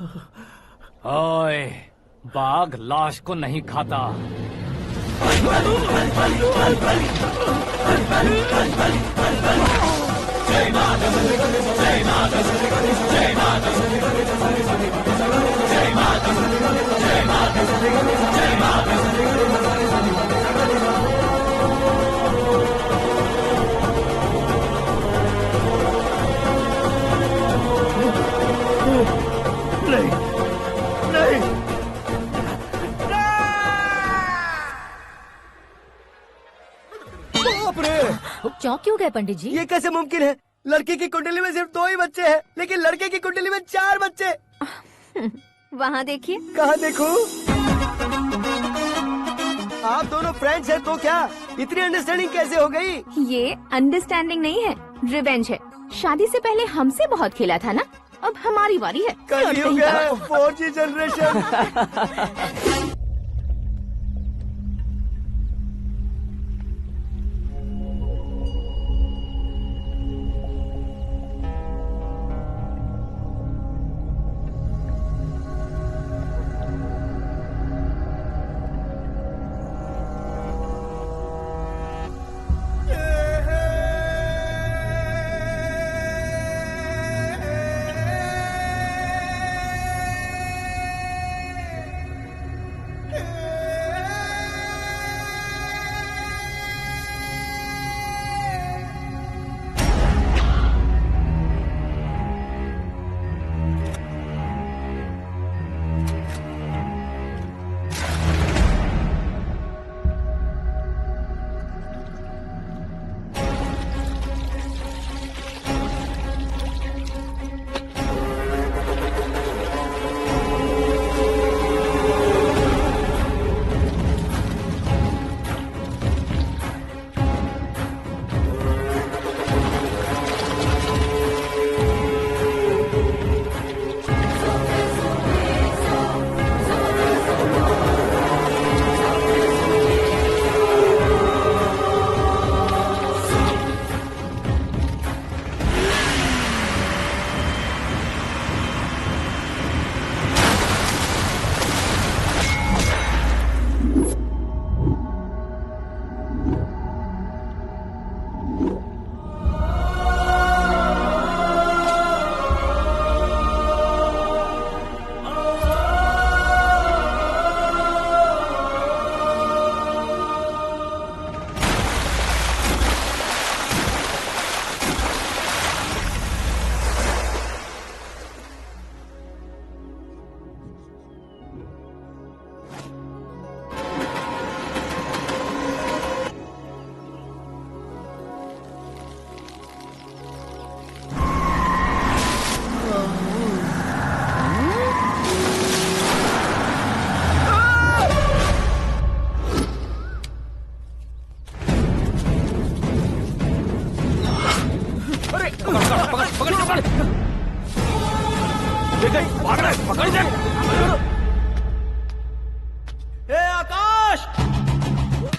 ओए, बाघ लाश को नहीं खाता। नहीं, नहीं। बाप रे! चौंक क्यों गए पंडित जी? ये कैसे मुमकिन है? लड़की की कुंडली में सिर्फ 2 ही बच्चे हैं, लेकिन लड़के की कुंडली में 4 बच्चे। वहाँ देखिए। कहाँ देखूं? आप दोनों फ्रेंड्स हैं तो क्या? इतनी अंडरस्टैंडिंग कैसे हो गई? ये अंडरस्टैंडिंग नहीं है, रिवेंज है। शादी से पहले हमसे बहुत खेला था ना, अब हमारी बारी है। कलयुग है, 4G जनरेशन।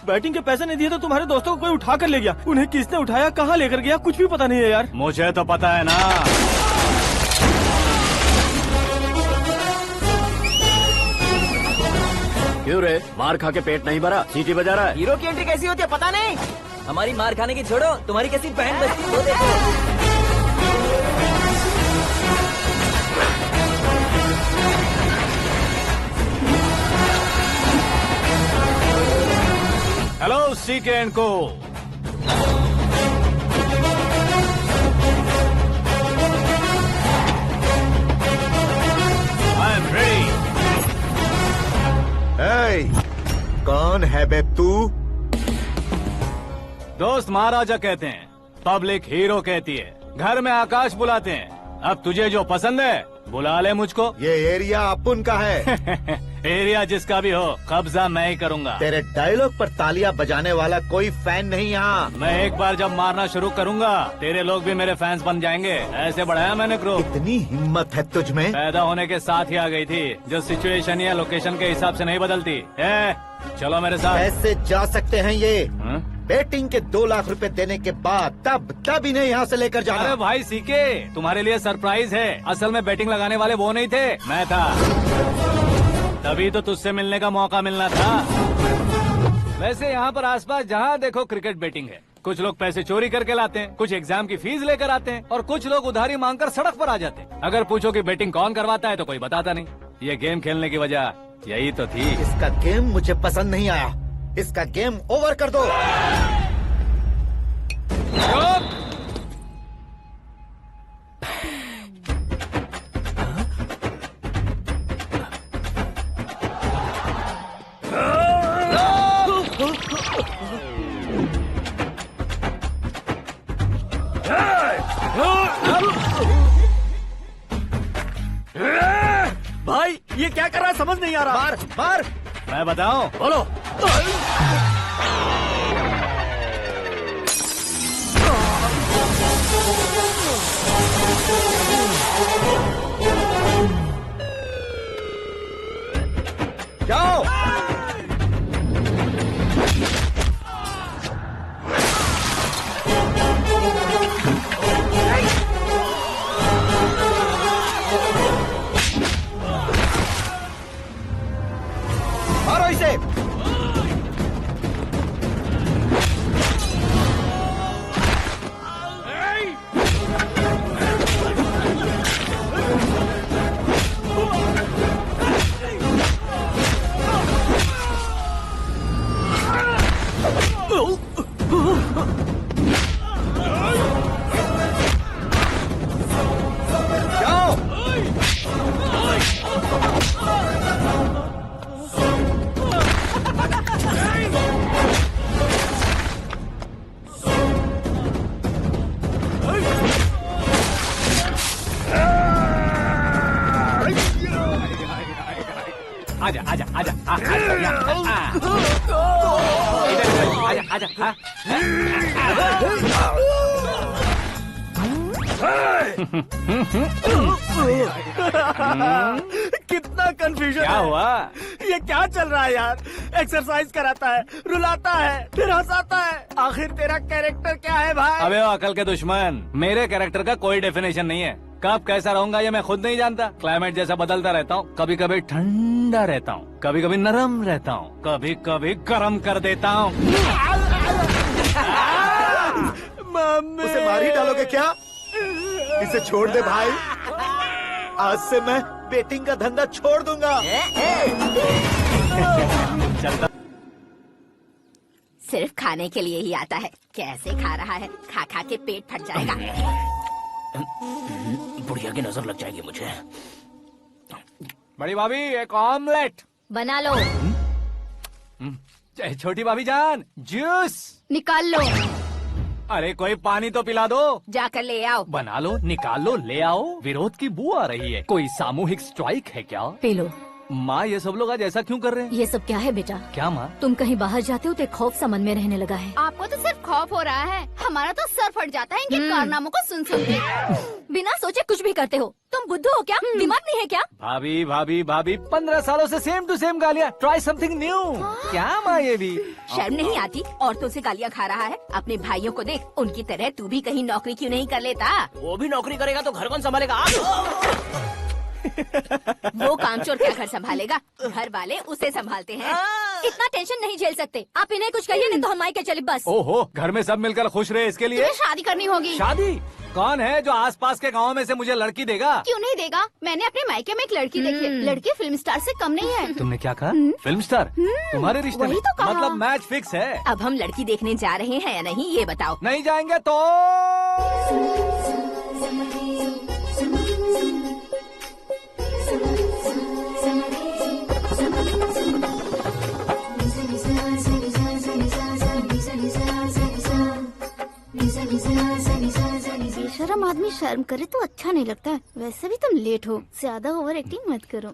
बैटिंग के पैसे नहीं दिए तो तुम्हारे दोस्तों को कोई उठा कर ले गया। उन्हें किसने उठाया, कहाँ लेकर गया, कुछ भी पता नहीं है यार। मुझे तो पता है ना। क्यों रे, मार खा के पेट नहीं भरा, सीटी बजा रहा है? हीरो की एंट्री कैसी होती है पता नहीं। हमारी मार खाने की छोड़ो, तुम्हारी कैसी बहन बचती है वो देखो। हेलो सीके एंड को। I am ready. कौन है बे तू? दोस्त महाराजा कहते हैं, पब्लिक हीरो कहती है, घर में आकाश बुलाते हैं। अब तुझे जो पसंद है बुला ले मुझको। ये एरिया अपुन का है। एरिया जिसका भी हो, कब्जा मैं ही करूंगा। तेरे डायलॉग पर तालियां बजाने वाला कोई फैन नहीं यहाँ। मैं एक बार जब मारना शुरू करूंगा, तेरे लोग भी मेरे फैंस बन जाएंगे। ऐसे बढ़ाया मैंने ग्रुप। इतनी हिम्मत है तुझ में? पैदा होने के साथ ही आ गई थी, जो सिचुएशन या लोकेशन के हिसाब से नहीं बदलती। चलो मेरे साथ। कैसे जा सकते हैं ये? हा? बेटिंग के 2 लाख रुपए देने के बाद तब इन्हें यहाँ से लेकर अरे जाना। भाई सीके, तुम्हारे लिए सरप्राइज है। असल में बैटिंग लगाने वाले वो नहीं थे, मैं था। तभी तो तुझसे मिलने का मौका मिलना था। वैसे यहाँ पर आसपास जहाँ देखो क्रिकेट बैटिंग है। कुछ लोग पैसे चोरी करके लाते हैं, कुछ एग्जाम की फीस लेकर आते हैं और कुछ लोग उधारी मांगकर सड़क पर आ जाते हैं। अगर पूछो कि बैटिंग कौन करवाता है तो कोई बताता नहीं। ये गेम खेलने की वजह यही तो थी। इसका गेम मुझे पसंद नहीं आया। इसका गेम ओवर कर दो। भाई ये क्या कर रहा है समझ नहीं आ रहा। मार मार। मैं बताऊं? बोलो। जाओ। मारो इसे। जाओ। आजा आजा आजा आजा आजा आजा। कितना कंफ्यूजन क्या है। हुआ? ये क्या चल रहा है यार। एक्सरसाइज कराता है, रुलाता है, फिर हंसाता है। आखिर तेरा कैरेक्टर क्या है भाई? अबे ओ अकल के दुश्मन, मेरे कैरेक्टर का कोई डेफिनेशन नहीं है। कब कैसा रहूंगा ये मैं खुद नहीं जानता। क्लाइमेट जैसा बदलता रहता हूँ। कभी कभी ठंडा रहता हूँ, कभी कभी नरम रहता हूँ, कभी कभी गर्म कर देता हूँ। मम्मी। उसे मार ही डालोगे क्या? इसे छोड़ दे भाई। आज से मैं बेटिंग का धंधा छोड़ दूंगा। चलता। सिर्फ खाने के लिए ही आता है। कैसे खा रहा है, खा खा के पेट फट जाएगा। बुढ़िया की नजर लग जाएगी मुझे। बड़ी भाभी एक ऑमलेट। बना लो। छोटी भाभी जान जूस। निकाल लो। अरे कोई पानी तो पिला दो। जाकर ले आओ। बना लो, निकाल लो, ले आओ। विरोध की बू आ रही है। कोई सामूहिक स्ट्राइक है क्या? P low. माँ ये सब लोग आज ऐसा क्यों कर रहे हैं? ये सब क्या है बेटा? क्या माँ? तुम कहीं बाहर जाते हो तो एक खौफ सा मन में रहने लगा है। आपको तो सिर्फ खौफ हो रहा है, हमारा तो सर फट जाता है इनके कारनामों को सुन सुन के। बिना सोचे कुछ भी करते हो। तुम बुद्धू हो क्या? दिमाग नहीं है क्या? भाभी भाभी भाभी 15 सालों से सेम टू सेम गालियाँ। Try something new. क्या माँ ये भी? शर्म नहीं आती? औरतों से गालियाँ खा रहा है। अपने भाइयों को देख, उनकी तरह तू भी कहीं नौकरी क्यों नहीं कर लेता? वो भी नौकरी करेगा तो घर कौन संभालेगा? वो कामचोर क्या घर संभालेगा? घर वाले उसे संभालते हैं। इतना टेंशन नहीं झेल सकते। आप इन्हें कुछ कहिए नहीं तो हम मायके चले बस। ओहो, घर में सब मिलकर खुश रहे इसके लिए। तुम्हें शादी करनी होगी। शादी? कौन है जो आसपास के गाँव में से मुझे लड़की देगा? क्यों नहीं देगा? मैंने अपने मायके में एक लड़की देखी है। लड़की फिल्म स्टार से कम नहीं है। तुमने क्या कहा? Film star? तुम्हारे रिश्ते वही में? तो कहा। मतलब मैच फिक्स है? अब हम लड़की देखने जा रहे हैं या नहीं ये बताओ। नहीं जाएंगे तो? बेशरम आदमी शर्म करे तो अच्छा नहीं लगता है। वैसे भी तुम लेट हो, ज्यादा ओवर एक्टिंग मत करो।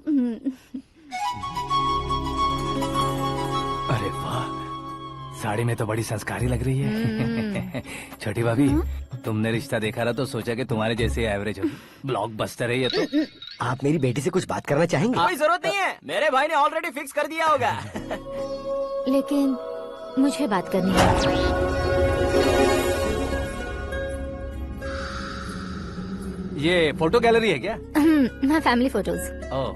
अरे वाह, साड़ी में तो बड़ी संस्कारी लग रही है। छोटी भाभी, तुमने रिश्ता देखा रहा तो सोचा कि तुम्हारे जैसे एवरेज होगी। ब्लॉकबस्टर है ये तो। आप मेरी बेटी से कुछ बात करना चाहेंगे? कोई जरूरत नहीं है, मेरे भाई ने ऑलरेडी फिक्स कर दिया होगा। लेकिन मुझे बात करनी है। ये फोटो गैलरी है क्या? मैं फैमिली फोटोज। ओह,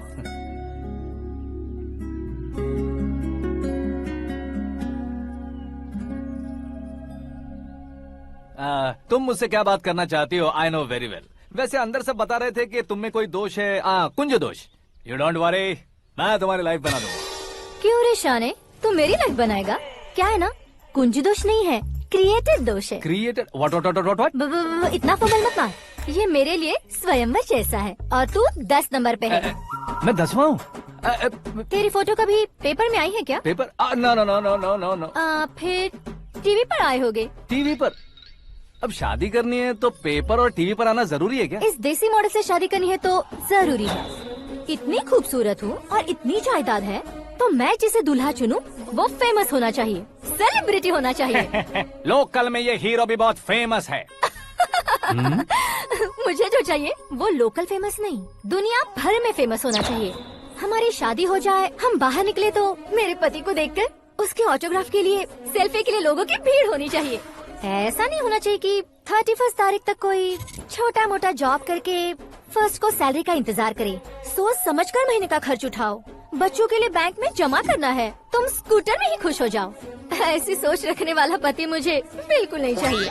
तुम मुझसे क्या बात करना चाहती हो? I know very well. वैसे अंदर सब बता रहे थे कि तुम में कोई दोष है, कुंज दोष। यू डोंट वरी, मैं तुम्हारी लाइफ बना दूंगा। क्यों रे शाने, तू मेरी लाइफ बनाएगा? क्या है ना, कुंज दोष नहीं है, क्रिएटेड दोष है। क्रिएटेड? व्हाट? इतना फॉर्मल मत मार। ये मेरे लिए स्वयंवर जैसा है और तू 10 नंबर पे है। मैं 10वां हूँ? तेरी फोटो कभी पेपर में आई है क्या? Paper? No no no no no no no. फिर टीवी पर आए होगे। टीवी पर? अब शादी करनी है तो पेपर और टीवी पर आना जरूरी है क्या? इस देसी मॉडल से शादी करनी है तो जरूरी है। इतनी खूबसूरत हूँ और इतनी जायदाद है तो मैं जिसे दूल्हा चुनूं वो फेमस होना चाहिए, सेलिब्रिटी होना चाहिए। लोकल में ये हीरो भी बहुत फेमस है। मुझे जो चाहिए वो लोकल फेमस नहीं, दुनिया भर में फेमस होना चाहिए। हमारी शादी हो जाए, हम बाहर निकले तो मेरे पति को देखकर उसके ऑटोग्राफ के लिए, सेल्फी के लिए लोगों की भीड़ होनी चाहिए। ऐसा नहीं होना चाहिए कि 31 तारीख तक कोई छोटा मोटा जॉब करके फर्स्ट को सैलरी का इंतजार करे। सोच समझकर महीने का खर्च उठाओ। बच्चों के लिए बैंक में जमा करना है, तुम स्कूटर में ही खुश हो जाओ। ऐसी सोच रखने वाला पति मुझे बिल्कुल नहीं चाहिए।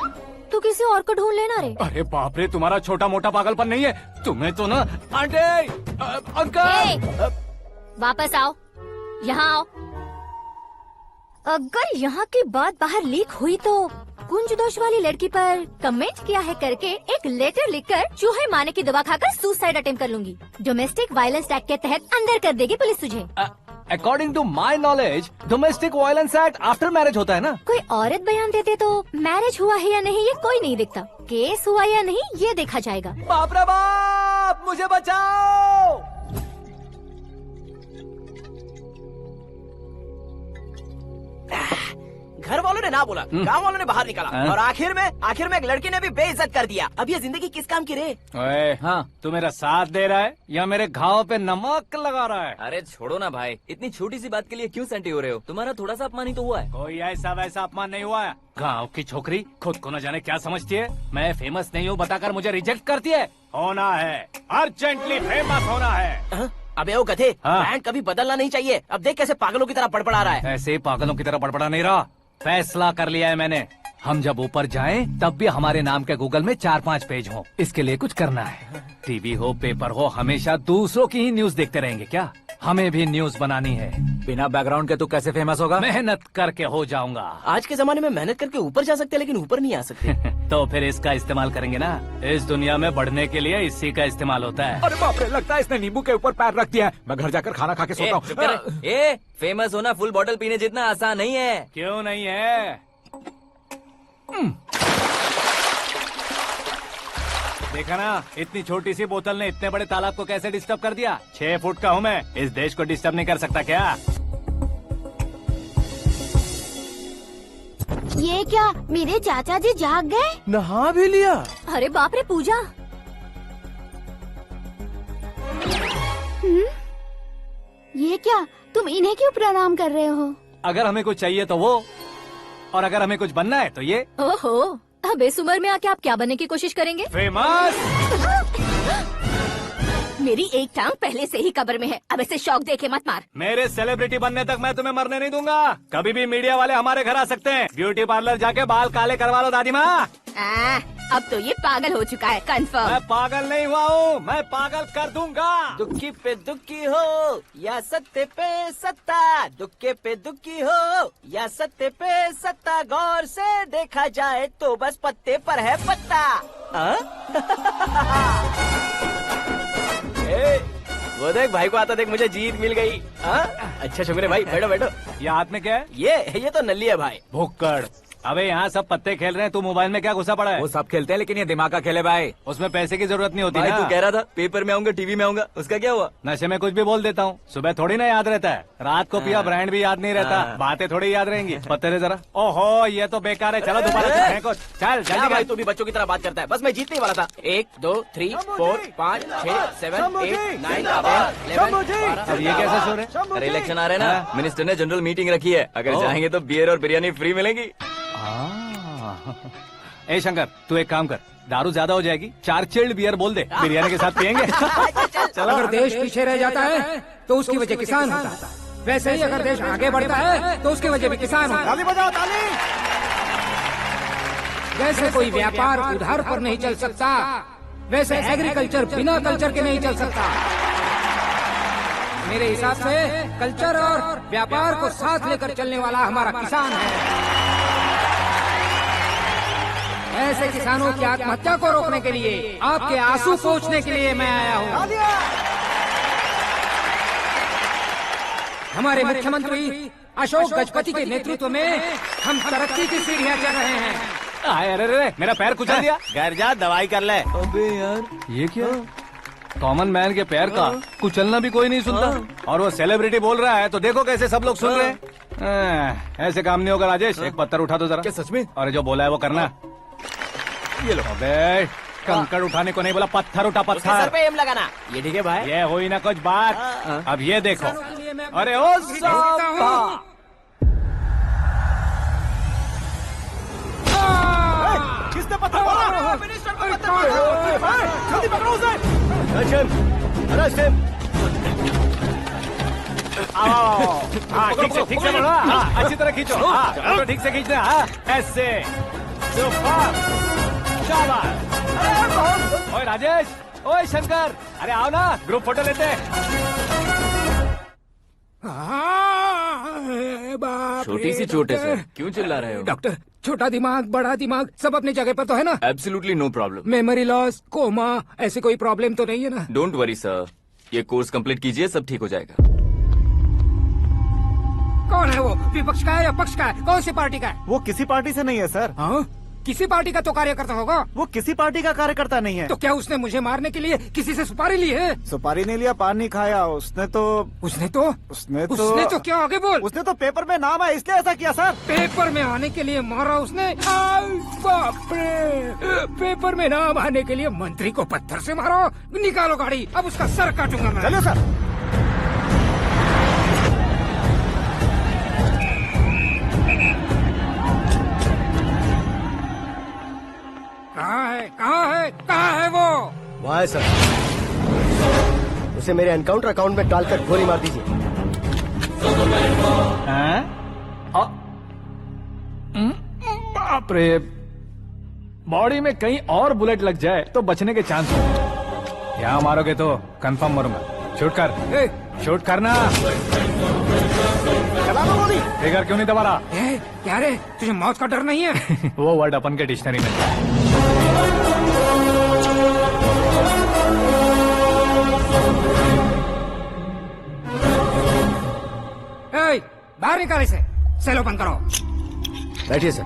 तू किसी और को ढूंढ लेना रे। अरे बाप रे, तुम्हारा छोटा मोटा पागलपन नहीं है। तुम्हें तो ना आंटी, अंकल। वापस आओ, यहाँ आओ। अगर यहाँ की बात बाहर लीक हुई तो कुंज दोष वाली लड़की पर कमेंट किया है करके एक लेटर लिखकर चूहे मारने की दवा खाकर सुसाइड अटेम्प्ट कर लूंगी। डोमेस्टिक वायलेंस एक्ट के तहत अंदर कर देगी पुलिस तुझे। According to my knowledge domestic violence act after marriage होता है ना? कोई औरत बयान देते तो मैरिज हुआ है या नहीं ये कोई नहीं देखता, केस हुआ या नहीं ये देखा जाएगा। बाप रे बाप, मुझे बचाओ। घर वालों ने ना बोला, गांव वालों ने बाहर निकाला और आखिर में एक लड़के ने भी बेइज्जत कर दिया। अब ये जिंदगी किस काम की रे? ओए, हाँ, तू मेरा साथ दे रहा है या मेरे घाव पे नमक लगा रहा है? अरे छोड़ो ना भाई, इतनी छोटी सी बात के लिए क्यों सेंटी हो रहे हो? तुम्हारा थोड़ा सा अपमान ही तो हुआ है। कोई ऐसा वैसा अपमान नहीं हुआ है। गाँव की छोकरी खुद को न जाने क्या समझती है। मैं फेमस नहीं हूँ बताकर मुझे रिजेक्ट करती है। होना है, अर्जेंटली फेमस होना है। अबे ओ गधे, हाँ। ब्रांड कभी बदलना नहीं चाहिए। अब देख कैसे पागलों की तरह बड़बड़ा रहा है। ऐसे पागलों की तरह बड़बड़ा नहीं रहा। फैसला कर लिया है मैंने। हम जब ऊपर जाएं तब भी हमारे नाम के गूगल में 4-5 पेज हो। इसके लिए कुछ करना है। टीवी हो, पेपर हो, हमेशा दूसरों की ही न्यूज देखते रहेंगे क्या? हमें भी न्यूज बनानी है। बिना बैकग्राउंड के तू कैसे फेमस होगा? मेहनत करके हो जाऊंगा। आज के जमाने में मेहनत करके ऊपर जा सकते हैं लेकिन ऊपर नहीं आ सकते। तो फिर इसका इस्तेमाल करेंगे ना। इस दुनिया में बढ़ने के लिए इसी का इस्तेमाल होता है। अरे बाप रे, लगता है इसने नींबू के ऊपर पैर रख दिया है। मैं घर जाकर खाना खा के सोता हूँ। फेमस होना फुल बॉटल पीने जितना आसान नहीं है। क्यों नहीं है? देखा ना, इतनी छोटी सी बोतल ने इतने बड़े तालाब को कैसे डिस्टर्ब कर दिया। 6 फुट का हूँ मैं, इस देश को डिस्टर्ब नहीं कर सकता क्या? ये क्या, मेरे चाचा जी जाग गए? नहा भी लिया? अरे बाप रे पूजा, ये क्या, तुम इन्हें क्यों प्रणाम कर रहे हो? अगर हमें कुछ चाहिए तो वो, और अगर हमें कुछ बनना है तो ये। ओहो, अब इस उम्र में आके आप क्या बनने की कोशिश करेंगे? फेमस। मेरी एक टांग पहले से ही कब्र में है, अब इसे शौक देके मत मार। मेरे सेलिब्रिटी बनने तक मैं तुम्हें मरने नहीं दूंगा। कभी भी मीडिया वाले हमारे घर आ सकते हैं। ब्यूटी पार्लर जाके बाल काले करवा लो दादी माँ। अब तो ये पागल हो चुका है, कंफर्म। मैं पागल नहीं हुआ हूँ, मैं पागल कर दूंगा। दुखी पे दुखी हो या सत्य पे सत्ता, दुखे पे दुखी हो या सत्य पे सत्ता, गौर से देखा जाए तो बस पत्ते पर है पत्ता। वो देख भाई को आता देख, मुझे जीत मिल गई। अच्छा शुक्र है भाई, बैठो बैठो। ये हाथ में क्या है? ये तो नल्ली है भाई। भुक्कड़, अबे यहाँ सब पत्ते खेल रहे हैं, तू मोबाइल में क्या घुसा पड़ा है? वो सब खेलते हैं लेकिन ये दिमाग का खेल है भाई। उसमें पैसे की जरूरत नहीं होती भाई ना। तू कह रहा था पेपर में आऊंगा, टीवी में आऊंगा, उसका क्या हुआ? नशे में कुछ भी बोल देता हूँ, सुबह थोड़ी ना याद रहता है, रात को पिया ब्रांड भी याद नहीं रहता, बातें थोड़ी याद रहेंगी। पत्ते दे जरा। ओहो ये तो बेकार है, चलो दोबारा से फेंको। चल क्या जल्दी भाई कर। तू भी बच्चों की तरह बात करता है? बस मैं जीतने ही वाला था। 1 2 3 4 5 6 7 8 9 10 11 अब ये कैसे सो रहे? अरे इलेक्शन आ रहे हैं ना, मिनिस्टर ने जनरल मीटिंग रखी है, अगर जाएंगे तो बियर और बिरयानी फ्री मिलेगी। ए शंकर तू एक काम कर, दारू ज्यादा हो जाएगी, 4 चिल्ड बियर बोल दे, बिरयानी के साथ पियेंगे। अगर देश पीछे रह जाता है तो उसकी वजह किसान होता है, वैसे ही अगर देश आगे बढ़ता है तो उसकी वजह भी किसान होता है। ताली बजाओ ताली। जैसे कोई व्यापार उधार पर नहीं चल सकता, वैसे एग्रीकल्चर बिना कल्चर के नहीं चल सकता। मेरे हिसाब से कल्चर और व्यापार को साथ लेकर चलने वाला हमारा किसान है। ऐसे किसानों की आत्महत्या को रोकने के लिए, आपके आंसू पोंछने के लिए मैं आया हूँ। हमारे मुख्यमंत्री अशोक गजपति के नेतृत्व में हम तरक्की की सीढ़ियाँ चढ़ रहे हैं। अरे मेरा पैर कुचल दिया। घर जा दवाई कर ले। अबे यार ये क्या? कॉमन मैन के पैर का कुचलना भी कोई नहीं सुनता, और वो सेलिब्रिटी बोल रहा है तो देखो कैसे सब लोग सुन रहे हैं। ऐसे काम नहीं होगा राजेश, एक पत्थर उठा दो जरा। क्या सच में? और जो बोला है वो करना। ये लो। अबे कंकड़ उठाने को नहीं बोला, पत्थर उठा उसके सर पत्थर। पे एम लगाना। ये ठीक है भाई। ये हुई ना कुछ बात। अब ये देखो। अरे ओ साहब, किसने पत्थर मारा? मिनिस्टर को पत्थर मारा। जल्दी पकड़ो उसे। हाँ ठीक से पकड़ो। हाँ अच्छी तरह खींचो। हाँ तो ठीक से खींचना। हाँ ऐसे सुपर, शाबाश। ओए राजेश, ओए शंकर, अरे आओ ना ग्रुप फोटो लेते हैं। छोटी सी चोट है सर, क्यों चिल्ला रहे हो? डॉक्टर, छोटा दिमाग बड़ा दिमाग सब अपनी जगह पर तो है ना? Absolutely no problem. Memory loss, coma, ऐसी कोई प्रॉब्लम तो नहीं है ना? डोंट वरी सर, ये कोर्स कंप्लीट कीजिए, सब ठीक हो जाएगा। कौन है वो? विपक्ष का है या पक्ष का है? कौन सी पार्टी का है? वो किसी पार्टी से नहीं है सर। हाँ? किसी पार्टी का तो कार्यकर्ता होगा। वो किसी पार्टी का कार्यकर्ता नहीं है। तो क्या उसने मुझे मारने के लिए किसी से सुपारी ली है? सुपारी नहीं लिया, पान नहीं खाया। उसने तो क्या आगे बोल? उसने तो पेपर में नाम है इसलिए ऐसा किया सर। पेपर में आने के लिए मारा उसने? बाप रे! पेपर में नाम आने के लिए मंत्री को पत्थर से मारो? निकालो गाड़ी, अब उसका सर काटूंगा मैं। चलो सर। कहाँ है वो? वहाँ है सर, उसे मेरे एनकाउंटर अकाउंट में डालकर गोली मार दीजिए। बाप रे, बॉडी में कहीं और बुलेट लग जाए तो बचने के चांस हो। यहाँ मारोगे तो कंफर्म मरूंगा। शूट कर, शूट करना। ट्रिगर क्यों नहीं दबा रहा? क्या रे, तुझे मौत का डर नहीं है? वो वर्ड अपन के डिक्शनरी में है। बाहर निकाले से, सेलो बंद करो। बैठिए सर।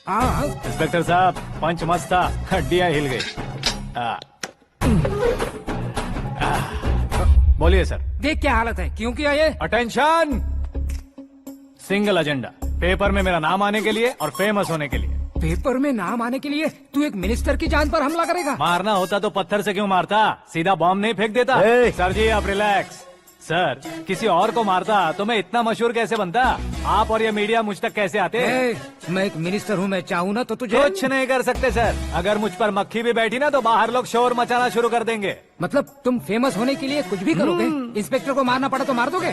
हाँ इंस्पेक्टर साहब, पंच मस्त था, हड्डियां हिल गई। बोलिए सर। देख क्या हालत है, क्यों किया ये? अटेंशन, सिंगल एजेंडा, पेपर में मेरा नाम आने के लिए और फेमस होने के लिए। पेपर में नाम आने के लिए तू एक मिनिस्टर की जान पर हमला करेगा? मारना होता तो पत्थर से क्यों मारता, सीधा बॉम्ब नहीं फेंक देता। सर जी आप रिलैक्स। सर किसी और को मारता तो मैं इतना मशहूर कैसे बनता? आप और ये मीडिया मुझ तक कैसे आते? मैं एक मिनिस्टर हूँ, मैं चाहूँ ना तो तुझे कुछ नहीं कर सकते सर। अगर मुझ पर मक्खी भी बैठी ना तो बाहर लोग शोर मचाना शुरू कर देंगे। मतलब तुम फेमस होने के लिए कुछ भी करोगे? इंस्पेक्टर को मारना पड़ा तो मार दोगे?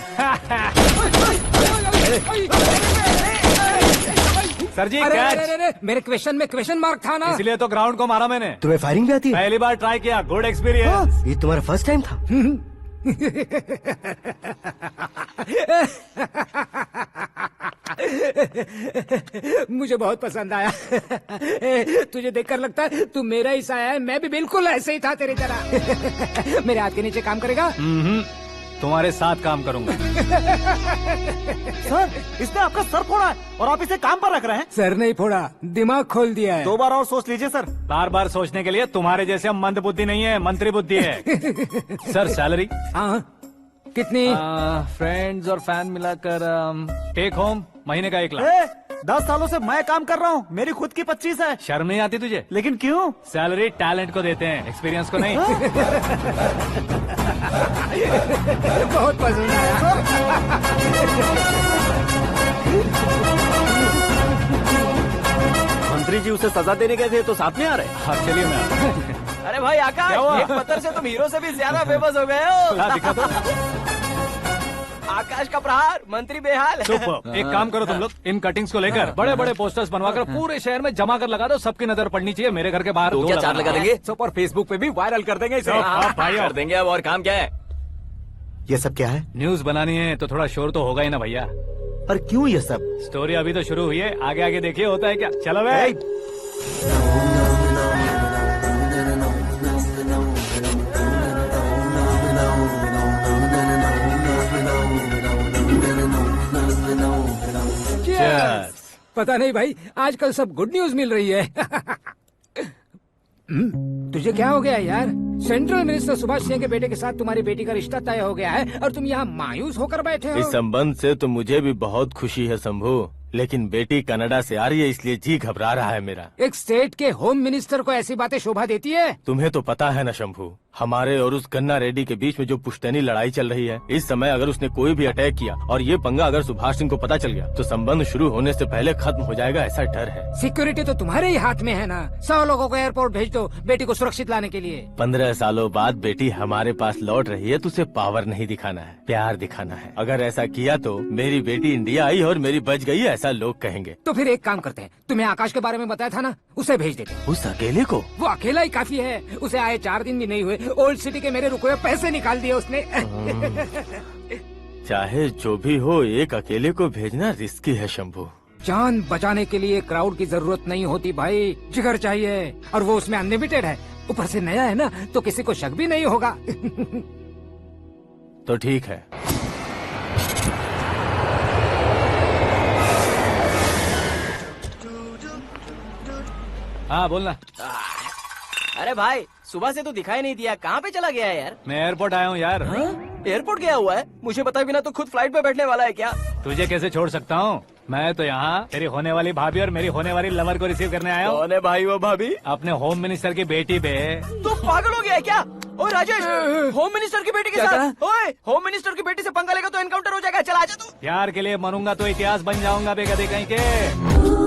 सर जी कैच। मेरे क्वेश्चन में क्वेश्चन मार्क था ना, इसलिए तो ग्राउंड को मारा मैंने। तुम्हें फायरिंग भी आती है? पहली बार ट्राई किया, गुड एक्सपीरियंस। ये तुम्हारा फर्स्ट टाइम था? मुझे बहुत पसंद आया। तुझे देखकर लगता है तू मेरा ही साया है। मैं भी बिल्कुल ऐसे ही था तेरी तरह। मेरे हाथ के नीचे काम करेगा? तुम्हारे साथ काम करूंगा। सर, इसने आपका सर फोड़ा है और आप इसे काम पर रख रहे हैं। सर नहीं फोड़ा, दिमाग खोल दिया है। 2 बार और सोच लीजिए सर। बार बार सोचने के लिए तुम्हारे जैसे मंद बुद्धि नहीं है, मंत्री बुद्धि है। सर सैलरी हाँ कितनी? फ्रेंड्स और फैन मिलाकर टेक होम महीने का 1 लाख। 10 सालों से मैं काम कर रहा हूँ, मेरी खुद की 25 है। शर्म नहीं आती तुझे? लेकिन क्यों? सैलरी टैलेंट को देते हैं, एक्सपीरियंस को नहीं। बहुत पसंद आया। मंत्री जी उसे सजा देने गए थे तो साथ में आ रहे। हाँ चलिए मैं आता हूँ। अरे भाई आकाश, एक पत्थर से तुम हीरो से भी ज्यादा फेमस हो गए हो। दिखा दो। आकाश का प्रहार, मंत्री बेहाल। सुपर। एक काम करो तुम लोग, इन कटिंग्स को लेकर बड़े बड़े पोस्टर्स बनवाकर पूरे शहर में जमा कर लगा दो, सबकी नजर पड़नी चाहिए। मेरे घर के बाहर तो क्या 4 लगा देंगे? सुपर फेसबुक पे भी वायरल कर देंगे इसे। भाई कर देंगे अब। और काम क्या है? ये सब क्या है? न्यूज बनानी है तो थोड़ा शोर तो होगा ही ना भैया। पर क्यों ये सब? स्टोरी अभी तो शुरू हुई है, आगे आगे देखिए होता है क्या। चलो भाई। Cheers. पता नहीं भाई, आजकल सब गुड न्यूज मिल रही है। तुझे क्या हो गया यार? सेंट्रल मिनिस्टर सुभाष सिंह के बेटे के साथ तुम्हारी बेटी का रिश्ता तय हो गया है और तुम यहाँ मायूस होकर बैठे हो। इस संबंध से तो मुझे भी बहुत खुशी है शंभू, लेकिन बेटी कनाडा से आ रही है इसलिए जी घबरा रहा है मेरा। एक स्टेट के होम मिनिस्टर को ऐसी बातें शोभा देती है? तुम्हें तो पता है ना शंभू, हमारे और उस गन्ना रेड्डी के बीच में जो पुश्तैनी लड़ाई चल रही है, इस समय अगर उसने कोई भी अटैक किया और ये पंगा अगर सुभाष सिंह को पता चल गया तो संबंध शुरू होने से पहले खत्म हो जाएगा, ऐसा डर है। सिक्योरिटी तो तुम्हारे ही हाथ में है ना। 100 लोगों को एयरपोर्ट भेज दो बेटी को सुरक्षित लाने के लिए। 15 सालों बाद बेटी हमारे पास लौट रही है तो उसे पावर नहीं दिखाना है, प्यार दिखाना है। अगर ऐसा किया तो मेरी बेटी इंडिया आई और मेरी बच गई, ऐसा लोग कहेंगे। तो फिर एक काम करते हैं, तुम्हें आकाश के बारे में बताया था ना, उसे भेज देते हैं। उस अकेले को? वो अकेला ही काफी है। उसे आए 4 दिन भी नहीं हुए, ओल्ड सिटी के मेरे रुके हुए पैसे निकाल दिए उसने। चाहे जो भी हो, एक अकेले को भेजना रिस्की है शंभू। जान बचाने के लिए क्राउड की जरूरत नहीं होती भाई, जिगर चाहिए, और वो उसमें अनलिमिटेड है। ऊपर से नया है ना, तो किसी को शक भी नहीं होगा। तो ठीक है। हाँ बोलना। अरे भाई, सुबह से तो दिखाई नहीं दिया, कहाँ पे चला गया है यार? मैं एयरपोर्ट आया हूँ यार। एयरपोर्ट गया हुआ है? मुझे बताए बिना तो खुद फ्लाइट पे बैठने वाला है क्या? तुझे कैसे छोड़ सकता हूँ? मैं तो यहाँ तेरी होने वाली भाभी और मेरी होने वाली लवर को रिसीव करने आया हूँ। कौन है भाई वो भाभी? अपने होम मिनिस्टर की बेटी पे। तो पागल हो गया है क्या? ओ राजेश, होम मिनिस्टर की बेटी के साथ? ओए, होम मिनिस्टर की बेटी से पंगा लेगा तो एनकाउंटर हो जाएगा। चल आजा तू। प्यार के लिए मरूंगा तो इतिहास बन जाऊंगा बेगदे कहीं के।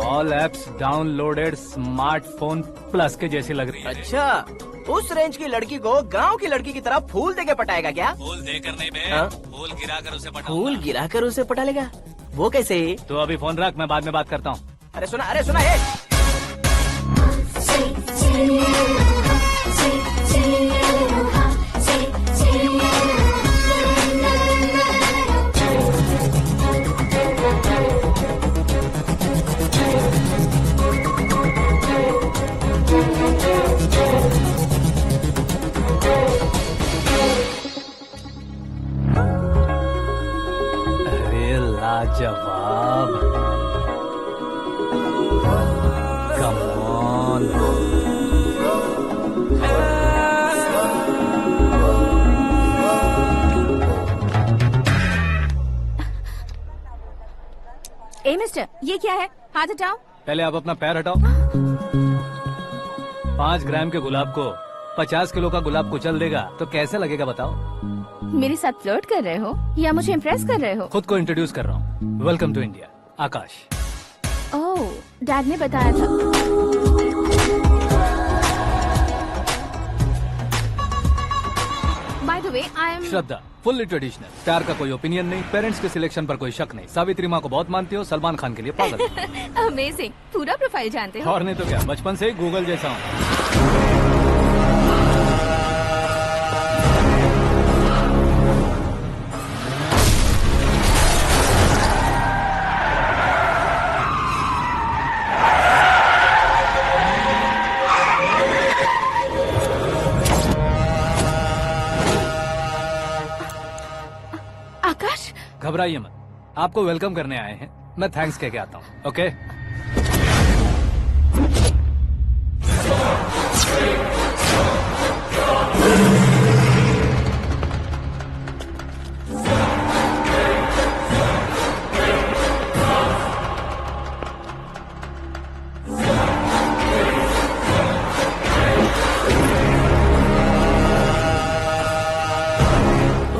All apps downloaded smartphone plus के जैसी लग रही है। अच्छा, उस रेंज की लड़की को गांव की लड़की की तरह फूल देके पटाएगा क्या? फूल देकर नहीं बे, हाँ? फूल गिराकर उसे पटा। फूल गिराकर उसे पटा लेगा? वो कैसे? तो अभी फोन रख, मैं बाद में बात करता हूँ। अरे सुना ये। अरे लाजवाब, कम ऑन। ए मिस्टर, ये क्या है? हाथ हटाओ। पहले आप अपना पैर हटाओ। 5 ग्राम के गुलाब को 50 किलो का गुलाब कुचल देगा तो कैसे लगेगा बताओ? मेरे साथ फ्लर्ट कर रहे हो या मुझे इम्प्रेस कर रहे हो? खुद को इंट्रोड्यूस कर रहा हूँ। Welcome to India, Akash. Oh, dad ने बताया था। By the way, I am Shraddha, fully traditional. प्यार का कोई ओपिनियन नहीं, पेरेंट्स के सिलेक्शन पर कोई शक नहीं। सावित्री माँ को बहुत मानती हो, सलमान खान के लिए पागल। अमेजिंग, पूरा प्रोफाइल जानते हो। और नहीं तो क्या, बचपन से ही गूगल जैसा हूँ। घबराइए मत, आपको वेलकम करने आए हैं। मैं थैंक्स कह के आता हूँ। ओके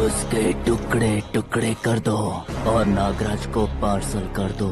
उसके टुकड़े टुकड़े कर दो और नागराज को पार्सल कर दो।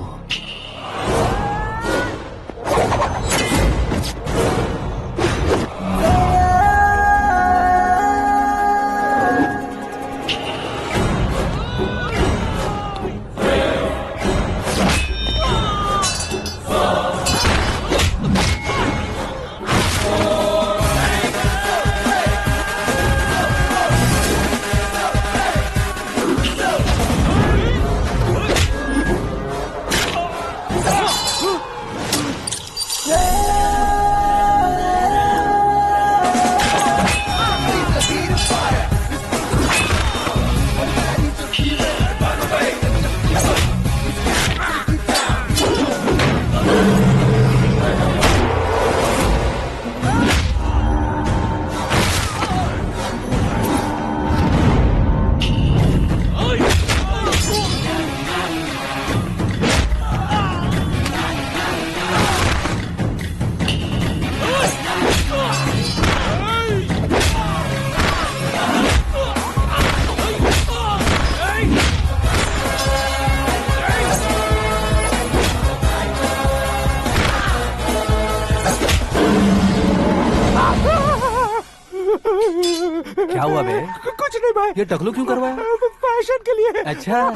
क्या हुआ बे? कुछ नहीं भाई। ये टकलू क्यों करवाया? फैशन के लिए। अच्छा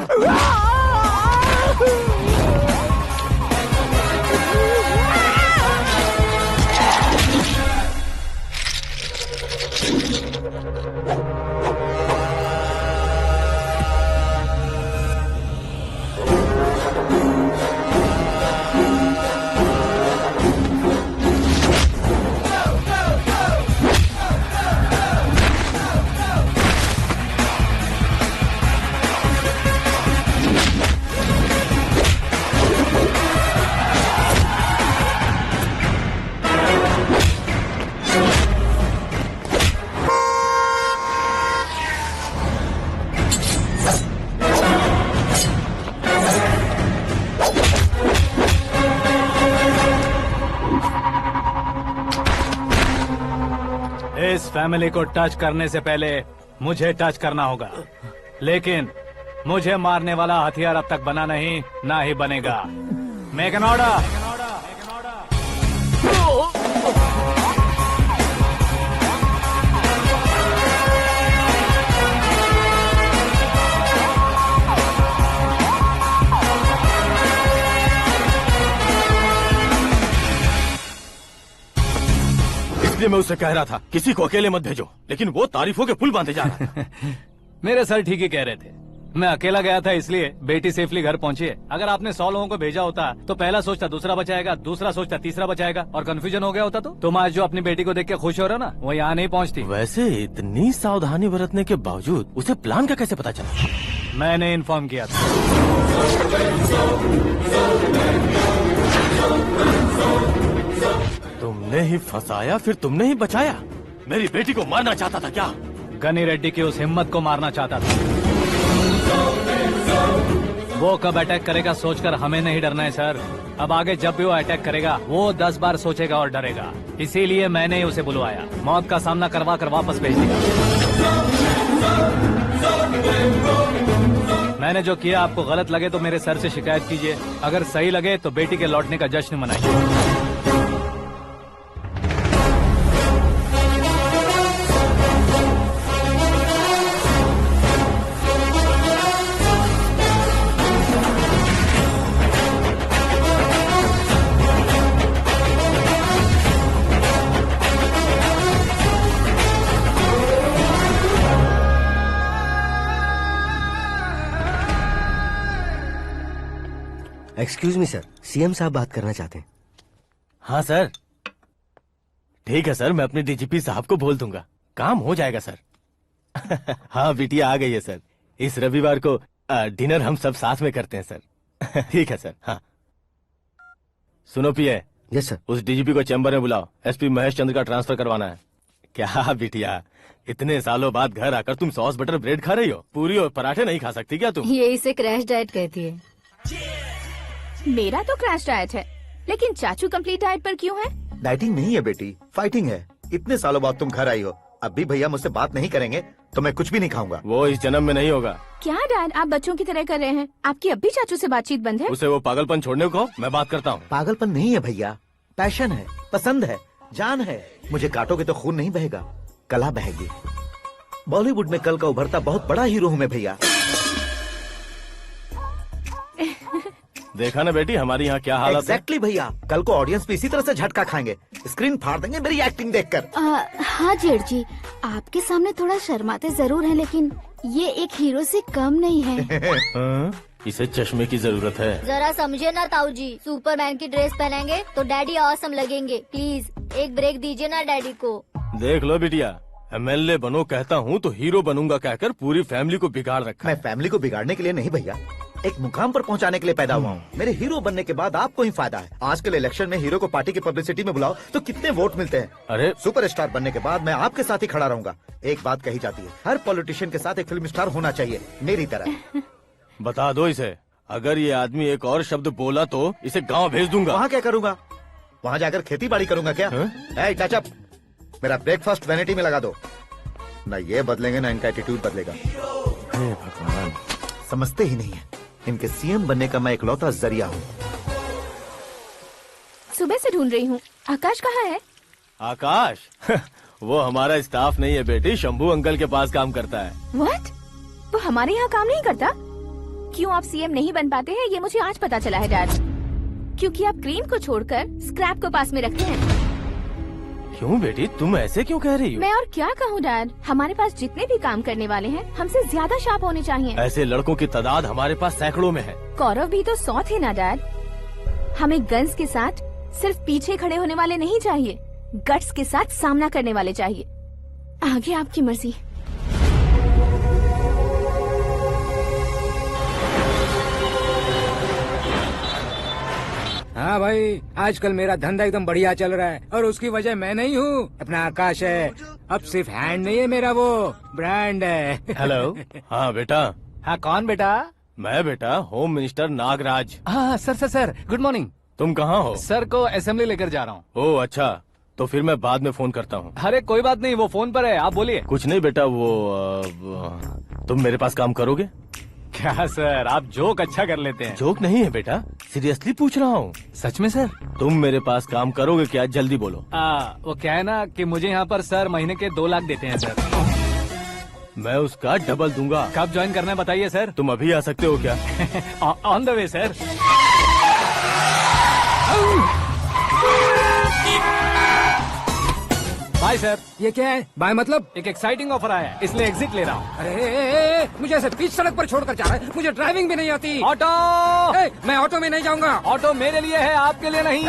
इस फैमिली को टच करने से पहले मुझे टच करना होगा, लेकिन मुझे मारने वाला हथियार अब तक बना नहीं, ना ही बनेगा। Make an order. इसलिए मैं उससे कह रहा था किसी को अकेले मत भेजो, लेकिन वो तारीफों के पुल बांधे जा रहा था। मेरे सर ठीक ही कह रहे थे। मैं अकेला गया था इसलिए बेटी सेफली घर पहुंची है। अगर आपने 100 लोगों को भेजा होता तो पहला सोचता दूसरा बचाएगा, दूसरा सोचता तीसरा बचाएगा, और कंफ्यूजन हो गया होता। तो तुम आज जो अपनी बेटी को देख के खुश हो रहे हो ना, वो यहाँ नहीं पहुँचती। वैसे इतनी सावधानी बरतने के बावजूद उसे प्लान का कैसे पता चला? मैंने इन्फॉर्म किया था। तुमने ही फंसाया, फिर तुमने ही बचाया। मेरी बेटी को मारना चाहता था क्या? गनी रेड्डी की उस हिम्मत को मारना चाहता था। वो कब अटैक करेगा सोचकर हमें नहीं डरना है सर। अब आगे जब भी वो अटैक करेगा वो 10 बार सोचेगा और डरेगा। इसीलिए मैंने ही उसे बुलवाया। मौत का सामना करवा कर वापस भेज दिया। मैंने जो किया आपको गलत लगे तो मेरे सर से शिकायत कीजिए, अगर सही लगे तो बेटी के लौटने का जश्न मनाइए। एक्सक्यूज मी सर, सीएम साहब बात करना चाहते हैं। हाँ सर, ठीक है सर, मैं अपने डीजीपी साहब को बोल दूंगा, काम हो जाएगा सर। हाँ बिटिया आ गई है सर। इस रविवार को डिनर हम सब साथ में करते हैं सर। ठीक है सर। हाँ सुनो पिए। Yes sir. उस डीजीपी को चैम्बर में बुलाओ, एसपी महेश चंद्र का ट्रांसफर करवाना है। क्या बिटिया, इतने सालों बाद घर आकर तुम सॉस बटर ब्रेड खा रही हो? पूरी और पराठे नहीं खा सकती क्या तुम? ये इसे क्रैश डाइट कहती है। मेरा तो क्रैश डाइट है, लेकिन चाचू कंप्लीट डाइट पर क्यों है? डाइटिंग नहीं है बेटी, फाइटिंग है। इतने सालों बाद तुम घर आई हो, अब भी भैया मुझसे बात नहीं करेंगे तो मैं कुछ भी नहीं खाऊंगा। वो इस जन्म में नहीं होगा। क्या डैड, आप बच्चों की तरह कर रहे हैं? आपकी अब भी चाचू से बातचीत बंद है? उसे वो पागलपन छोड़ने को मैं बात करता हूँ। पागलपन नहीं है भैया, पैशन है, पसंद है, जान है। मुझे काटोगे तो खून नहीं बहेगा, कला बहेगी। बॉलीवुड में कल का उभरता बहुत बड़ा हीरो हूँ मैं भैया। देखा ना बेटी हमारी यहाँ क्या हालत है। एग्जैक्टली भैया, कल को ऑडियंस भी इसी तरह से झटका खाएंगे, स्क्रीन फाड़ देंगे मेरी एक्टिंग देखकर। हाँ जेठ जी, आपके सामने थोड़ा शर्माते जरूर हैं, लेकिन ये एक हीरो से कम नहीं है। हाँ? इसे चश्मे की जरूरत है। जरा समझे ना ताऊ जी, सुपरमैन की ड्रेस पहनेंगे तो डैडी ऑसम लगेंगे। प्लीज एक ब्रेक दीजिए ना डैडी को। देख लो बिटिया, एमएलए बनो कहता हूँ तो हीरो बनूंगा कहकर पूरी फैमिली को बिगाड़ रखा। मैं फैमिली को बिगाड़ने के लिए नहीं भैया, एक मुकाम पर पहुंचाने के लिए पैदा हुआ हूँ। मेरे हीरो बनने के बाद आपको ही फायदा है। आजकल इलेक्शन में हीरो को पार्टी की पब्लिसिटी में बुलाओ तो कितने वोट मिलते हैं। अरे सुपरस्टार बनने के बाद मैं आपके साथ ही खड़ा रहूंगा। एक बात कही जाती है, हर पॉलिटिशियन के साथ एक फिल्म स्टार होना चाहिए, मेरी तरह। बता दो इसे, अगर ये आदमी एक और शब्द बोला तो इसे गाँव भेज दूंगा। वहाँ क्या करूँगा? वहाँ जाकर खेती बाड़ी करूँगा क्या? टचअप, मेरा ब्रेकफास्ट वैनिटी में लगा दो। न ये बदलेंगे, न इनका एटीट्यूड बदलेगा। भगवान, समझते ही नहीं है, इनके सीएम बनने का मैं इकलौता जरिया हूँ। सुबह से ढूंढ रही हूँ, आकाश कहाँ है? आकाश? वो हमारा स्टाफ नहीं है बेटी, शंभू अंकल के पास काम करता है। व्हाट? वो हमारे यहाँ काम नहीं करता? क्यों आप सीएम नहीं बन पाते हैं, ये मुझे आज पता चला है डैड। क्योंकि आप क्रीम को छोड़कर स्क्रैप को पास में रखते हैं। क्यों बेटी, तुम ऐसे क्यों कह रही हो? मैं और क्या कहूँ डैड, हमारे पास जितने भी काम करने वाले हैं हमसे ज्यादा शार्प होने चाहिए। ऐसे लड़कों की तादाद हमारे पास सैकड़ों में है। कौरव भी तो 100 थे ना डैड। हमें गन्स के साथ सिर्फ पीछे खड़े होने वाले नहीं चाहिए, गट्स के साथ सामना करने वाले चाहिए। आगे आपकी मर्जी। हाँ भाई, आजकल मेरा धंधा एकदम बढ़िया चल रहा है और उसकी वजह मैं नहीं हूँ, अपना आकाश है। अब सिर्फ हैंड नहीं है मेरा, वो ब्रांड है। हेलो। हाँ बेटा। हाँ कौन बेटा? मैं बेटा होम मिनिस्टर नागराज। हाँ सर गुड मॉर्निंग। तुम कहाँ हो? सर को असेंबली लेकर जा रहा हूँ। ओह अच्छा, तो फिर मैं बाद में फोन करता हूँ। अरे कोई बात नहीं, वो फोन पर है, आप बोलिए। कुछ नहीं बेटा, तुम मेरे पास काम करोगे? क्या सर, आप जोक अच्छा कर लेते हैं। जोक नहीं है बेटा, सीरियसली पूछ रहा हूँ। सच में सर? तुम मेरे पास काम करोगे क्या? जल्दी बोलो। वो क्या है ना कि मुझे यहाँ पर सर महीने के 2 लाख देते हैं सर। मैं उसका डबल दूंगा। कब ज्वाइन करना है बताइए सर। तुम अभी आ सकते हो क्या? On the way sir. Bye sir. ये क्या है? बाय मतलब? एक एक्साइटिंग ऑफर आया है, इसलिए एग्जिट ले रहा हूँ। अरे मुझे ऐसे बीच सड़क पर छोड़कर जा रहा है, मुझे ड्राइविंग भी नहीं आती। ऑटो! मैं ऑटो में नहीं जाऊंगा। ऑटो मेरे लिए है, आपके लिए नहीं।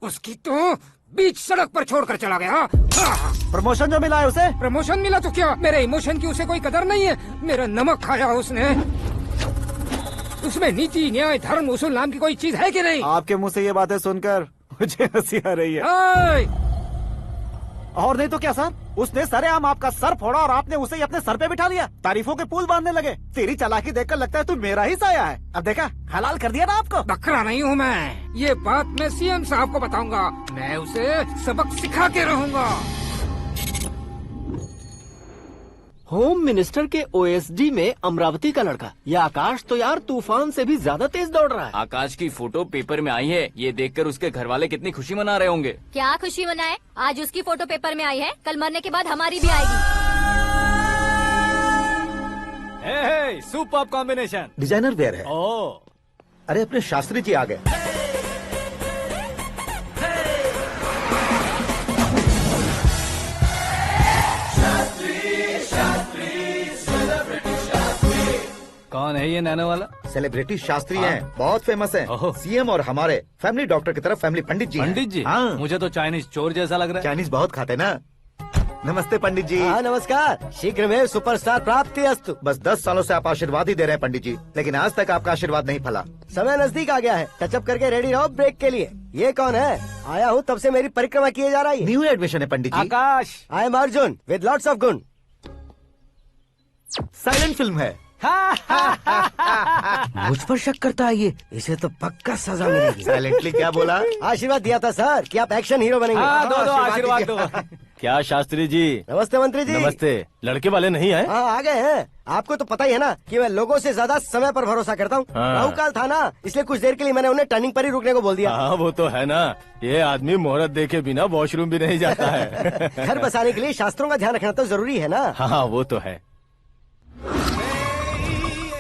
उसकी तो बीच सड़क पर छोड़कर चला गया। प्रमोशन जो मिला है उसे? प्रमोशन मिला तो क्या, मेरे इमोशन की उसे कोई कदर नहीं है। मेरा नमक खाया उसने। उसमें नीति न्याय धर्म उसूल नाम की कोई चीज है कि नहीं? आपके मुंह से ये बातें सुनकर मुझे हंसी आ रही है। और नहीं तो क्या सर, उसने सरेआम आपका सर फोड़ा और आपने उसे ही अपने सर पे बिठा लिया। तारीफों के पुल बांधने लगे। तेरी चालाकी देखकर लगता है तू मेरा ही साया है। अब देखा, हलाल कर दिया ना आपको। बकरा नहीं हूँ मैं, ये बात मैं सीएम साहब को बताऊंगा। मैं उसे सबक सिखा के रहूंगा। होम मिनिस्टर के ओएसडी में अमरावती का लड़का, ये आकाश तो यार तूफान से भी ज्यादा तेज दौड़ रहा है। आकाश की फोटो पेपर में आई है, ये देखकर उसके घर वाले कितनी खुशी मना रहे होंगे। क्या खुशी मनाए? आज उसकी फोटो पेपर में आई है, कल मरने के बाद हमारी भी आएगी। Superb combination. डिजाइनर वेयर है। ओह, अरे अपने शास्त्री जी आ गए। कौन है ये नैनो वाला? सेलिब्रिटी शास्त्री हैं, बहुत फेमस हैं। सीएम और हमारे फैमिली डॉक्टर की तरफ फैमिली पंडित जी हैं। पंडित जी? हाँ। मुझे तो चाइनीज चोर जैसा लग रहा है। चाइनीज बहुत खाते ना। नमस्ते पंडित जी। हाँ नमस्कार, शीघ्र में सुपरस्टार प्राप्ति अस्तु। बस 10 सालों से आप आशीर्वाद ही दे रहे हैं पंडित जी, लेकिन आज तक आपका आशीर्वाद नहीं फला। समय नजदीक आ गया है, टचअप करके रेडी रहो ब्रेक के लिए। ये कौन है? आया हूँ तब से मेरी परिक्रमा किए जा रही है। न्यू एडमिशन है Pandit ji. Aakash. I am Arjun with lots of गुण। साइलेंट फिल्म है। मुझ पर शक करता है ये, इसे तो पक्का सजा मिलेगी। साइलेंटली क्या बोला? आशीर्वाद दिया था सर कि आप एक्शन हीरो बनेंगे। हाँ, दो आशीर्वाद दो। क्या शास्त्री जी? नमस्ते मंत्री जी। नमस्ते। लड़के वाले नहीं आए? हाँ आ गए हैं। आपको तो पता ही है ना कि मैं लोगों से ज्यादा समय पर भरोसा करता हूँ। हाँ। राहु काल था ना, इसलिए कुछ देर के लिए मैंने उन्हें टर्निंग पर ही रुकने को बोल दिया। हाँ वो तो है ना, ये आदमी मुहूर्त देखे बिना वॉशरूम भी नहीं जाता है। घर बसाने के लिए शास्त्रों का ध्यान रखना तो जरूरी है ना। हाँ वो तो है।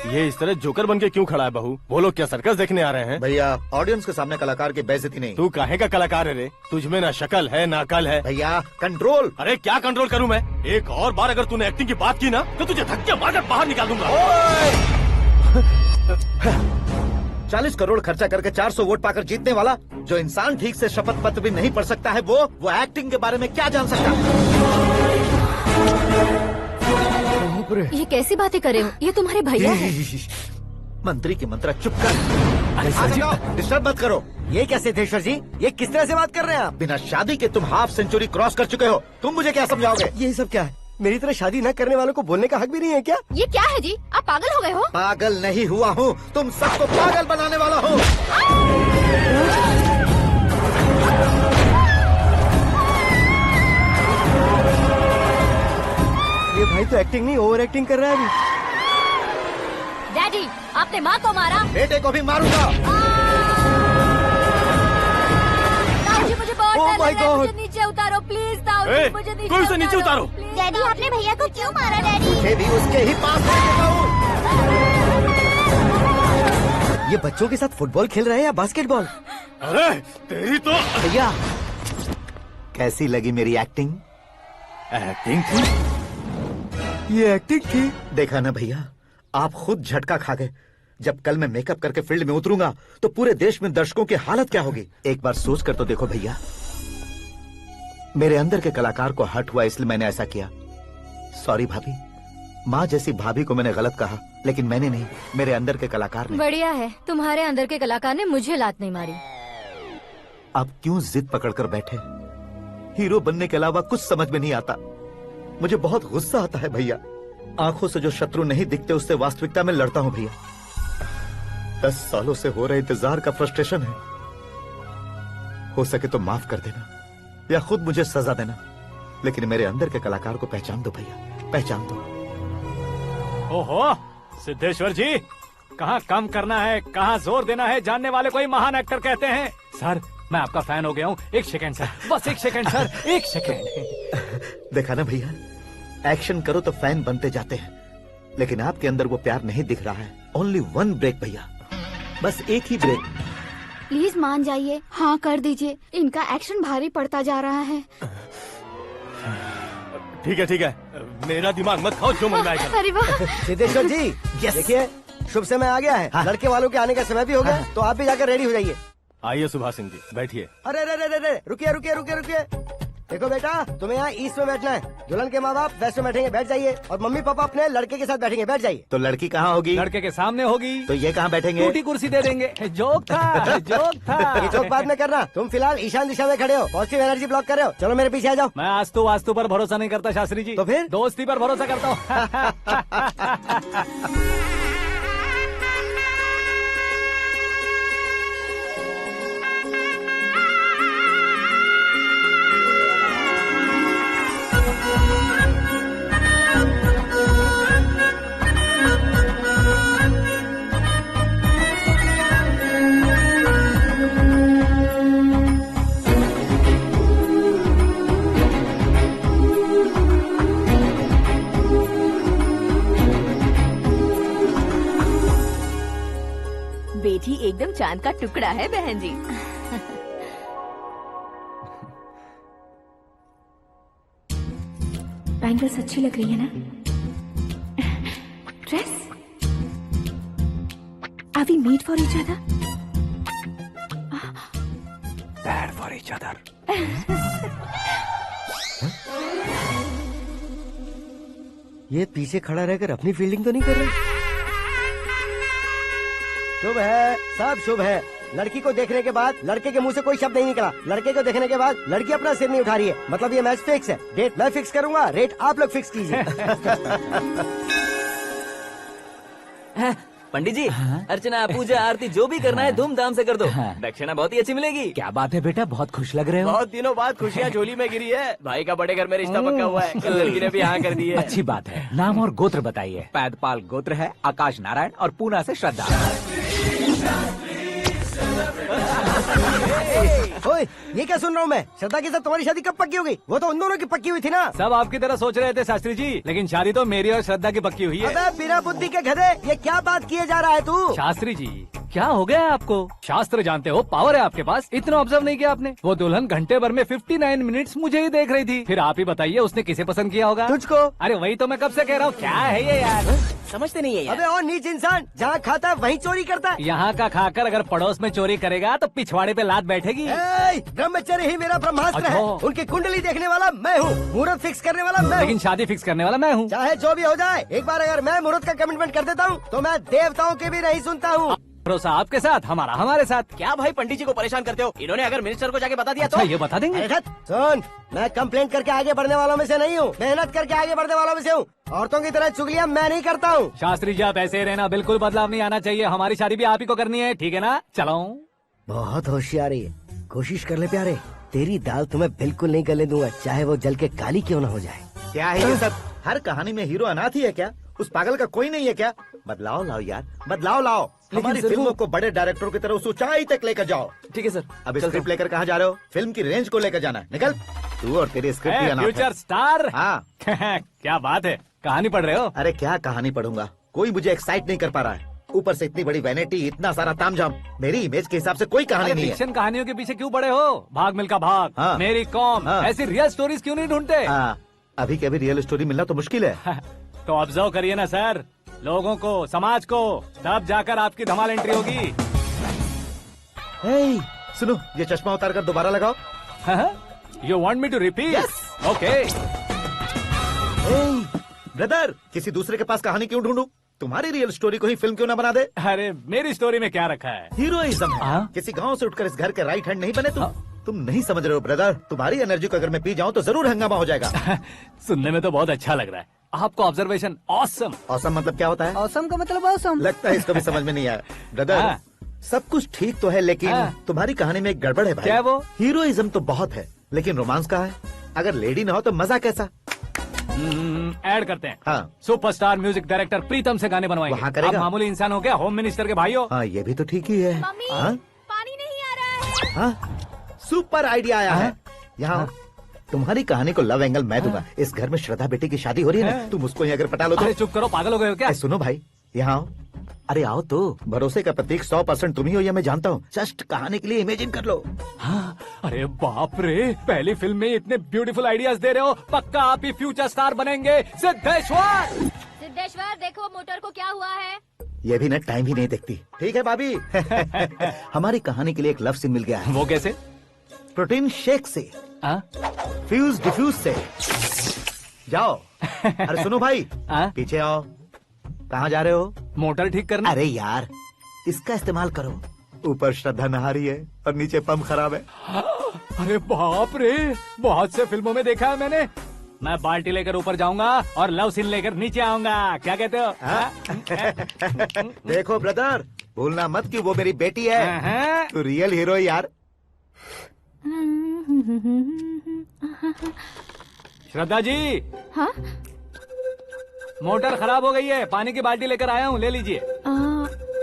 ये इस तरह जोकर बन के क्यों खड़ा है बहू? वो लोग क्या सर्कस देखने आ रहे हैं? भैया ऑडियंस के सामने कलाकार की बेइज्जती नहीं। तू काहे का कलाकार है रे? तुझमें ना शक्ल है ना अकल है। भैया कंट्रोल। अरे क्या कंट्रोल करूं मैं? एक और बार अगर तूने एक्टिंग की बात की ना तो तुझे धक्के मारकर बाहर निकाल दूंगा। 40 करोड़ खर्चा करके 400 वोट पाकर जीतने वाला जो इंसान ठीक से शपथ पत्र भी नहीं पढ़ सकता है, वो एक्टिंग के बारे में क्या जान सकता है? ये कैसी बातें कर रहे हो? ये तुम्हारे भैया हैं। मंत्री की मंत्रा चुप कर। डिस्टर्ब मत करो। ये क्या सिद्धेश्वर जी, ये किस तरह से बात कर रहे हैं आप? बिना शादी के तुम हाफ सेंचुरी क्रॉस कर चुके हो, तुम मुझे क्या समझाओगे? ये सब क्या है? मेरी तरह शादी न करने वालों को बोलने का हक भी नहीं है क्या? ये क्या है जी? आप पागल हो गए हो? पागल नहीं हुआ हूँ, तुम सबको पागल बनाने वाला हूँ। ये भाई तो एक्टिंग नहीं ओवर एक्टिंग कर रहा है अभी। डैडी, आपने माँ को मारा। बेटे को भी मारूंगा। ताऊजी मुझे बहुत Oh डर my लग रहा है, God. मुझे नीचे उतारो प्लीज। ताऊजी मुझे नीचे कोई उसे नीचे उतारो। डैडी आपने भैया को क्यों मारा डैडी? मुझे भी उसके ही पास लेके जाऊं। ये बच्चों के साथ फुटबॉल खेल रहे हैं या बास्केटबॉल? अरे तेरी तो भैया कैसी लगी मेरी एक्टिंग? एक्टिंग थी। ये एक्टिंग थी। देखा ना भैया, आप खुद झटका खा गए। जब कल मैं मेकअप करके फील्ड में उतरूंगा तो पूरे देश में दर्शकों की हालत क्या होगी? एक बार सोच कर तो देखो भैया। मेरे अंदर के कलाकार को हर्ट हुआ इसलिए मैंने ऐसा किया। सॉरी भाभी। माँ जैसी भाभी को मैंने गलत कहा, लेकिन मैंने नहीं, मेरे अंदर के कलाकार ने। बढ़िया है, तुम्हारे अंदर के कलाकार ने मुझे लात नहीं मारी। आप क्यों जिद पकड़कर बैठे? हीरो बनने के अलावा कुछ समझ में नहीं आता। मुझे बहुत गुस्सा आता है भैया। आंखों से जो शत्रु नहीं दिखते उससे वास्तविकता में लड़ता हूं भैया। 10 सालों से हो रहे इंतजार का फ्रस्ट्रेशन है। हो सके तो माफ कर देना या खुद मुझे सजा देना, लेकिन मेरे अंदर के कलाकार को पहचान दो भैया, पहचान दो। ओहो सिद्धेश्वर जी, कहाँ कम करना है कहाँ जोर देना है, जानने वाले को ही महान एक्टर कहते हैं। सर मैं आपका फैन हो गया हूँ। एक सेकंड सर, बस एक सेकंड सर, एक सेकंड। देखा ना भैया, एक्शन करो तो फैन बनते जाते हैं, लेकिन आपके अंदर वो प्यार नहीं दिख रहा है। ओनली वन ब्रेक भैया, बस एक ही ब्रेक। प्लीज मान जाइए, हाँ कर दीजिए। इनका एक्शन भारी पड़ता जा रहा है। ठीक है, मेरा दिमाग मत खाओ, जो मन में आएगा। अरे वाह सिद्धेश्वर जी, देखिए शुभ समय आ गया है। लड़के वालों के आने का समय भी हो गया, तो आप भी जाकर रेडी हो जाइए। आइए सुभाष सिंह जी, बैठिए। अरे रुकिए। देखो बेटा, तुम्हें यहाँ ईस्ट में बैठना है। दुल्हन के माँ बाप वेस्ट में बैठेंगे, बैठ जाइए। और मम्मी पापा अपने लड़के के साथ बैठेंगे, बैठ जाइए। तो लड़की कहाँ होगी? लड़के के सामने होगी। तो ये कहाँ बैठेंगे? टूटी कुर्सी दे देंगे। जोक था, जोक था। ये जोक बाद में करना। तुम फिलहाल ईशान दिशा में खड़े हो, पॉजिटिव एनर्जी ब्लॉक कर रहे हो। चलो मेरे पीछे आ जाओ। मैं वास्तु पर भरोसा नहीं करता शास्त्री जी। तो फिर? दोस्ती पर भरोसा करता हूँ। बेटी एकदम चांद का टुकड़ा है बहन जी। बैंगल्स अच्छी लग रही है ना? Dress Are we made for each other? Bad for each other. ये पीछे खड़ा रहकर अपनी फील्डिंग तो नहीं कर रहा? शुभ है, सब शुभ है। लड़की को देखने के बाद लड़के के मुंह से कोई शब्द नहीं निकला। लड़के को देखने के बाद लड़की अपना सिर नहीं उठा रही है। मतलब ये मैच फिक्स है। डेट मैं फिक्स करूंगा, रेट आप लोग फिक्स कीजिए। पंडित जी, अर्चना, पूजा, आरती जो भी करना है धूमधाम से कर दो। दक्षिणा बहुत ही अच्छी मिलेगी। क्या बात है बेटा, बहुत खुश लग रहे हो। बहुत दिनों बाद खुशियाँ झोली में गिरी है। भाई का बड़े घर में रिश्ता पक्का हुआ है। कल लड़की ने भी हाँ कर दी है। अच्छी बात है। नाम और गोत्र बताइए। पैदपाल गोत्र है, आकाश नारायण और पूना से श्रद्धा। ओए, ये क्या सुन रहा हूँ मैं? श्रद्धा के साथ तुम्हारी शादी कब पक्की हो गई? वो तो उन दोनों की पक्की हुई थी ना। सब आपकी तरह सोच रहे थे शास्त्री जी, लेकिन शादी तो मेरी और श्रद्धा की पक्की हुई है। अबे बिना बुद्धि के गधे, ये क्या बात किए जा रहा है तू? शास्त्री जी, क्या हो गया है आपको? शास्त्र जानते हो, पावर है आपके पास। इतना ऑब्जर्व नहीं किया आपने? वो दुल्हन घंटे भर में 59 मिनट्स मुझे ही देख रही थी। फिर आप ही बताइए उसने किसे पसंद किया होगा? तुझको। अरे वही तो मैं कब से कह रहा हूँ, क्या है ये यार? समझते नहीं है यार। अबे और नीच इंसान, जहाँ खाता है वहीं चोरी करता है। यहाँ का खाकर अगर पड़ोस में चोरी करेगा तो पिछवाड़े पे लात बैठेगी। ब्रह्मचर्य ही मेरा ब्रह्मास्त्र है। उनकी कुंडली देखने वाला मैं हूँ, मुहूर्त फिक्स करने वाला मैं हूँ। लेकिन शादी फिक्स करने वाला मैं हूँ। चाहे जो भी हो जाए, एक बार अगर मैं मुहूर्त का कमिटमेंट कर देता हूँ तो मैं देवताओं के भी नहीं सुनता हूँ। भरोसा आपके साथ, हमारा हमारे साथ। क्या भाई पंडित जी को परेशान करते हो? इन्होंने अगर मिनिस्टर को जाके बता दिया अच्छा, तो ये बता देंगे। सुन, मैं कंप्लेंट करके आगे बढ़ने वालों में से नहीं हूँ, मेहनत करके आगे बढ़ने वालों में से हूँ। औरतों की तरह चुगलियाँ मैं नहीं करता हूँ। शास्त्री जी, आप ऐसे ही रहना, बिल्कुल बदलाव नहीं आना चाहिए। हमारी शादी भी आप ही को करनी है, ठीक है ना? चलो। बहुत होशियारी है, कोशिश कर ले प्यारे। तेरी दाल तुम्हें बिल्कुल नहीं गले दूंगा, चाहे वो जल के काली क्यों न हो जाए। क्या है ये सब? हर कहानी में हीरो अनाथ ही है क्या? उस पागल का कोई नहीं है क्या? बदलाव लाओ यार, बदलाव लाओ। हमारी फिल्मों को बड़े डायरेक्टरों की तरह उस ऊंचाई तक लेकर जाओ। ठीक है सर। अब स्क्रिप्ट लेकर कहाँ जा रहे हो? फिल्म की रेंज को लेकर जाना है। निकल तू और तेरे स्क्रिप्ट भी अनाथ है। Future star. हाँ। क्या बात है, कहानी पढ़ रहे हो? अरे क्या कहानी पढ़ूंगा, कोई मुझे एक्साइट नहीं कर पा रहा है। ऊपर से इतनी बड़ी वैनिटी, इतना सारा तामझाम। मेरी इमेज के हिसाब से कोई कहानी नहीं है। फिक्शन कहानियों के पीछे क्यों पड़े हो? भाग मिल्खा भाग, हाँ। मेरी कॉम, हाँ। ऐसी रियल स्टोरीज क्यों नहीं ढूंढते? अभी के अभी रियल स्टोरी मिलना तो मुश्किल है। तो ऑब्जर्व करिए ना सर, लोगों को, समाज को, तब जाकर आपकी धमाल एंट्री होगी। सुनो, ये चश्मा उतार कर दोबारा लगाओ। You want me to repeat? Okay. Brother, किसी दूसरे के पास कहानी क्यों ढूंढूं? तुम्हारी रियल स्टोरी को ही फिल्म क्यों ना बना दे? अरे मेरी स्टोरी में क्या रखा है? हीरोइज्म है। किसी गांव से उठकर इस घर के राइट हैंड नहीं बने तुम नहीं समझ रहे हो ब्रदर। तुम्हारी एनर्जी को अगर मैं पी जाऊं तो जरूर हंगामा हो जाएगा। सुनने में तो बहुत अच्छा लग रहा है आपको। Observation awesome. ऑसम मतलब क्या होता है? ऑसम का मतलब ऑसम। लगता है इसको भी समझ में नहीं आया। ब्रदर, सब कुछ ठीक तो है, लेकिन तुम्हारी कहानी में एक गड़बड़ है भाई। क्या वो? हीरोइज्म तो बहुत है, लेकिन रोमांस कहाँ है? अगर लेडी ना हो तो मजा कैसा? ऐड करते हैं। हाँ। सुपरस्टार म्यूजिक डायरेक्टर प्रीतम से गाने बनवाएंगे। वहाँ करेगा? आप मामूली इंसान हो क्या, होम मिनिस्टर के भाई हो? हाँ, ये भी तो ठीक ही है। मम्मी, हाँ? पानी नहीं आ रहा है। हाँ? सुपर आइडिया आया है। यहाँ तुम्हारी कहानी को लव एंगल मैं दूंगा। इस घर में श्रद्धा बेटी की शादी हो रही है ना, तुम उसको ही अगर पटा लो तो। अरे चुप करो, पागल हो गए हो क्या? सुनो भाई, यहाँ आओ। अरे आओ तो, भरोसे का प्रतीक 100% तुम ही हो, ये मैं जानता हूँ। जस्ट कहानी के लिए इमेजिन कर लो। हाँ, अरे बाप रे, पहली फिल्म में इतने ब्यूटीफुल आइडियाज दे रहे हो। पक्का आप ही फ्यूचर स्टार बनेंगे। सिद्धेश्वर, सिद्धेश्वर देखो मोटर को क्या हुआ है। ये भी ना टाइम ही नहीं देखती। ठीक है भाभी। हमारी कहानी के लिए एक लव सीन मिल गया है। वो कैसे? प्रोटीन शेक से, फ्यूज डिफ्यूज से। जाओ। अरे सुनो भाई, पीछे आओ। कहाँ जा रहे हो? मोटर ठीक करना। अरे यार, इसका इस्तेमाल करो। ऊपर श्रद्धा नहा रही है और नीचे पंप खराब है। अरे बाप रे, बहुत से फिल्मों में देखा है मैंने। मैं बाल्टी लेकर ऊपर जाऊंगा और लव सीन लेकर नीचे आऊंगा। क्या कहते हो? देखो ब्रदर, भूलना मत कि वो मेरी बेटी है। तू रियल हीरो यार। श्रद्धा जी। हाँ? मोटर खराब हो गई है, पानी की बाल्टी लेकर आया हूँ, ले लीजिए।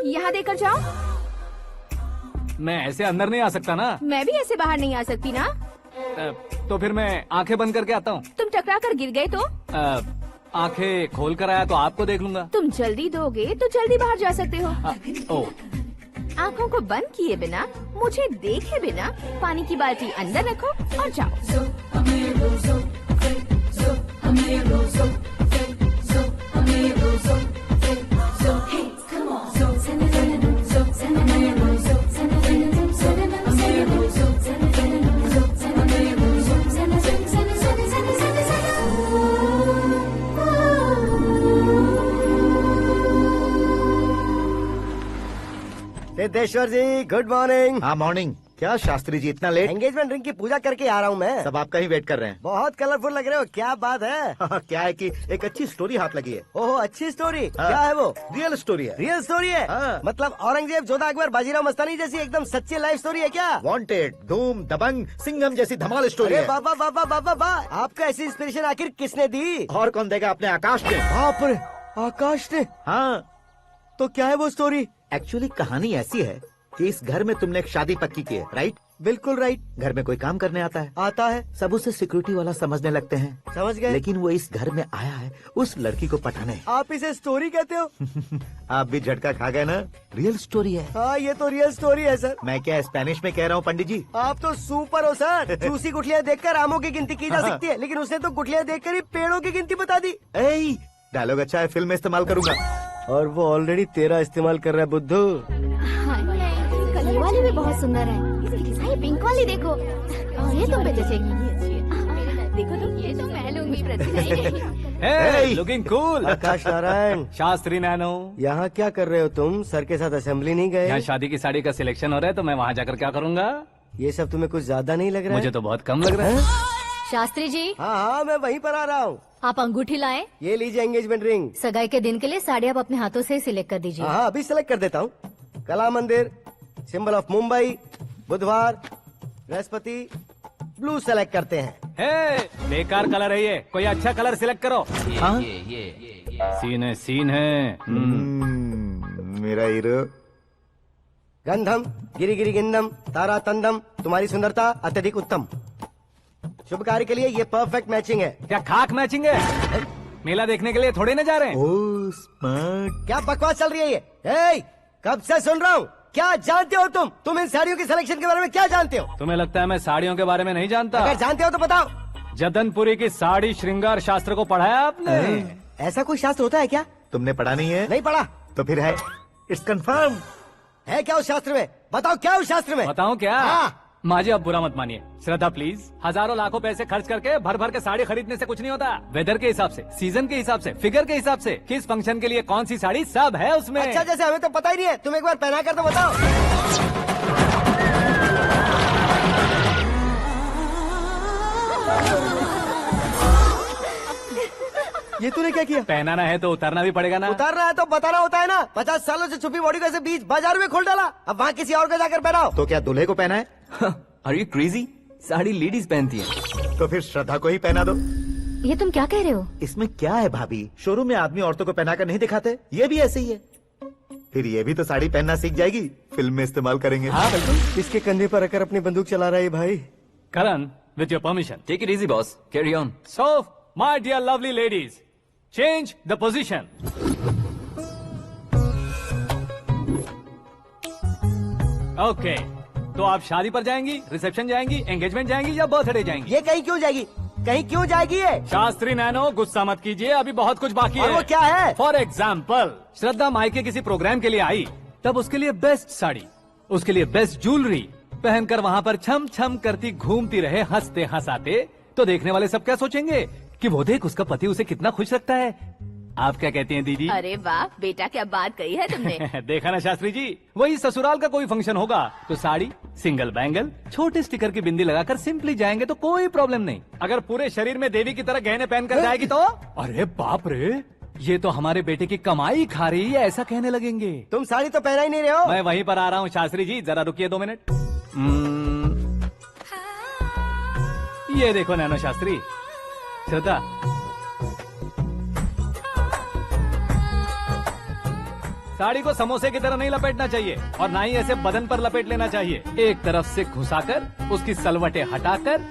यहाँ देकर जाओ। मैं ऐसे अंदर नहीं आ सकता ना। मैं भी ऐसे बाहर नहीं आ सकती ना। तो फिर मैं आंखें बंद करके आता हूँ। तुम टकरा कर गिर गए तो? आंखें खोल कर आया तो आपको देख लूंगा। तुम जल्दी दोगे तो जल्दी बाहर जा सकते हो। ओ। आँखों को बंद किए बिना, मुझे देखे बिना पानी की बाल्टी अंदर रखो और जाओ। सिद्धेश्वर जी गुड मॉर्निंग। हाँ मॉर्निंग। क्या शास्त्री जी इतना लेट? एंगेजमेंट रिंग की पूजा करके आ रहा हूँ मैं। सब आपका ही वेट कर रहे हैं। बहुत कलरफुल लग रहे हो, क्या बात है? क्या है कि एक अच्छी स्टोरी हाथ लगी है। ओहो अच्छी स्टोरी। हाँ। क्या है वो? रियल स्टोरी है। रियल स्टोरी है? हाँ। मतलब औरंगजेब, जोधा अकबर, बाजीराव मस्तानी जैसी एकदम सच्ची लाइफ स्टोरी है क्या? वांटेड, धूम, दबंग, सिंघम जैसी धमाल स्टोरी अरे है। बाबा बाबा बाबा बाबा, आपको ऐसी इंस्पिरेशन आखिर किसने दी? और कौन देगा? अपने आकाश ने। बाप रे, आकाश ने? हाँ। तो क्या है वो स्टोरी? एक्चुअली कहानी ऐसी है कि इस घर में तुमने एक शादी पक्की की है, राइट? बिल्कुल राइट। घर में कोई काम करने आता है। आता है। सब उसे सिक्योरिटी वाला समझने लगते हैं। समझ गए। लेकिन वो इस घर में आया है उस लड़की को पटाने। आप इसे स्टोरी कहते हो? आप भी झटका खा गए ना? रियल स्टोरी है। हाँ ये तो रियल स्टोरी है सर। मैं क्या स्पेनिश में कह रहा हूँ पंडित जी? आप तो सुपर हो सर। चूसी गुठलियाँ देखकर आमों की गिनती की जा सकती है, लेकिन उसने तो गुठलियाँ देखकर ही पेड़ों की गिनती बता दी। डायलॉग अच्छा है, फिल्म में इस्तेमाल करूंगा। और वो ऑलरेडी तेरा इस्तेमाल कर रहा है बुद्धू। कल ये वाली भी बहुत सुंदर है। ये पिंक वाली देखो, ये तुम पे जचेगी। देखो तुम, ये तो मैं लूंगी। Looking cool. Aakash Narayan. Shastri nano. यहाँ क्या कर रहे हो तुम? सर के साथ असेंबली नहीं गए? यहाँ शादी की साड़ी का सिलेक्शन हो रहा है तो मैं वहाँ जाकर क्या करूँगा? ये सब तुम्हें कुछ ज्यादा नहीं लग रहा है? मुझे तो बहुत कम लग रहा है। शास्त्री जी। हाँ हाँ मैं वहीं पर आ रहा हूँ। आप अंगूठी लाएं। ये लीजिए एंगेजमेंट रिंग। सगाई के दिन के लिए साड़ी आप अपने हाथों से सिलेक्ट कर दीजिए। हाँ अभी सिलेक्ट कर देता हूँ। कला मंदिर, सिंबल ऑफ मुंबई, बुधवार, बृहस्पति, ब्लू सेलेक्ट करते हैं। बेकार कलर है ये, कोई अच्छा कलर सिलेक्ट करो। सीन है। मेरा हीरो। गंधम गिरी गिरी गिंदम तारा तंदम, तुम्हारी सुंदरता अत्यधिक उत्तम। शुभ कार्य के लिए ये परफेक्ट मैचिंग है। क्या खाक मैचिंग है? मेला देखने के लिए थोड़े न जा रहे हैं। Oh smart. क्या बकवास चल रही है ये? ए, कब से सुन रहा हूँ। क्या जानते हो तुम इन साड़ियों की सिलेक्शन के बारे में क्या जानते हो? तुम्हें लगता है मैं साड़ियों के बारे में नहीं जानता? अगर जानते हो तो बताओ। जतनपुरी की साड़ी श्रृंगार शास्त्र को पढ़ा है आपने? ऐसा कोई शास्त्र होता है क्या? तुमने पढ़ा नहीं है? नहीं पढ़ा। तो फिर है, इट्स कंफर्म। है क्या उस शास्त्र में? बताओ क्या उस शास्त्र में? बताऊं क्या? हाँ। माजी अब बुरा मत मानिए, श्रद्धा प्लीज। हजारों लाखों पैसे खर्च करके भर भर के साड़ी खरीदने से कुछ नहीं होता। वेदर के हिसाब से, सीजन के हिसाब से, फिगर के हिसाब से, किस फंक्शन के लिए कौन सी साड़ी, सब है उसमें। अच्छा जैसे हमें तो पता ही नहीं है, तुम एक बार पहना कर तो बताओ। ये तूने क्या किया? पहनाना है तो उतारना भी पड़ेगा ना। उतारना है तो बताना होता है ना। 50 सालों से छुपी बॉडी को ऐसे बीच बाजार में खोल डाला, अब वहाँ किसी और को जाकर पहनाओ। तो क्या दूल्हे को पहना है? Are you crazy? Sari ladies पहनती है। तो फिर श्रद्धा को ही पहना दो। ये तुम क्या कह रहे हो? इसमें क्या है भाभी? शोरूम में आदमी औरतों को पहनाकर नहीं दिखाते? ये भी ऐसे ही है। फिर ये भी तो साड़ी पहनना सीख जाएगी, फिल्म में इस्तेमाल करेंगे। हाँ बिल्कुल। इसके कंधे पर रखकर अपनी बंदूक चला रहा है भाई। Karan, with your permission. Take it easy boss, carry on. So my dear lovely ladies, change the position. Okay, तो आप शादी पर जाएंगी, रिसेप्शन जाएंगी, एंगेजमेंट जाएंगी या बर्थडे जाएंगी? ये कहीं क्यों जाएगी? कहीं क्यों जाएगी ये? शास्त्री नैनो गुस्सा मत कीजिए, अभी बहुत कुछ बाकी और है। वो क्या है? फॉर एग्जाम्पल, श्रद्धा मायके किसी प्रोग्राम के लिए आई, तब उसके लिए बेस्ट साड़ी, उसके लिए बेस्ट ज्वेलरी पहनकर वहाँ पर छम छम करती घूमती रहे हंसते हंसाते, तो देखने वाले सब क्या सोचेंगे कि वो देख उसका पति उसे कितना खुश रखता है। आप क्या कहती हैं दीदी? अरे वाह बेटा, क्या बात कही है तुमने। देखा ना शास्त्री जी, वही ससुराल का कोई फंक्शन होगा तो साड़ी, सिंगल बैंगल, छोटे स्टिकर की बिंदी लगाकर सिंपली जाएंगे तो कोई प्रॉब्लम नहीं। अगर पूरे शरीर में देवी की तरह गहने पहनकर जाएगी तो अरे बाप रे, ये तो हमारे बेटे की कमाई खा रही है, ऐसा कहने लगेंगे। तुम साड़ी तो पहना ही नहीं रहे हो। मैं वहीं पर आ रहा हूँ शास्त्री जी, जरा रुकिए 2 मिनट। ये देखो नैनो शास्त्री, श्रद्धा, साड़ी को समोसे की तरह नहीं लपेटना चाहिए और ना ही ऐसे बदन पर लपेट लेना चाहिए। एक तरफ से घुसाकर उसकी सलवटें हटाकर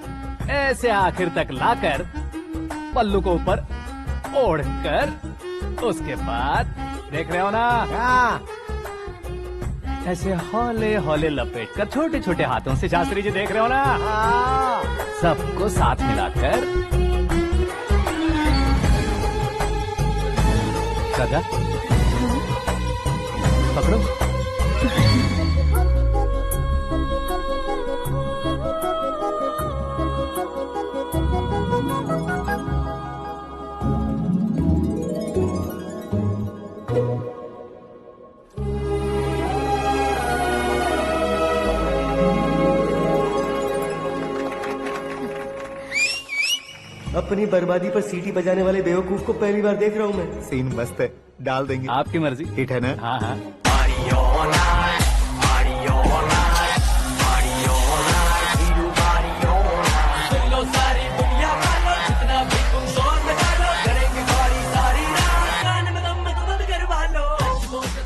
ऐसे आखिर तक लाकर पल्लू को ऊपर ओढ़कर उसके बाद देख रहे हो ना, ऐसे हौले हौले लपेट कर छोटे छोटे हाथों से, शास्त्री जी देख रहे हो ना, सबको साथ मिलाकर श्रद्धा पकड़ो। अपनी बर्बादी पर सीटी बजाने वाले बेवकूफ को पहली बार देख रहा हूँ मैं। सीन मस्त है, डाल देंगे। आपकी मर्जी। हिट है ना? हाँ हाँ।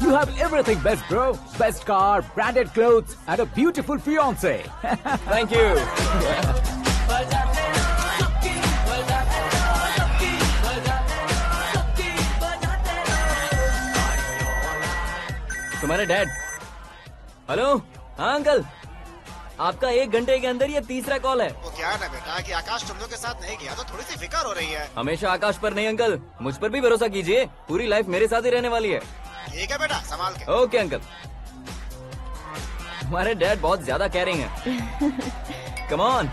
You have everything best, bro. Best car, branded clothes, and a beautiful fiance. Thank you. तुम्हारे डैड। हेलो। हाँ अंकल, आपका 1 घंटे के अंदर ये तीसरा कॉल है। वो क्या है ना बेटा कि आकाश तुम लोग के साथ नहीं गया तो थोड़ी सी फिक्र हो रही है। हमेशा आकाश पर नहीं अंकल, मुझ पर भी भरोसा कीजिए, पूरी लाइफ मेरे साथ ही रहने वाली है। ठीक है बेटा, संभाल के। Okay uncle. हमारे डैड बहुत ज्यादा केयरिंग है। Come on.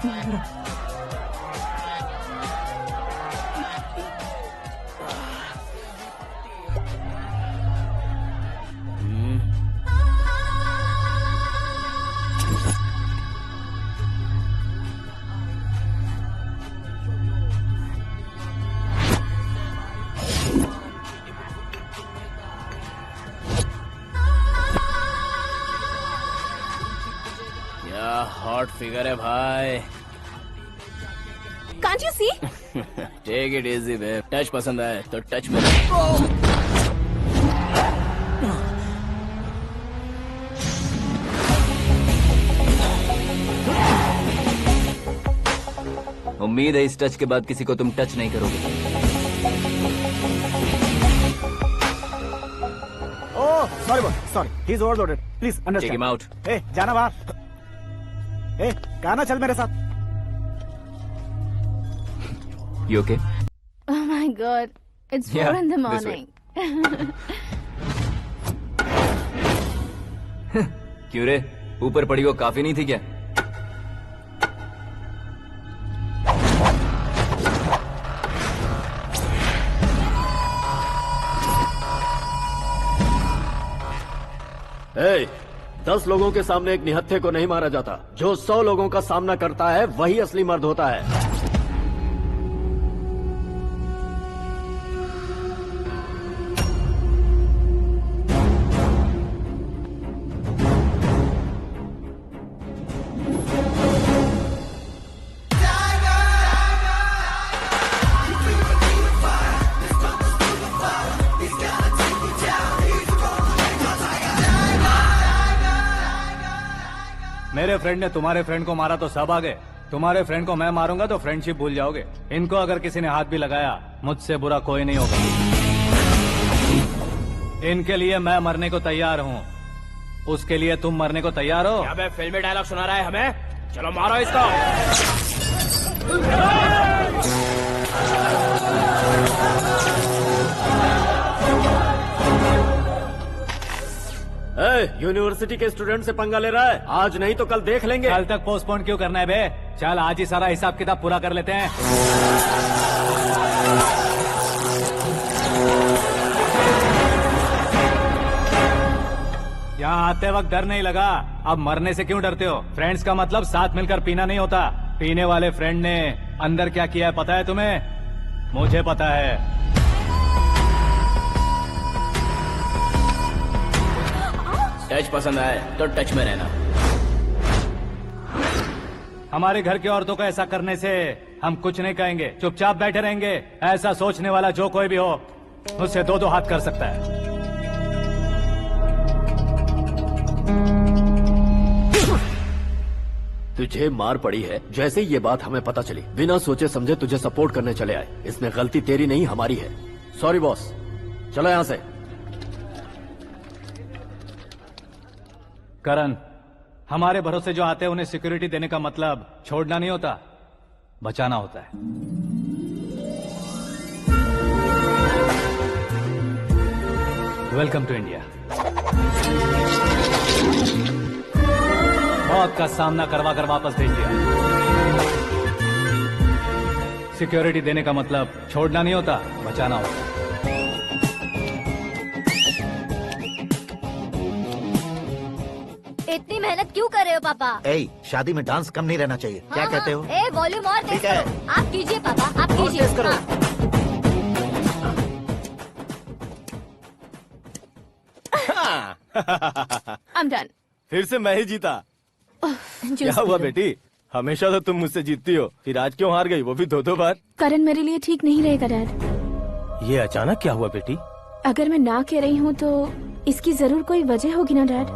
हॉट फिगर है भाई। Can't you see? Take it easy babe. Touch पसंद आए तो टच में। उम्मीद है इस टच के बाद किसी को तुम टच नहीं करोगे। Oh sorry boy, sorry, he is overloaded, please take understand. Him out. ए जाना बाहर। ए गाना चल मेरे साथ। You okay? Oh my God, it's 4 Yeah, in the this way. morning. क्यों रे, ऊपर पड़ी वो काफी नहीं थी क्या? Hey, 10 लोगों के सामने एक निहत्थे को नहीं मारा जाता। जो 100 लोगों का सामना करता है वही असली मर्द होता है। मेरे फ्रेंड ने तुम्हारे फ्रेंड को मारा तो सब आ गए, तुम्हारे फ्रेंड को मैं मारूंगा तो फ्रेंडशिप भूल जाओगे। इनको अगर किसी ने हाथ भी लगाया, मुझसे बुरा कोई नहीं होगा। इनके लिए मैं मरने को तैयार हूँ, उसके लिए तुम मरने को तैयार हो? क्या बे फिल्मी डायलॉग सुना रहा है हमें? चलो मारो इसको। यूनिवर्सिटी के स्टूडेंट से पंगा ले रहा है, आज नहीं तो कल देख लेंगे। कल तक पोस्टपोन क्यों करना है बे? चल आज ही सारा हिसाब किताब पूरा कर लेते हैं। यहाँ आते वक्त डर नहीं लगा, अब मरने से क्यों डरते हो? फ्रेंड्स का मतलब साथ मिलकर पीना नहीं होता। पीने वाले फ्रेंड ने अंदर क्या किया है पता है तुम्हें? मुझे पता है। टच पसंद आए तो टच में रहना। हमारे घर की औरतों को ऐसा करने से हम कुछ नहीं कहेंगे, चुपचाप बैठे रहेंगे। ऐसा सोचने वाला जो कोई भी हो, उससे 2-2 हाथ कर सकता है। तुझे मार पड़ी है, जैसे ही ये बात हमें पता चली बिना सोचे समझे तुझे सपोर्ट करने चले आए। इसमें गलती तेरी नहीं हमारी है। सॉरी बॉस, चलो यहाँ से। करण, हमारे भरोसे जो आते हैं उन्हें सिक्योरिटी देने का मतलब छोड़ना नहीं होता, बचाना होता है। Welcome to India. मौत का सामना करवा कर वापस भेज दिया। सिक्योरिटी देने का मतलब छोड़ना नहीं होता, बचाना होता। इतनी मेहनत क्यों कर रहे हो पापा? ए, शादी में डांस कम नहीं रहना चाहिए। क्या कहते हो? ए वॉल्यूम और तेज ठीक है। करो। आप कीजिए पापा, आप और कीजिए। तेज करो। I'm done. फिर से मैं ही जीता। क्या हुआ बेटी? हमेशा तो तुम मुझसे जीतती हो, फिर आज क्यों हार गई, वो भी 2-2 बार? करण मेरे लिए ठीक नहीं रहेगा डैड। ये अचानक क्या हुआ बेटी? अगर मैं ना कह रही हूँ तो इसकी जरूर कोई वजह होगी ना डैड।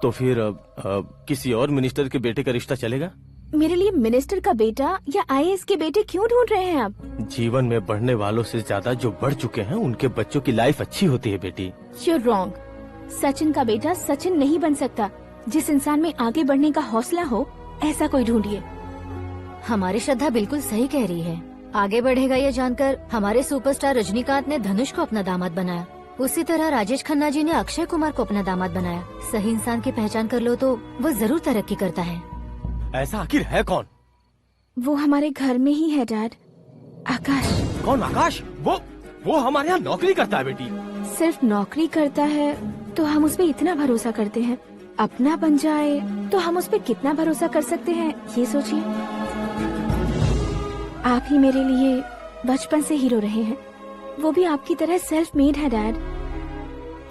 तो फिर किसी और मिनिस्टर के बेटे का रिश्ता चलेगा? मेरे लिए मिनिस्टर का बेटा या आईएएस के बेटे क्यों ढूंढ रहे हैं आप? जीवन में बढ़ने वालों से ज्यादा जो बढ़ चुके हैं उनके बच्चों की लाइफ अच्छी होती है बेटी। You're wrong. सचिन का बेटा सचिन नहीं बन सकता। जिस इंसान में आगे बढ़ने का हौसला हो ऐसा कोई ढूंढिए। हमारी श्रद्धा बिल्कुल सही कह रही है। आगे बढ़ेगा ये जानकर हमारे सुपरस्टार रजनीकांत ने धनुष को अपना दामाद बनाया। उसी तरह राजेश खन्ना जी ने अक्षय कुमार को अपना दामाद बनाया। सही इंसान की पहचान कर लो तो वो जरूर तरक्की करता है। ऐसा आखिर है कौन? वो हमारे घर में ही है डैड। आकाश। कौन आकाश? वो हमारे यहाँ नौकरी करता है बेटी। सिर्फ नौकरी करता है तो हम उस पर इतना भरोसा करते हैं। अपना बन जाए तो हम उस पर कितना भरोसा कर सकते हैं ये सोचिए। आप ही मेरे लिए बचपन से हीरो रहे हैं। वो भी आपकी तरह सेल्फ मेड है डैड।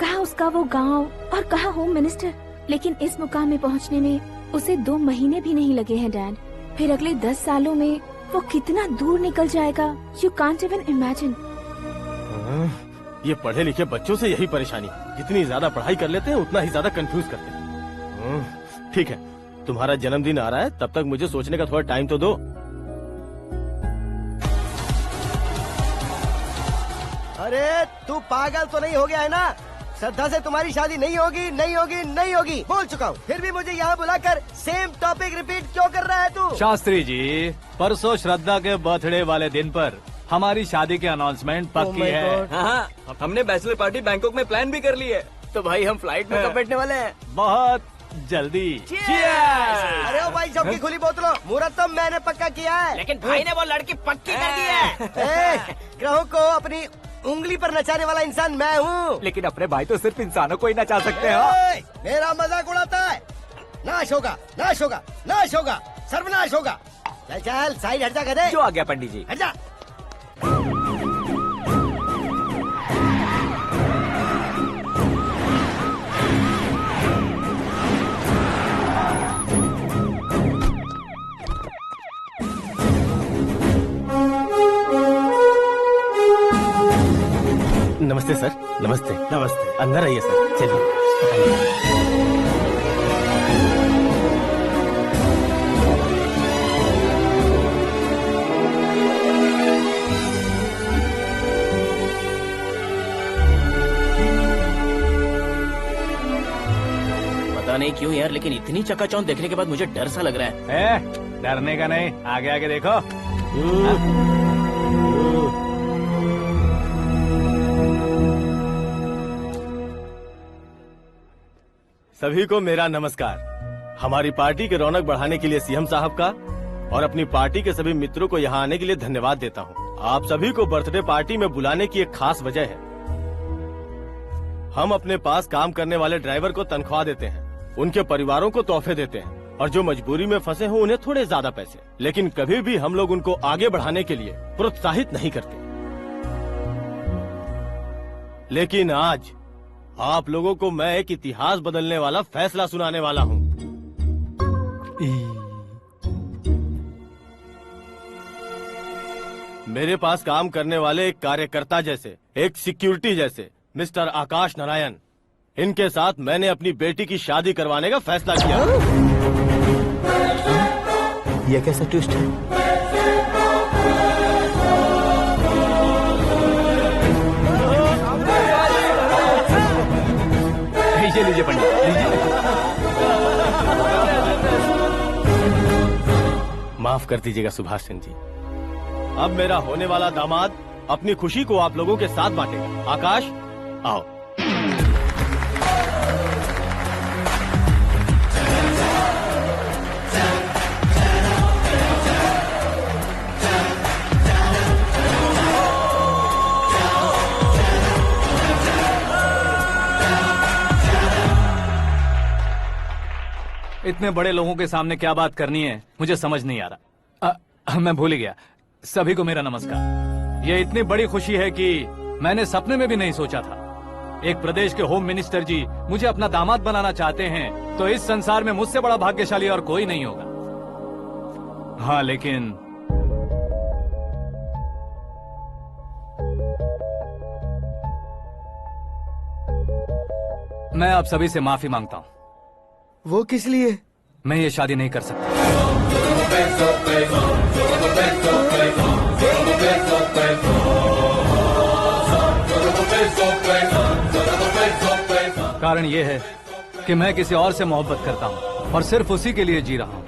कहाँ उसका वो गांव और कहाँ होम मिनिस्टर। लेकिन इस मुकाम में पहुँचने में उसे 2 महीने भी नहीं लगे हैं डैड। फिर अगले 10 सालों में वो कितना दूर निकल जाएगा यू कांट इवन इमेजिन। ये पढ़े लिखे बच्चों से यही परेशानी, जितनी ज्यादा पढ़ाई कर लेते हैं उतना ही ज्यादा कंफ्यूज करते हैं। ठीक है, तुम्हारा जन्मदिन आ रहा है, तब तक मुझे सोचने का थोड़ा टाइम तो दो। अरे तू पागल तो नहीं हो गया है ना? श्रद्धा से तुम्हारी शादी नहीं होगी, नहीं होगी, नहीं होगी, बोल चुका हूँ। फिर भी मुझे यहाँ बुलाकर सेम टॉपिक रिपीट क्यों कर रहा है तू? शास्त्री जी, परसों श्रद्धा के बर्थडे वाले दिन पर हमारी शादी की अनाउंसमेंट पक्की है। हाँ, हमने बैचलर पार्टी बैंकॉक में प्लान भी कर ली है। तो भाई हम फ्लाइट में कब बैठने वाले हैं? बहुत जल्दी। अरे ओ भाई, सबकी खुली बोतलों, मुहूर्त तो मैंने पक्का किया है। लेकिन भाई ने वो लड़की पक्की कर दी है। ग्रहों को अपनी उंगली पर नचाने वाला इंसान मैं हूँ। लेकिन अपने भाई तो सिर्फ इंसानों को ही नचा सकते हैं। मेरा मजाक उड़ाता है। नाश होगा, नाश होगा, नाश होगा, सर्वनाश होगा। चल चल साइड हट जा गधे। जो आ गया पंडित जी। हट जा। नमस्ते सर। नमस्ते। नमस्ते। अंदर आइए सर, चलिए। पता नहीं क्यों यार, लेकिन इतनी चकाचौंध देखने के बाद मुझे डर सा लग रहा है। डरने का नहीं, आगे आगे देखो। सभी को मेरा नमस्कार। हमारी पार्टी के रौनक बढ़ाने के लिए सीएम साहब का और अपनी पार्टी के सभी मित्रों को यहाँ आने के लिए धन्यवाद देता हूँ। आप सभी को बर्थडे पार्टी में बुलाने की एक खास वजह है। हम अपने पास काम करने वाले ड्राइवर को तनख्वाह देते हैं, उनके परिवारों को तोहफे देते हैं और जो मजबूरी में फंसे हो उन्हें थोड़े ज्यादा पैसे। लेकिन कभी भी हम लोग उनको आगे बढ़ाने के लिए प्रोत्साहित नहीं करते। लेकिन आज आप लोगों को मैं एक इतिहास बदलने वाला फैसला सुनाने वाला हूँ। मेरे पास काम करने वाले एक कार्यकर्ता जैसे, एक सिक्योरिटी जैसे मिस्टर आकाश नारायण, इनके साथ मैंने अपनी बेटी की शादी करवाने का फैसला किया। यह कैसा ट्विस्ट है? लीजिए पंडित, लीजिए। माफ कर दीजिएगा सुभाष सिंह जी। अब मेरा होने वाला दामाद अपनी खुशी को आप लोगों के साथ बांटेगा। आकाश, आओ। इतने बड़े लोगों के सामने क्या बात करनी है मुझे समझ नहीं आ रहा। मैं भूल ही गया। सभी को मेरा नमस्कार। ये इतनी बड़ी खुशी है कि मैंने सपने में भी नहीं सोचा था। एक प्रदेश के होम मिनिस्टर जी मुझे अपना दामाद बनाना चाहते हैं तो इस संसार में मुझसे बड़ा भाग्यशाली और कोई नहीं होगा। हाँ, लेकिन मैं आप सभी से माफी मांगता हूँ। वो किस लिए? मैं ये शादी नहीं कर सकता। कारण ये है कि मैं किसी और से मोहब्बत करता हूँ और सिर्फ उसी के लिए जी रहा हूँ।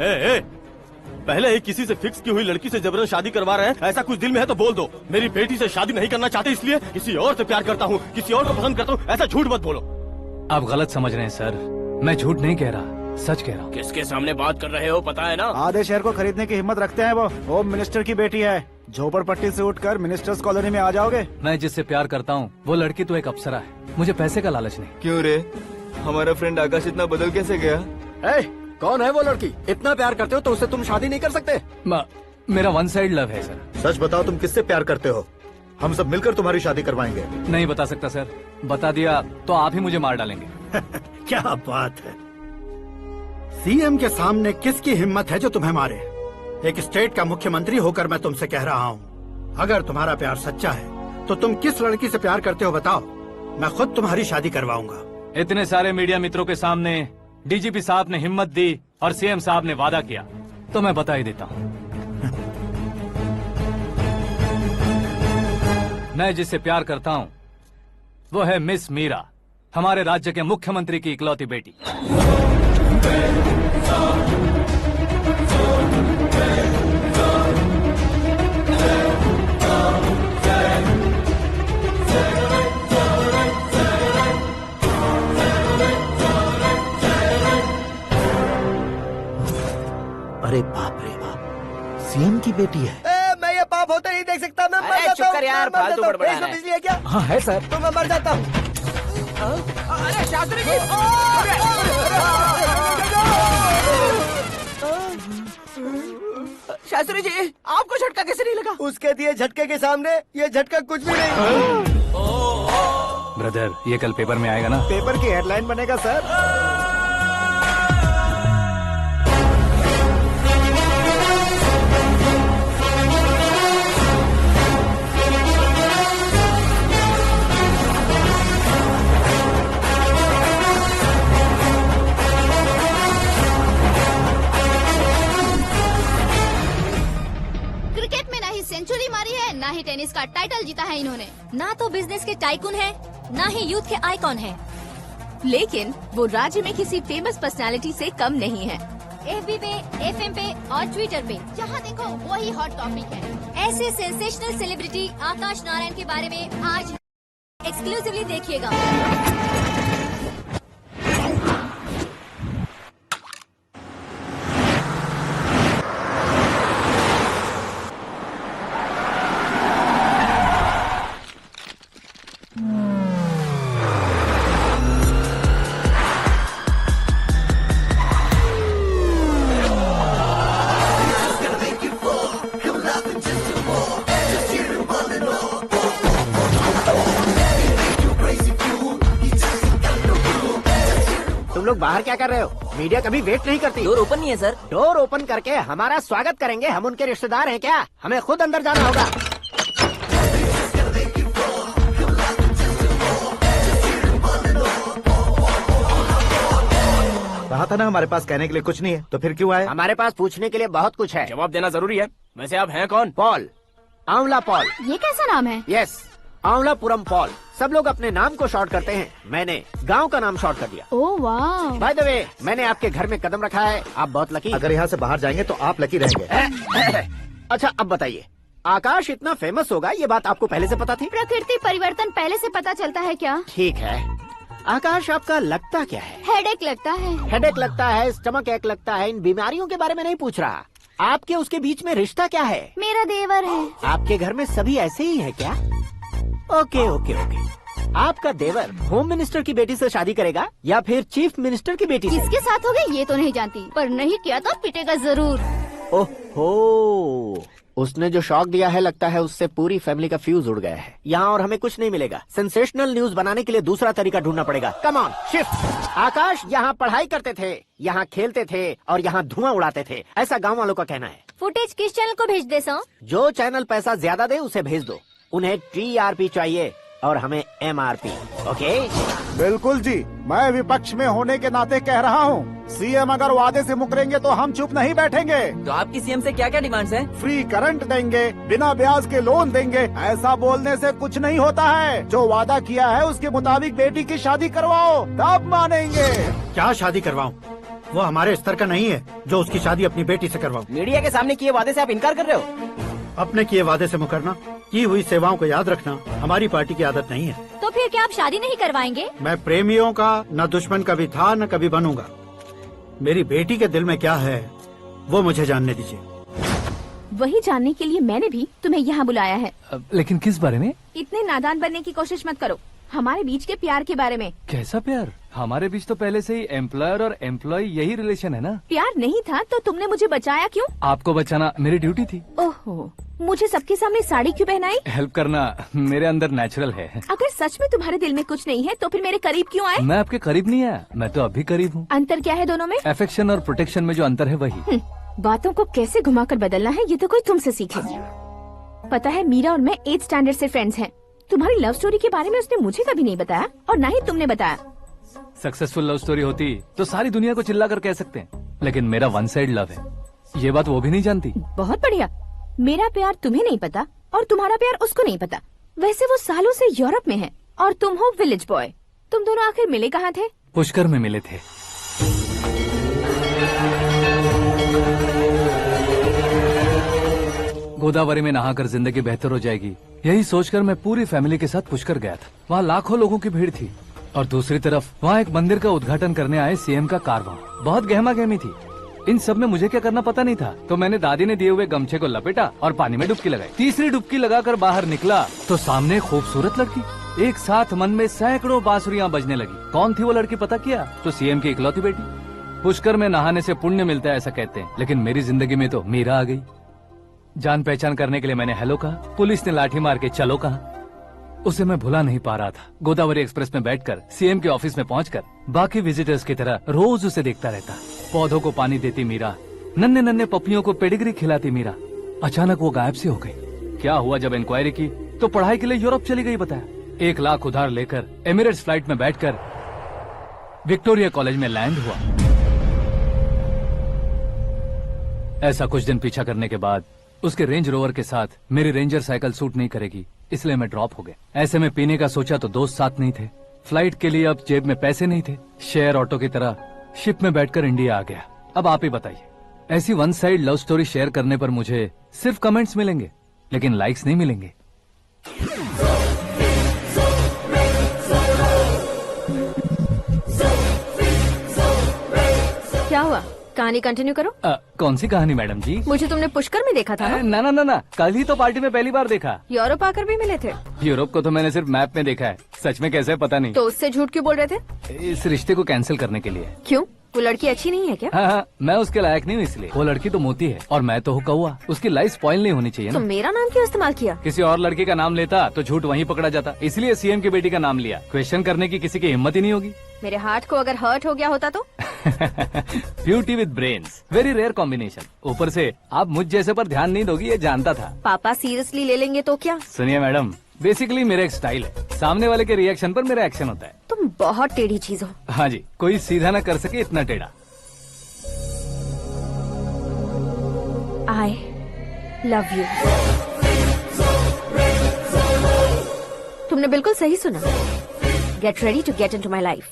पहले ही किसी से फिक्स की हुई लड़की से जबरन शादी करवा रहे हैं। ऐसा कुछ दिल में है तो बोल दो। मेरी बेटी से शादी नहीं करना चाहते इसलिए किसी और से प्यार करता हूँ, किसी और को पसंद करता हूँ, ऐसा झूठ मत बोलो। आप गलत समझ रहे हैं सर। मैं झूठ नहीं कह रहा, सच कह रहा हूँ। किसके सामने बात कर रहे हो पता है ना? आधे शहर को खरीदने की हिम्मत रखते हैं वो। होम मिनिस्टर की बेटी है। झोपड़पट्टी से उठकर मिनिस्टर्स कॉलोनी में आ जाओगे। मैं जिससे प्यार करता हूँ वो लड़की तो एक अप्सरा है। मुझे पैसे का लालच नहीं। क्यों रे, हमारा फ्रेंड आकाश इतना बदल कैसे गया? कौन है वो लड़की? इतना प्यार करते हो तो उससे तुम शादी नहीं कर सकते? मेरा वन साइड लव है सर। सच बताओ, तुम किससे प्यार करते हो? हम सब मिलकर तुम्हारी शादी करवाएंगे। नहीं बता सकता सर। बता दिया तो आप ही मुझे मार डालेंगे। क्या बात है। सीएम के सामने किसकी हिम्मत है जो तुम्हें मारे? एक स्टेट का मुख्यमंत्री होकर मैं तुमसे कह रहा हूँ, अगर तुम्हारा प्यार सच्चा है तो तुम किस लड़की से प्यार करते हो बताओ, मैं खुद तुम्हारी शादी करवाऊंगा। इतने सारे मीडिया मित्रों के सामने डीजीपी साहब ने हिम्मत दी और सीएम साहब ने वादा किया तो मैं बता ही देता हूँ। मैं जिससे प्यार करता हूँ वो है मिस मीरा, हमारे राज्य के मुख्यमंत्री की इकलौती बेटी। अरे बाप रे बाप, सीएम की बेटी है। मैं ये पाप होते नहीं देख सकता। मैं मर जाता हूँ। यार, फालतू बड़बड़ा रहा है। बिजली है क्या? हाँ है सर। तो मैं मर जाता हूँ। अरे शास्त्री जी, शास्त्री जी, आपको झटका कैसे नहीं लगा? उसके दिए झटके के सामने ये झटका कुछ भी नहीं। ब्रदर, ये कल पेपर में आएगा ना? पेपर की हेडलाइन बनेगा सर। सेंचुरी मारी है, ना ही टेनिस का टाइटल जीता है इन्होंने। ना तो बिजनेस के टाइकून है, ना ही यूथ के आइकॉन है। लेकिन वो राज्य में किसी फेमस पर्सनालिटी से कम नहीं है। एफबी पे, एफएम पे और ट्विटर पे जहाँ देखो वही हॉट टॉपिक है। ऐसे सेंसेशनल सेलिब्रिटी आकाश नारायण के बारे में आज एक्सक्लूसिवली देखिएगा। तुम लोग बाहर क्या कर रहे हो? मीडिया कभी वेट नहीं करती। डोर ओपन नहीं है सर। डोर ओपन करके हमारा स्वागत करेंगे? हम उनके रिश्तेदार हैं क्या? हमें खुद अंदर जाना होगा। कहा था ना हमारे पास कहने के लिए कुछ नहीं है, तो फिर क्यों आए? हमारे पास पूछने के लिए बहुत कुछ है। जवाब देना जरूरी है। वैसे आप हैं कौन? पॉल, आंवला पॉल। ये कैसा नाम है? Yes, Aanwalapuram Paul. सब लोग अपने नाम को शॉर्ट करते हैं, मैंने गांव का नाम शॉर्ट कर दिया। ओह वाह। बाय द वे, मैंने आपके घर में कदम रखा है, आप बहुत लकी। अगर यहाँ से बाहर जाएंगे तो आप लकी रहेंगे। अच्छा अब बताइए, आकाश इतना फेमस होगा ये बात आपको पहले से पता थी? प्रकृति परिवर्तन पहले से पता चलता है क्या? ठीक है, आकाश आपका लगता क्या है? हेडेक लगता है। हेडेक लगता है, स्टमक एक लगता है, इन बीमारियों के बारे में नहीं पूछ रहा। आपके उसके बीच में रिश्ता क्या है? मेरा देवर है। आपके घर में सभी ऐसे ही है क्या? ओके ओके ओके, आपका देवर होम मिनिस्टर की बेटी से शादी करेगा या फिर चीफ मिनिस्टर की बेटी से? किसके साथ हो गए ये तो नहीं जानती, पर नहीं किया तो पिटेगा जरूर। ओहो, उसने जो शॉक दिया है लगता है उससे पूरी फैमिली का फ्यूज उड़ गया है। यहाँ और हमें कुछ नहीं मिलेगा। सेंसेशनल न्यूज बनाने के लिए दूसरा तरीका ढूंढना पड़ेगा। Come on shift. आकाश यहाँ पढ़ाई करते थे, यहाँ खेलते थे और यहाँ धुआं उड़ाते थे, ऐसा गाँव वालों का कहना है। फुटेज किस चैनल को भेज दे सो? जो चैनल पैसा ज्यादा दे उसे भेज दो। उन्हें TRP चाहिए और हमें MRP। ओके? बिल्कुल जी, मैं विपक्ष में होने के नाते कह रहा हूँ, सीएम अगर वादे से मुकरेंगे तो हम चुप नहीं बैठेंगे। तो आपकी सीएम से क्या क्या डिमांड्स हैं? फ्री करंट देंगे, बिना ब्याज के लोन देंगे। ऐसा बोलने से कुछ नहीं होता है। जो वादा किया है उसके मुताबिक बेटी की शादी करवाओ, तब मानेंगे। क्या शादी करवाऊं? वो हमारे स्तर का नहीं है जो उसकी शादी अपनी बेटी से करवाऊं। मीडिया के सामने किए वादे से आप इनकार कर रहे हो? अपने किए वादे से मुकरना, की हुई सेवाओं को याद रखना हमारी पार्टी की आदत नहीं है। तो फिर क्या आप शादी नहीं करवाएंगे? मैं प्रेमियों का न दुश्मन कभी था न कभी बनूंगा। मेरी बेटी के दिल में क्या है वो मुझे जानने दीजिए। वही जानने के लिए मैंने भी तुम्हें यहाँ बुलाया है। लेकिन किस बारे में? इतने नादान बनने की कोशिश मत करो। हमारे बीच के प्यार के बारे में। कैसा प्यार? हमारे बीच तो पहले से ही एम्प्लॉयर और एम्प्लॉय यही रिलेशन है ना। प्यार नहीं था तो तुमने मुझे बचाया क्यों? आपको बचाना मेरी ड्यूटी थी। ओहो, मुझे सबके सामने साड़ी क्यों पहनाई? हेल्प करना मेरे अंदर नेचुरल है। अगर सच में तुम्हारे दिल में कुछ नहीं है तो फिर मेरे करीब क्यों आए? मैं आपके करीब नहीं आया, मैं तो अभी करीब हूँ। अंतर क्या है दोनों में? अफेक्शन और प्रोटेक्शन में जो अंतर है वही। बातों को कैसे घुमाकर बदलना है ये तो कोई तुमसे सीखे। पता है, मीरा और मैं 8th स्टैंडर्ड से फ्रेंड्स हैं। तुम्हारी लव स्टोरी के बारे में उसने मुझे कभी नहीं बताया और ना ही तुमने बताया। सक्सेसफुल लव स्टोरी होती तो सारी दुनिया को चिल्ला कर कह सकते हैं, लेकिन मेरा वन साइड लव है, ये बात वो भी नहीं जानती। बहुत बढ़िया। मेरा प्यार तुम्हें नहीं पता और तुम्हारा प्यार उसको नहीं पता। वैसे वो सालों से यूरोप में है और तुम हो विलेज बॉय। तुम दोनों आखिर मिले कहाँ थे? पुष्कर में मिले थे। गोदावरी में नहाकर जिंदगी बेहतर हो जाएगी, यही सोचकर मैं पूरी फैमिली के साथ पुष्कर गया था। वहाँ लाखों लोगों की भीड़ थी और दूसरी तरफ वहाँ एक मंदिर का उद्घाटन करने आए सीएम का कारवां। बहुत गहमा गहमी थी। इन सब में मुझे क्या करना पता नहीं था, तो मैंने दादी ने दिए हुए गमछे को लपेटा और पानी में डुबकी लगाई। तीसरी डुबकी लगाकर बाहर निकला तो सामने खूबसूरत लड़की। एक साथ मन में सैकड़ों बांसुरियां बजने लगी। कौन थी वो लड़की पता किया? तो सीएम की इकलौती बेटी। पुष्कर में नहाने से पुण्य मिलता है ऐसा कहते हैं, लेकिन मेरी जिंदगी में तो मीरा आ गई। जान पहचान करने के लिए मैंने हेलो कहा, पुलिस ने लाठी मार के चलो कहा। उसे मैं भुला नहीं पा रहा था। गोदावरी एक्सप्रेस में बैठकर सीएम के ऑफिस में पहुंचकर बाकी विजिटर्स की तरह रोज उसे देखता रहता। पौधों को पानी देती मीरा, नन्हे नन्हे पपियों को पेडिग्री खिलाती मीरा। अचानक वो गायब सी हो गई। क्या हुआ? जब इंक्वायरी की तो पढ़ाई के लिए यूरोप चली गई बताया। 1 लाख उधार लेकर एमिरेट्स फ्लाइट में बैठकर विक्टोरिया कॉलेज में लैंड हुआ। ऐसा कुछ दिन पीछा करने के बाद उसके रेंज रोवर के साथ मेरी रेंजर साइकिल सूट नहीं करेगी, इसलिए मैं ड्रॉप हो गया। ऐसे में पीने का सोचा तो दोस्त साथ नहीं थे। फ्लाइट के लिए अब जेब में पैसे नहीं थे। शेयर ऑटो की तरह शिप में बैठकर इंडिया आ गया। अब आप ही बताइए, ऐसी one side love story share करने पर मुझे सिर्फ कमेंट्स मिलेंगे, लेकिन लाइक्स नहीं मिलेंगे। क्या हुआ? कहानी कंटिन्यू करो। कौन सी कहानी मैडम जी? मुझे तुमने पुष्कर में देखा था ना? ना, कल ही तो पार्टी में पहली बार देखा। यूरोप आकर भी मिले थे? यूरोप को तो मैंने सिर्फ मैप में देखा है, सच में कैसे पता नहीं। तो उससे झूठ क्यों बोल रहे थे? इस रिश्ते को कैंसिल करने के लिए। क्यों? वो लड़की अच्छी नहीं है क्या? हाँ, मैं उसके लायक नहीं हूँ इसलिए। वो लड़की तो मोती है और मैं तो हूँ कौवा। उसकी लाइफ स्पॉइल नहीं होनी चाहिए ना। तो मेरा नाम क्यों इस्तेमाल किया? किसी और लड़की का नाम लेता तो झूठ वहीं पकड़ा जाता, इसलिए सीएम की बेटी का नाम लिया। क्वेश्चन करने की किसी की हिम्मत ही नहीं होगी। मेरे हार्ट को अगर हर्ट हो गया होता तो? Beauty with brains, very rare combination. ऊपर से आप मुझ जैसे पर ध्यान नहीं दोगी ये जानता था। पापा सीरियसली ले लेंगे तो क्या? सुनिए मैडम, बेसिकली मेरा एक स्टाइल है, सामने वाले के रिएक्शन पर मेरा एक्शन होता है। तुम बहुत टेढ़ी चीज हो। हाँ जी, कोई सीधा न कर सके इतना टेढ़ा। I love you। तुमने बिल्कुल सही सुना। Get ready to get into my life।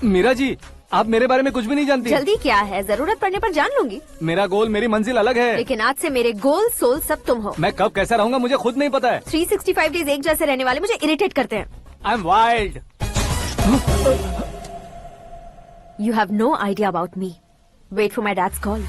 Meera ji, आप मेरे बारे में कुछ भी नहीं जानती। जल्दी क्या है, जरूरत पड़ने पर जान लूंगी। मेरा गोल, मेरी मंजिल अलग है। लेकिन आज से मेरे गोल सोल सब तुम हो। मैं कब कैसा रहूंगा मुझे खुद नहीं पता है। 365 डेज एक जैसे रहने वाले मुझे इरिटेट करते हैं। I am wild. You have no idea about me। Wait for my dad's call।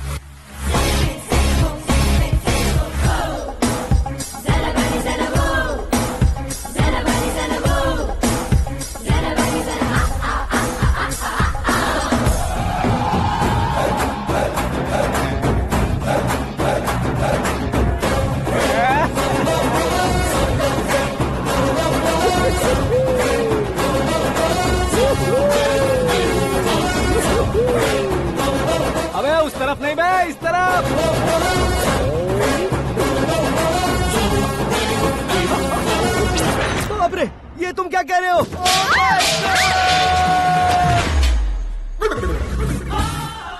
बाप रे, ये तुम क्या कह रहे हो?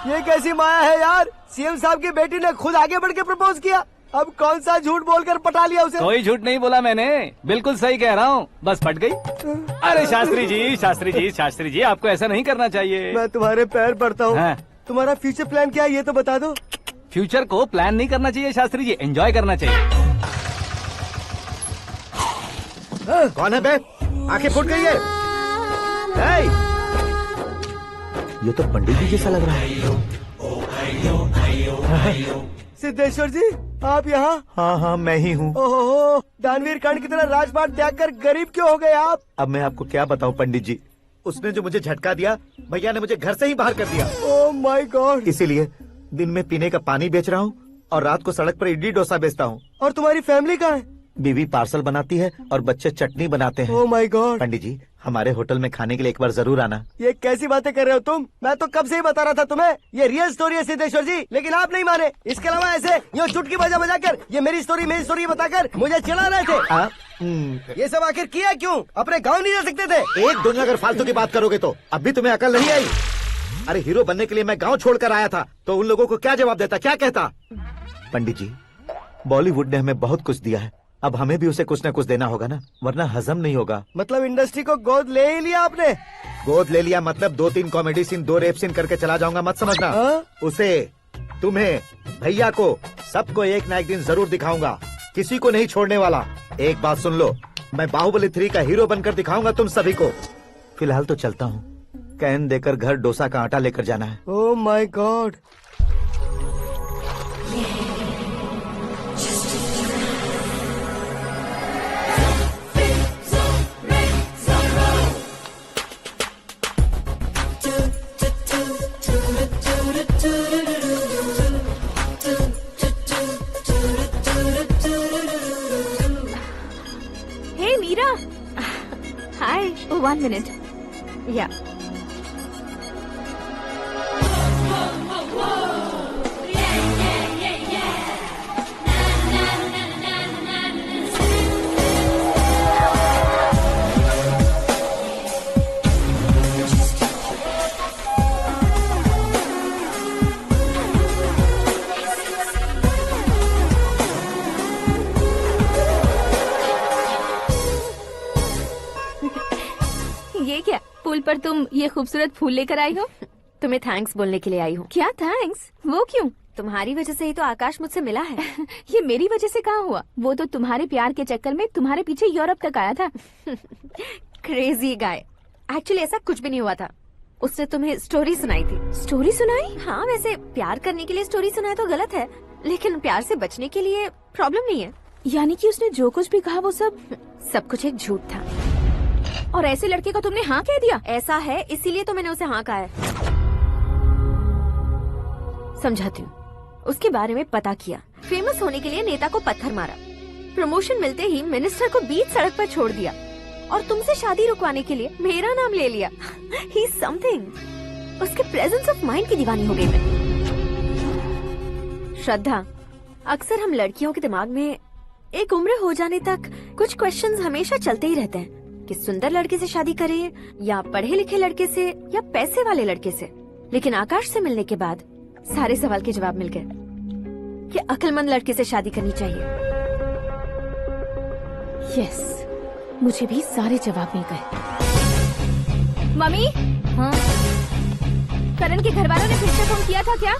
ये कैसी माया है यार? सीएम साहब की बेटी ने खुद आगे बढ़ के प्रपोज किया, अब कौन सा झूठ बोलकर पटा लिया उसे? कोई झूठ नहीं बोला मैंने, बिल्कुल सही कह रहा हूँ, बस पट गई। अरे शास्त्री जी, शास्त्री जी, शास्त्री जी, आपको ऐसा नहीं करना चाहिए। मैं तुम्हारे पैर पड़ता हूँ। हाँ। तुम्हारा फ्यूचर प्लान क्या है ये तो बता दो। फ्यूचर को प्लान नहीं करना चाहिए शास्त्री जी, एंजॉय करना चाहिए। कौन है बे? आंखें फूट गई है। ये तो पंडित जी जैसा लग रहा है। सिद्धेश्वर जी, आप यहाँ? हाँ हाँ, मैं ही हूँ। ओहो, दानवीर कर्ण की तरह राजपाट त्याग कर गरीब क्यों हो गए आप? अब मैं आपको क्या बताऊँ पंडित जी, उसने जो मुझे झटका दिया, भैया ने मुझे घर से ही बाहर कर दिया। ओह माय गॉड। इसीलिए दिन में पीने का पानी बेच रहा हूँ और रात को सड़क पर इडली डोसा बेचता हूँ। और तुम्हारी फैमिली कहाँ है? बीवी पार्सल बनाती है और बच्चे चटनी बनाते हैं। ओह माय गॉड। पंडित जी, हमारे होटल में खाने के लिए एक बार जरूर आना। ये कैसी बातें कर रहे हो तुम? मैं तो कब से ही बता रहा था तुम्हें, ये रियल स्टोरी है सिद्धेश्वर जी, लेकिन आप नहीं माने। इसके अलावा ऐसे यूँ चुटकी बजा कर ये मेरी स्टोरी बताकर मुझे चिढ़ा रहे थे। ये सब आखिर किया क्यों? अपने गाँव नहीं जा सकते थे? एक दुनिया अगर फालतू की बात करोगे तो अब भी तुम्हें अकल नहीं आई? अरे हीरो बनने के लिए मैं गाँव छोड़कर आया था, तो उन लोगों को क्या जवाब देता, क्या कहता? पंडित जी, बॉलीवुड ने हमें बहुत कुछ दिया है, अब हमें भी उसे कुछ न कुछ देना होगा ना, वरना हजम नहीं होगा। मतलब इंडस्ट्री को गोद ले ही लिया आपने? गोद ले लिया मतलब 2-3 कॉमेडी सीन, 2 रेप सीन करके चला जाऊंगा मत समझना। उसे, तुम्हें, भैया को, सबको एक ना एक दिन जरूर दिखाऊंगा, किसी को नहीं छोड़ने वाला। एक बात सुन लो, मैं बाहुबली 3 का हीरो बनकर दिखाऊंगा तुम सभी को। फिलहाल तो चलता हूँ, कैन देकर घर डोसा का आटा लेकर जाना है। Oh my God. Hey Meera, hi. 1 minute, या। ये क्या, पुल पर तुम ये खूबसूरत फूल लेकर आई हो? तुम्हें थैंक्स बोलने के लिए आई हूँ। क्या थैंक्स? वो क्यों? तुम्हारी वजह से ही तो आकाश मुझसे मिला है। ये मेरी वजह से कहाँ हुआ? वो तो तुम्हारे प्यार के चक्कर में तुम्हारे पीछे यूरोप तक आया था। Crazy guy. एक्चुअली ऐसा कुछ भी नहीं हुआ था, उसने तुम्हें स्टोरी सुनाई थी। स्टोरी सुनाई? हाँ, वैसे प्यार करने के लिए स्टोरी सुनाए तो गलत है, लेकिन प्यार से बचने के लिए प्रॉब्लम नहीं है। यानी कि उसने जो कुछ भी कहा वो सब कुछ एक झूठ था। और ऐसे लड़के को तुमने हाँ कह दिया? ऐसा है, इसीलिए तो मैंने उसे हाँ कहा है। समझाती हूँ। उसके बारे में पता किया, फेमस होने के लिए नेता को पत्थर मारा, प्रमोशन मिलते ही मिनिस्टर को बीच सड़क पर छोड़ दिया और तुमसे शादी रुकवाने के लिए मेरा नाम ले लिया। He is something. उसके प्रेजेंस ऑफ माइंड की दीवानी हो गई मैं। श्रद्धा, अक्सर हम लड़कियों के दिमाग में एक उम्र हो जाने तक कुछ क्वेश्चंस हमेशा चलते ही रहते हैं कि सुंदर लड़के से शादी करें या पढ़े लिखे लड़के से या पैसे वाले लड़के से। लेकिन आकाश से मिलने के बाद सारे सवाल के जवाब मिल गए कि अक्लमंद लड़के से शादी करनी चाहिए। यस, मुझे भी सारे जवाब मिल गए। मम्मी, हाँ? करण के घर वालों ने फिर से फोन किया था क्या?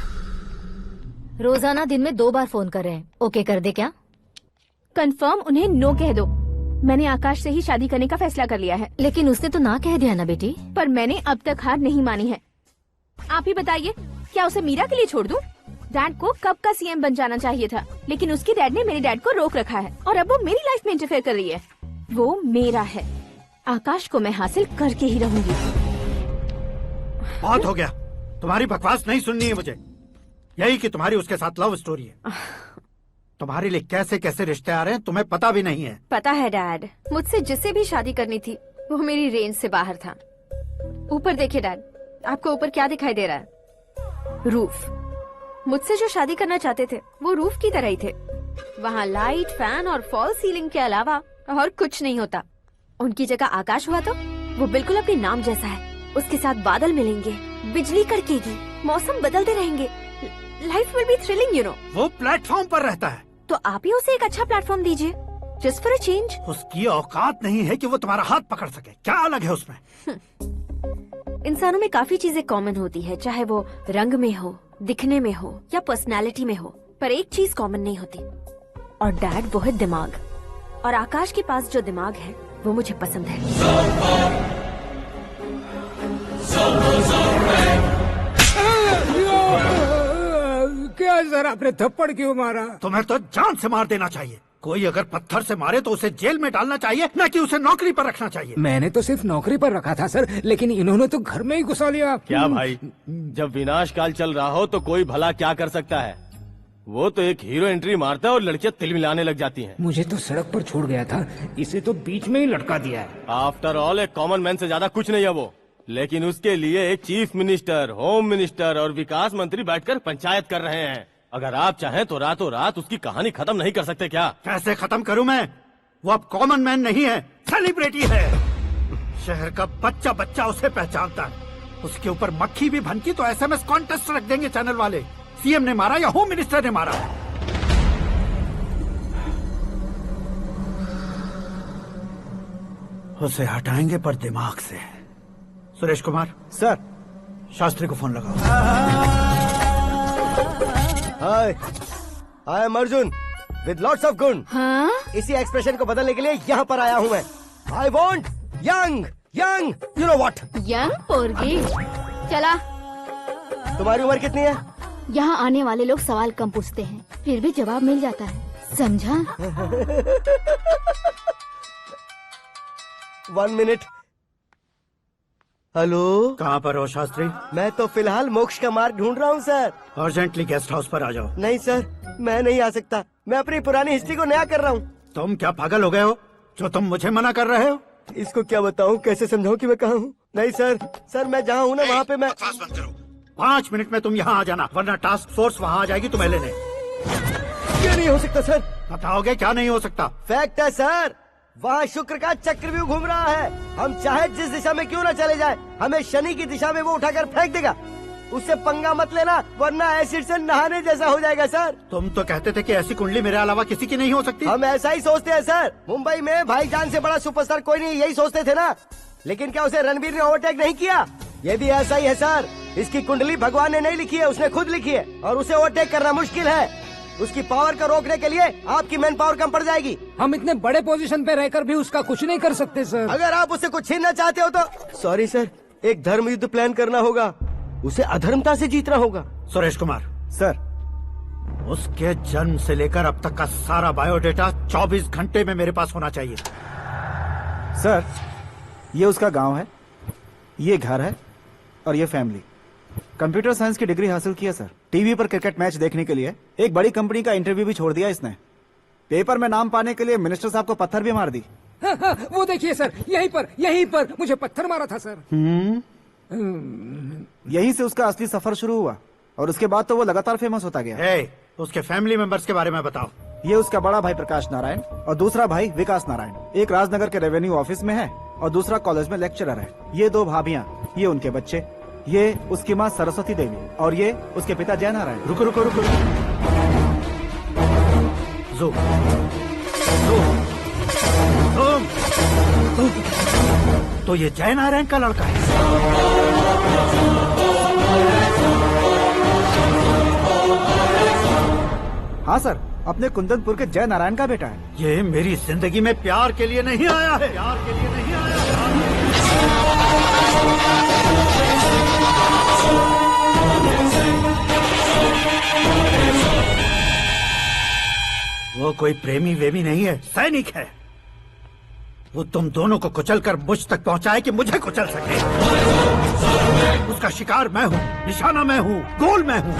रोजाना दिन में 2 बार फोन कर रहे हैं। ओके कर दे क्या? कंफर्म उन्हें नो कह दो। मैंने आकाश से ही शादी करने का फैसला कर लिया है। लेकिन उसने तो ना कह दिया ना बेटी। पर मैंने अब तक हार नहीं मानी है। आप ही बताइए, क्या उसे मीरा के लिए छोड़ दूं? डैड को कब का सीएम बन जाना चाहिए था, लेकिन उसके डैड ने मेरे डैड को रोक रखा है और अब वो मेरी लाइफ में इंटरफेयर कर रही है। वो मेरा है, आकाश को मैं हासिल करके ही रहूंगी। बहुत हो गया, तुम्हारी बकवास नहीं सुननी है मुझे। यही कि तुम्हारी उसके साथ लव स्टोरी है। तुम्हारे लिए कैसे कैसे रिश्ते आ रहे हैं तुम्हें पता भी नहीं है। पता है डैड, मुझसे जिसे भी शादी करनी थी वो मेरी रेंज से बाहर था। ऊपर देखिए डैड, आपको ऊपर क्या दिखाई दे रहा है? रूफ। मुझसे जो शादी करना चाहते थे वो रूफ की तरह ही थे। वहाँ लाइट, फैन और फॉल सीलिंग के अलावा और कुछ नहीं होता। उनकी जगह आकाश हुआ तो वो बिल्कुल अपने नाम जैसा है। उसके साथ बादल मिलेंगे, बिजली कड़केगी, मौसम बदलते रहेंगे, life will be thrilling, you know. वो प्लेटफॉर्म पर रहता है तो आप ही उसे एक अच्छा प्लेटफॉर्म दीजिए, जस्ट फॉर अ चेंज। उसकी औकात नहीं है कि वो तुम्हारा हाथ पकड़ सके। क्या अलग है उसमें? इंसानों में काफी चीजें कॉमन होती है, चाहे वो रंग में हो, दिखने में हो या पर्सनालिटी में हो, पर एक चीज कॉमन नहीं होती, और डैड वो है दिमाग। और आकाश के पास जो दिमाग है वो मुझे पसंद है। क्या सर, आपने थप्पड़ क्यों मारा? तुम्हें तो जान से मार देना चाहिए। कोई अगर पत्थर से मारे तो उसे जेल में डालना चाहिए, न कि उसे नौकरी पर रखना चाहिए। मैंने तो सिर्फ नौकरी पर रखा था सर, लेकिन इन्होंने तो घर में ही घुसा लिया। क्या भाई, जब विनाश काल चल रहा हो तो कोई भला क्या कर सकता है? वो तो एक हीरो एंट्री मारता है और लड़कियां तिल मिलाने लग जाती हैं। मुझे तो सड़क पर छोड़ गया था, इसे तो बीच में ही लटका दिया है। आफ्टर ऑल एक कॉमन मैन से ज्यादा कुछ नहीं है वो, लेकिन उसके लिए एक चीफ मिनिस्टर, होम मिनिस्टर और विकास मंत्री बैठकर पंचायत कर रहे हैं। अगर आप चाहें तो रातों रात उसकी कहानी खत्म नहीं कर सकते क्या? कैसे खत्म करूं मैं? वो अब कॉमन मैन नहीं है, सेलिब्रिटी है। शहर का बच्चा बच्चा उसे पहचानता है। उसके ऊपर मक्खी भी भनकी तो SMS कॉन्टेस्ट रख देंगे चैनल वाले। सीएम ने मारा या होम मिनिस्टर ने मारा? उसे हटाएंगे पर दिमाग से। सुरेश कुमार सर, शास्त्री को फोन लगाओ। Hi, I am Arjun with lots of गुण। हाँ? इसी एक्सप्रेशन को बदलने के लिए यहाँ पर आया हूँ मैं। I want young young, you know what? Young पोरगी। चला। तुम्हारी उम्र कितनी है? यहाँ आने वाले लोग सवाल कम पूछते हैं, फिर भी जवाब मिल जाता है, समझा? 1 मिनट। हेलो, कहाँ पर हो शास्त्री? मैं तो फिलहाल मोक्ष का मार्ग ढूंढ रहा हूँ सर। अर्जेंटली गेस्ट हाउस पर आ जाओ। नहीं सर, मैं नहीं आ सकता। मैं अपनी पुरानी हिस्ट्री को नया कर रहा हूँ। तुम क्या पागल हो गए हो जो तुम मुझे मना कर रहे हो? इसको क्या बताऊँ, कैसे समझाऊँ कि मैं कहाँ हूँ? नहीं सर, सर मैं जहाँ हूँ ना वहाँ पे मैं। 5 मिनट में तुम यहाँ आ जाना, वरना टास्क फोर्स वहाँ आ जाएगी तुम्हें लेने। क्या नहीं हो सकता सर? बताओगे क्या नहीं हो सकता? फैक्ट है सर, वहाँ शुक्र का चक्रव्यूह घूम रहा है। हम चाहे जिस दिशा में क्यों न चले जाए, हमें शनि की दिशा में वो उठाकर फेंक देगा। उससे पंगा मत लेना, वरना एसिड से नहाने जैसा हो जाएगा सर। तुम तो कहते थे कि ऐसी कुंडली मेरे अलावा किसी की नहीं हो सकती। हम ऐसा ही सोचते हैं सर। मुंबई में भाईजान से बड़ा सुपरस्टार कोई नहीं, यही सोचते थे ना। लेकिन क्या उसे रणबीर ने ओवरटेक नहीं किया? ये भी ऐसा ही है सर। इसकी कुंडली भगवान ने नहीं लिखी है, उसने खुद लिखी है, और उसे ओवरटेक करना मुश्किल है। उसकी पावर को रोकने के लिए आपकी मैन पावर कम पड़ जाएगी। हम इतने बड़े पोजीशन पे रहकर भी उसका कुछ नहीं कर सकते सर। अगर आप उससे कुछ छीनना चाहते हो तो सॉरी सर, एक धर्म युद्ध प्लान करना होगा। उसे अधर्मता से जीतना होगा। सुरेश कुमार सर, उसके जन्म से लेकर अब तक का सारा बायोडेटा 24 घंटे में मेरे पास होना चाहिए। सर, ये उसका गांव है, ये घर है और ये फैमिली। कंप्यूटर साइंस की डिग्री हासिल की है सर। टीवी पर क्रिकेट मैच देखने के लिए एक बड़ी कंपनी का इंटरव्यू भी छोड़ दिया इसने। पेपर में नाम पाने के लिए मिनिस्टर साहब को पत्थर भी मार दी। वो देखिए सर, यहीं पर मुझे पत्थर मारा था सर। यहीं से उसका असली सफर शुरू हुआ और उसके बाद तो वो लगातार फेमस होता गया। उसके फैमिली मेंबर्स के बारे में बताओ। ये उसका बड़ा भाई प्रकाश नारायण और दूसरा भाई विकास नारायण। एक राजनगर के रेवेन्यू ऑफिस में है और दूसरा कॉलेज में लेक्चरर है। ये 2 भाभियां, ये उनके बच्चे, ये उसकी माँ सरस्वती देवी और ये उसके पिता जय नारायण। रुको रुको रुको, तो ये जय नारायण का लड़का है। हाँ सर, अपने कुंदनपुर के जय नारायण का बेटा है। ये मेरी जिंदगी में प्यार के लिए नहीं आया है, प्यार के लिए नहीं आया है। वो कोई प्रेमी वेमी नहीं है, सैनिक है। वो तुम दोनों को कुचल कर मुझ तक पहुंचाए कि मुझे कुचल सके। उसका शिकार मैं हूँ, निशाना मैं हूँ, गोल मैं हूँ।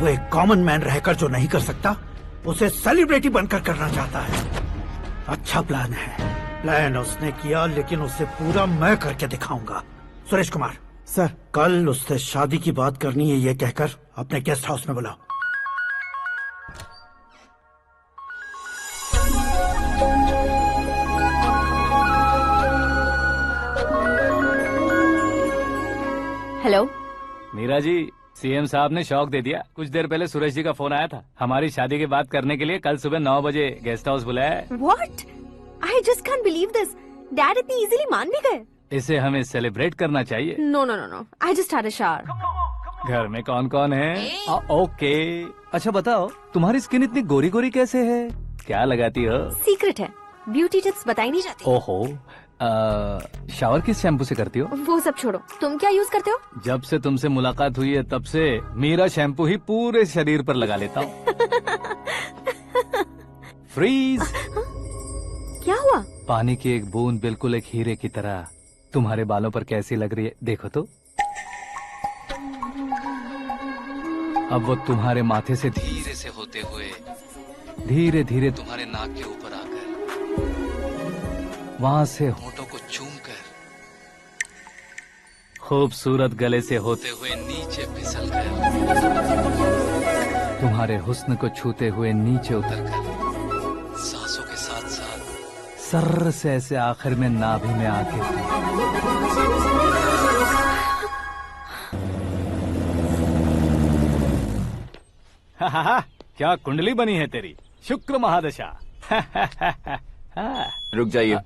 वो एक कॉमन मैन रहकर जो नहीं कर सकता, उसे सेलिब्रिटी बनकर करना चाहता है। अच्छा प्लान है। प्लान उसने किया, लेकिन उसे पूरा मैं करके दिखाऊंगा। सुरेश कुमार सर, कल उससे शादी की बात करनी है ये कहकर अपने गेस्ट हाउस में बुलाओ। हेलो मीरा जी, सीएम साहब ने शौक दे दिया। कुछ देर पहले सुरेश जी का फोन आया था, हमारी शादी की बात करने के लिए कल सुबह 9 बजे गेस्ट हाउस बुलाया है। What? I just can't believe this. Dad इतनी इजीली मान भी गए। इसे हमें सेलिब्रेट करना चाहिए। No no no no, I just had a shower. घर में कौन कौन है? ओके। अच्छा बताओ, तुम्हारी स्किन इतनी गोरी गोरी कैसे है? क्या लगाती हो? सीक्रेट है, ब्यूटी टिप्स बताई नहीं जाती। ओहो, शावर किस शैम्पू से करती हो? वो सब छोड़ो, तुम क्या यूज करते हो? जब से तुमसे मुलाकात हुई है तब से मीरा शैम्पू ही पूरे शरीर पर लगा लेता हूँ। फ्रीज। क्या हुआ? पानी की एक बूंद बिल्कुल एक हीरे की तरह तुम्हारे बालों पर कैसी लग रही है, देखो तो। अब वो तुम्हारे माथे से धीरे से होते हुए धीरे धीरे तुम्हारे नाक के ऊपर आकर वहां से होठों को चूमकर खूबसूरत गले से होते हुए नीचे फिसलकर तुम्हारे हुस्न को छूते हुए नीचे उतरकर सांसों के साथ साथ सर्र से ऐसे आखिर में नाभि में आके क्या कुंडली बनी है तेरी, शुक्र महादशा। रुक जाइए।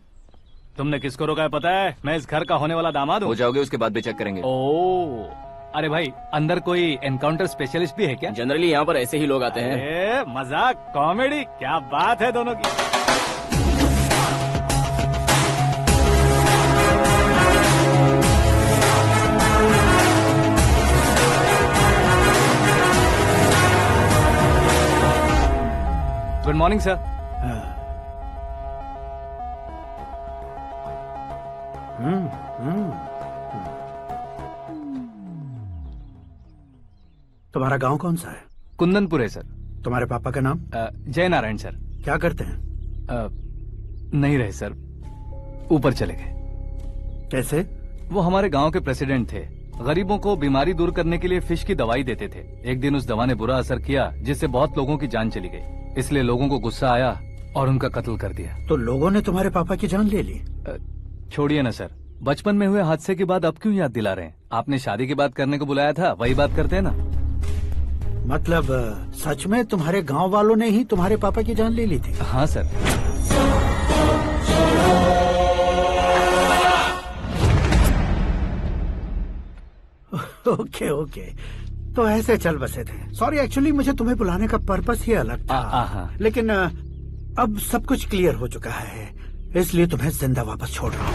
तुमने किसको रोका है पता है? मैं इस घर का होने वाला दामाद हूँ। हो जाओगे उसके बाद भी चेक करेंगे। ओ, अरे भाई, अंदर कोई एनकाउंटर स्पेशलिस्ट भी है क्या? जनरली यहाँ पर ऐसे ही लोग आते हैं। मजाक, कॉमेडी, क्या बात है दोनों की। Good morning sir. तुम्हारा गांव कौन सा है? कुंदनपुर है सर। तुम्हारे पापा का नाम? जय नारायण सर। क्या करते हैं? नहीं रहे सर, ऊपर चले गए। कैसे? वो हमारे गांव के प्रेसिडेंट थे। गरीबों को बीमारी दूर करने के लिए फिश की दवाई देते थे। एक दिन उस दवा ने बुरा असर किया जिससे बहुत लोगों की जान चली गई। इसलिए लोगों को गुस्सा आया और उनका कत्ल कर दिया। तो लोगों ने तुम्हारे पापा की जान ले ली? छोड़िए ना सर, बचपन में हुए हादसे के बाद अब क्यों याद दिला रहे हैं? आपने शादी की बात करने को बुलाया था, वही बात करते हैं ना। मतलब सच में तुम्हारे गांव वालों ने ही तुम्हारे पापा की जान ले ली थी? हाँ सर। ओके ओके, तो ऐसे चल बसे थे। सॉरी, एक्चुअली मुझे तुम्हें बुलाने का पर्पस ही अलग था। लेकिन अब सब कुछ क्लियर हो चुका है, इसलिए तुम्हें जिंदा वापस छोड़ रहा हूँ।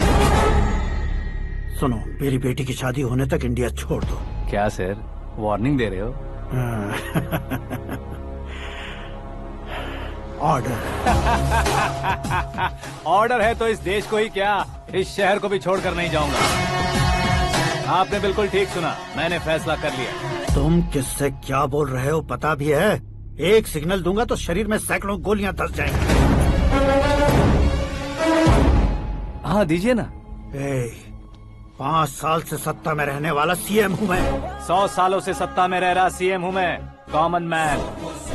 सुनो, मेरी बेटी की शादी होने तक इंडिया छोड़ दो। क्या सर, वार्निंग दे रहे हो? ऑर्डर। ऑर्डर है तो इस देश को ही क्या, इस शहर को भी छोड़कर नहीं जाऊंगा। आपने बिल्कुल ठीक सुना, मैंने फैसला कर लिया। तुम किससे क्या बोल रहे हो पता भी है? एक सिग्नल दूंगा तो शरीर में सैकड़ों गोलियां धस जाएंगी। हाँ दीजिए ना। 5 साल से सत्ता में रहने वाला सीएम हूँ मैं। 100 सालों से सत्ता में रह रहा सीएम हूँ मैं। Common man,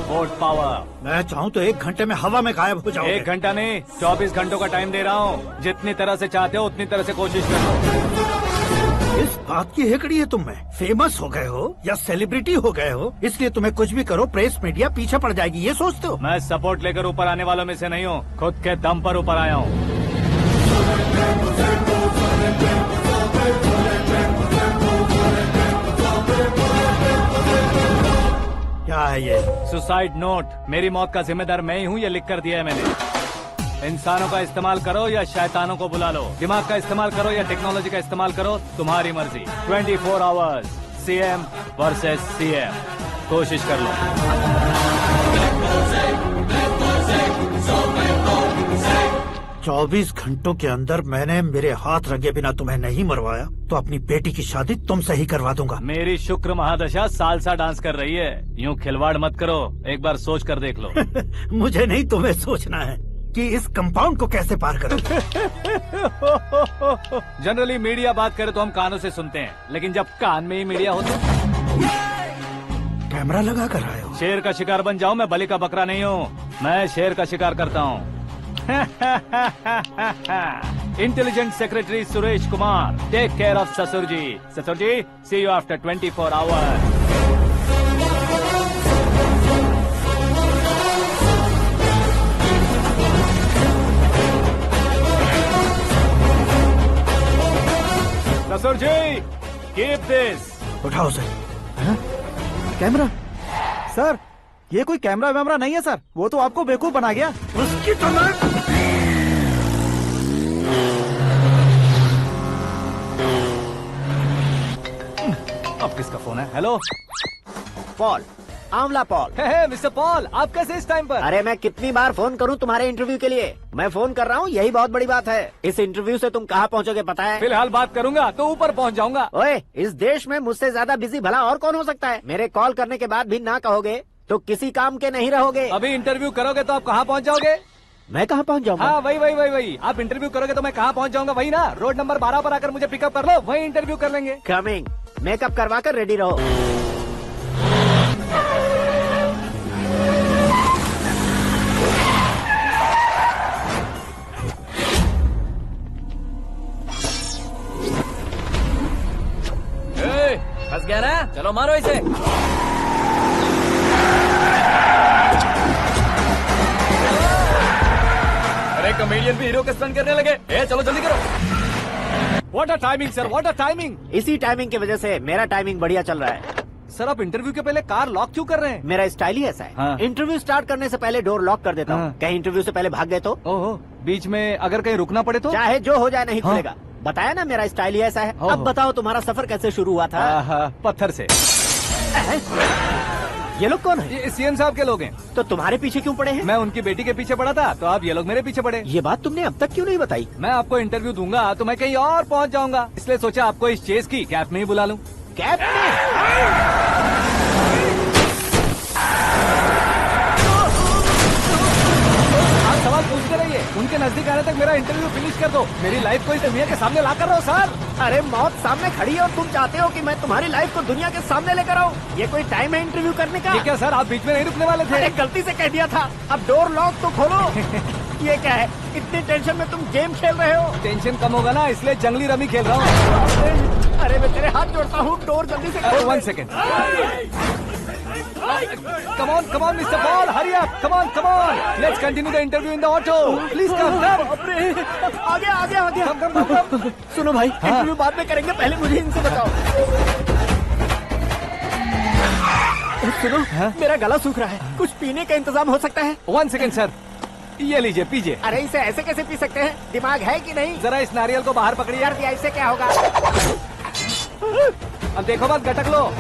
vote power. मैं चाहूँ तो 1 घंटे में हवा में गायब हो जाऊँ। 1 घंटा नहीं, 24 घंटों का टाइम दे रहा हूँ। जितनी तरह से चाहते हो उतनी तरह से कोशिश करो। इस बात की हेकड़ी है तुम में। फेमस हो गए हो या सेलिब्रिटी हो गए हो, इसलिए तुम्हें कुछ भी करो प्रेस मीडिया पीछे पड़ जाएगी, ये सोचते हो? मैं सपोर्ट लेकर ऊपर आने वालों में से नहीं हूँ, खुद के दम पर ऊपर आया हूँ। क्या है ये? Suicide note. मेरी मौत का जिम्मेदार मैं ही हूँ, ये लिख कर दिया है मैंने। इंसानों का इस्तेमाल करो या शैतानों को बुला लो, दिमाग का इस्तेमाल करो या टेक्नोलॉजी का इस्तेमाल करो, तुम्हारी मर्जी। 24 आवर्स, सीएम वर्सेस सीएम, कोशिश कर लो। 24 घंटों के अंदर मैंने मेरे हाथ रंगे बिना तुम्हें नहीं मरवाया तो अपनी बेटी की शादी तुमसे ही करवा दूंगा। मेरी शुक्र महादशा सालसा डांस कर रही है, यूँ खिलवाड़ मत करो, एक बार सोच कर देख लो। मुझे नहीं, तुम्हें सोचना है कि इस कंपाउंड को कैसे पार करो। जनरली मीडिया बात करे तो हम कानों से सुनते हैं, लेकिन जब कान में ही मीडिया हो तो कैमरा लगा कर आए हो? शेर का शिकार बन जाऊं, मैं बलि का बकरा नहीं हूँ। मैं शेर का शिकार करता हूँ। Intelligent secretary Suresh Kumar, take care of ससुर जी। ससुर जी, सी यू आफ्टर 24 आवर्स। ससुर जी, कीप दिस। उठाओ उसे। कैमरा? सर, ये कोई कैमरा वैमरा नहीं है सर, वो तो आपको बेवकूफ बना गया। उसकी तो मैं... अब किसका फोन है? हेलो पॉल, आंवला पॉल। मिस्टर पॉल, आप कैसे इस टाइम पर? अरे मैं कितनी बार फोन करूं तुम्हारे इंटरव्यू के लिए? मैं फोन कर रहा हूं, यही बहुत बड़ी बात है। इस इंटरव्यू से तुम कहां पहुंचोगे पता है? फिलहाल बात करूंगा तो ऊपर पहुंच जाऊंगा। ओए, इस देश में मुझसे ज्यादा बिजी भला और कौन हो सकता है? मेरे कॉल करने के बाद भी ना कहोगे तो किसी काम के नहीं रहोगे। अभी इंटरव्यू करोगे तो आप कहाँ पहुँच जाओगे? मैं कहाँ पहुँच जाऊंगा? हाँ, वही। आप इंटरव्यू करोगे तो मैं कहाँ पहुँच जाऊंगा? वही ना, रोड नंबर 12 पर आकर मुझे पिकअप कर लो, वही इंटरव्यू कर लेंगे। कमिंग। मेकअप करवा कर रेडी रहो। फंस गया ना? चलो मारो इसे। अरे कॉमेडियन भी हीरो के स्टंट करने लगे। चलो जल्दी करो। What a timing sir, what a timing. इसी टाइमिंग की वजह से मेरा टाइमिंग बढ़िया चल रहा है। सर, आप इंटरव्यू के पहले कार लॉक क्यों कर रहे हैं? मेरा स्टाइल ही ऐसा है। हाँ। इंटरव्यू स्टार्ट करने से पहले डोर लॉक कर देता हूँ। कहीं इंटरव्यू से पहले भाग गए तो? ओहो, बीच में अगर कहीं रुकना पड़े तो? चाहे जो हो जाए नहीं खुलेगा। बताया ना, मेरा स्टाइल ही ऐसा है। अब बताओ तुम्हारा सफर कैसे शुरू हुआ था? पत्थर से। ये लोग कौन है? ये सीएम साहब के लोग हैं। तो तुम्हारे पीछे क्यों पड़े हैं? मैं उनकी बेटी के पीछे पड़ा था, तो आप ये लोग मेरे पीछे पड़े। ये बात तुमने अब तक क्यों नहीं बताई? मैं आपको इंटरव्यू दूंगा तो मैं कहीं और पहुंच जाऊंगा, इसलिए सोचा आपको इस चेस की कैप में ही बुला लूं। कैप में? आप सवाल पूछते रहिए, उनके नजदीक आने तक मेरा इंटरव्यू फिनिश कर दो। मेरी लाइफ को इस दुनिया के सामने ला कर रहो सर। अरे मौत सामने खड़ी है और तुम चाहते हो कि मैं तुम्हारी लाइफ को दुनिया के सामने लेकर आऊं? ये कोई टाइम है इंटरव्यू करने का? ठीक है सर, आप बीच में नहीं रुकने वाले थे। अरे गलती से कह दिया था। अब डोर लॉक तो खोलो। ये क्या है? इतनी टेंशन में तुम गेम खेल रहे हो? टेंशन कम होगा ना, इसलिए जंगली रमी खेल रहा हूँ। अरे मैं तेरे हाथ जोड़ता हूँ, डोर जल्दी से खोल। 1 second. Come on, Mr. Paul, hurry up! Come on! Let's continue the interview in the auto. Please come. आगे। Come. सुनो भाई, इंटरव्यू बाद में करेंगे, पहले मुझे इनसे बताओ। सुनो, मेरा गला सूख रहा है, कुछ पीने का इंतजाम हो सकता है? 1 सेकेंड सर, ये लीजिए, पीजिए। अरे इसे ऐसे कैसे पी सकते हैं? दिमाग है कि नहीं? जरा इस नारियल को बाहर पकड़िए। कर दिया, इससे क्या होगा? अब देखो मत, गटक लो।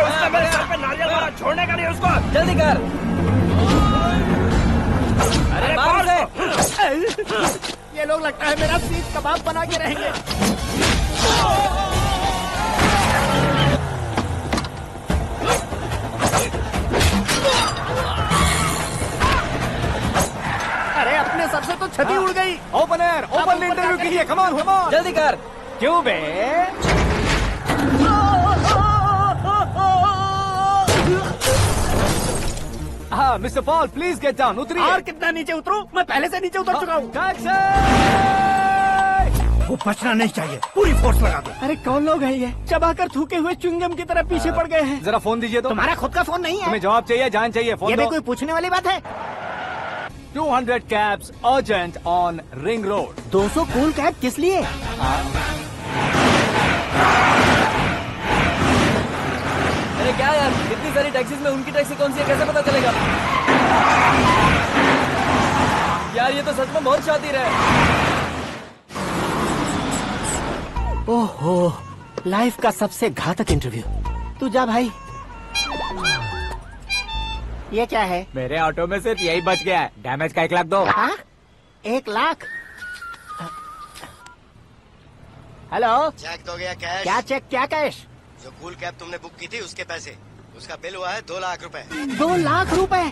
उसने मेरे सर पे नारियल मारा, छोड़ने का नहीं उसको। जल्दी कर। अरे मार उसे। ये लोग लगता है मेरा सीख कबाब बना के रहेंगे। अरे अपने सर से तो छती उड़ गई। ओपन एयर, ओपन इंटरव्यू कीजिए। कम ऑन, जल्दी कर। क्यों बे? हाँ mister Paul, please get down. उतरिए। और कितना नीचे उतरूं? मैं पहले से नीचे उतर चुका हूँ। वो बचना नहीं चाहिए, पूरी फोर्स लगा दो। अरे कौन लोग हैं ये? चबाकर थूके हुए च्युइंगम की तरह पीछे पड़ गए हैं। जरा फोन दीजिए तो। तुम्हारा खुद का फोन नहीं है? तुम्हें जवाब चाहिए, जान चाहिए, फोन ये दो। भी कोई पूछने वाली बात है? 200 cabs urgent on Ring Road. 200 cool cab किस लिए? अरे क्या यार, इतनी सारी टैक्सीज में उनकी टैक्सी कौन सी है, कैसे पता चलेगा? यार ये तो सच में बहुत शातिर है। ओहो, लाइफ का सबसे घातक इंटरव्यू। तू जा भाई। ये क्या है? मेरे ऑटो में सिर्फ यही बच गया है, डैमेज का 1 लाख दो। 1 लाख? हेलो, चेक तो गया कैश? क्या चेक, क्या कैश? जो कूल कैब तुमने बुक की थी उसके पैसे, उसका बिल हुआ है 2 लाख रुपए। 2 लाख रुपए?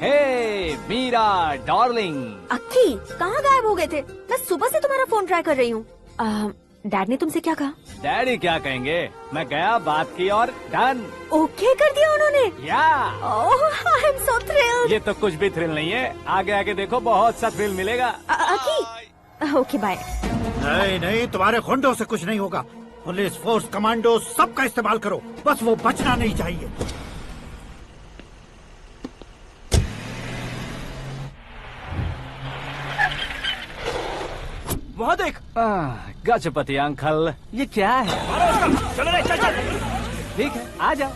हे मीरा डार्लिंग। अक्की, कहाँ गायब हो गए थे? मैं सुबह से तुम्हारा फोन ट्राई कर रही हूँ। डैड ने तुमसे क्या कहा? डैडी क्या कहेंगे, मैं गया, बात की और डन। ओके कर दिया उन्होंने? या आई एम सो थ्रिल्ड। ये तो कुछ भी थ्रिल नहीं है, आगे आगे देखो बहुत सा थ्रिल मिलेगा। Okay bye. नहीं नहीं, तुम्हारे गुंडों से कुछ नहीं होगा। पुलिस फोर्स, कमांडो, सबका इस्तेमाल करो, बस वो बचना नहीं चाहिए। वहाँ देख। गजपति अंकल, ये क्या है? चलो रे, चल चल। ठीक है, आ जाओ।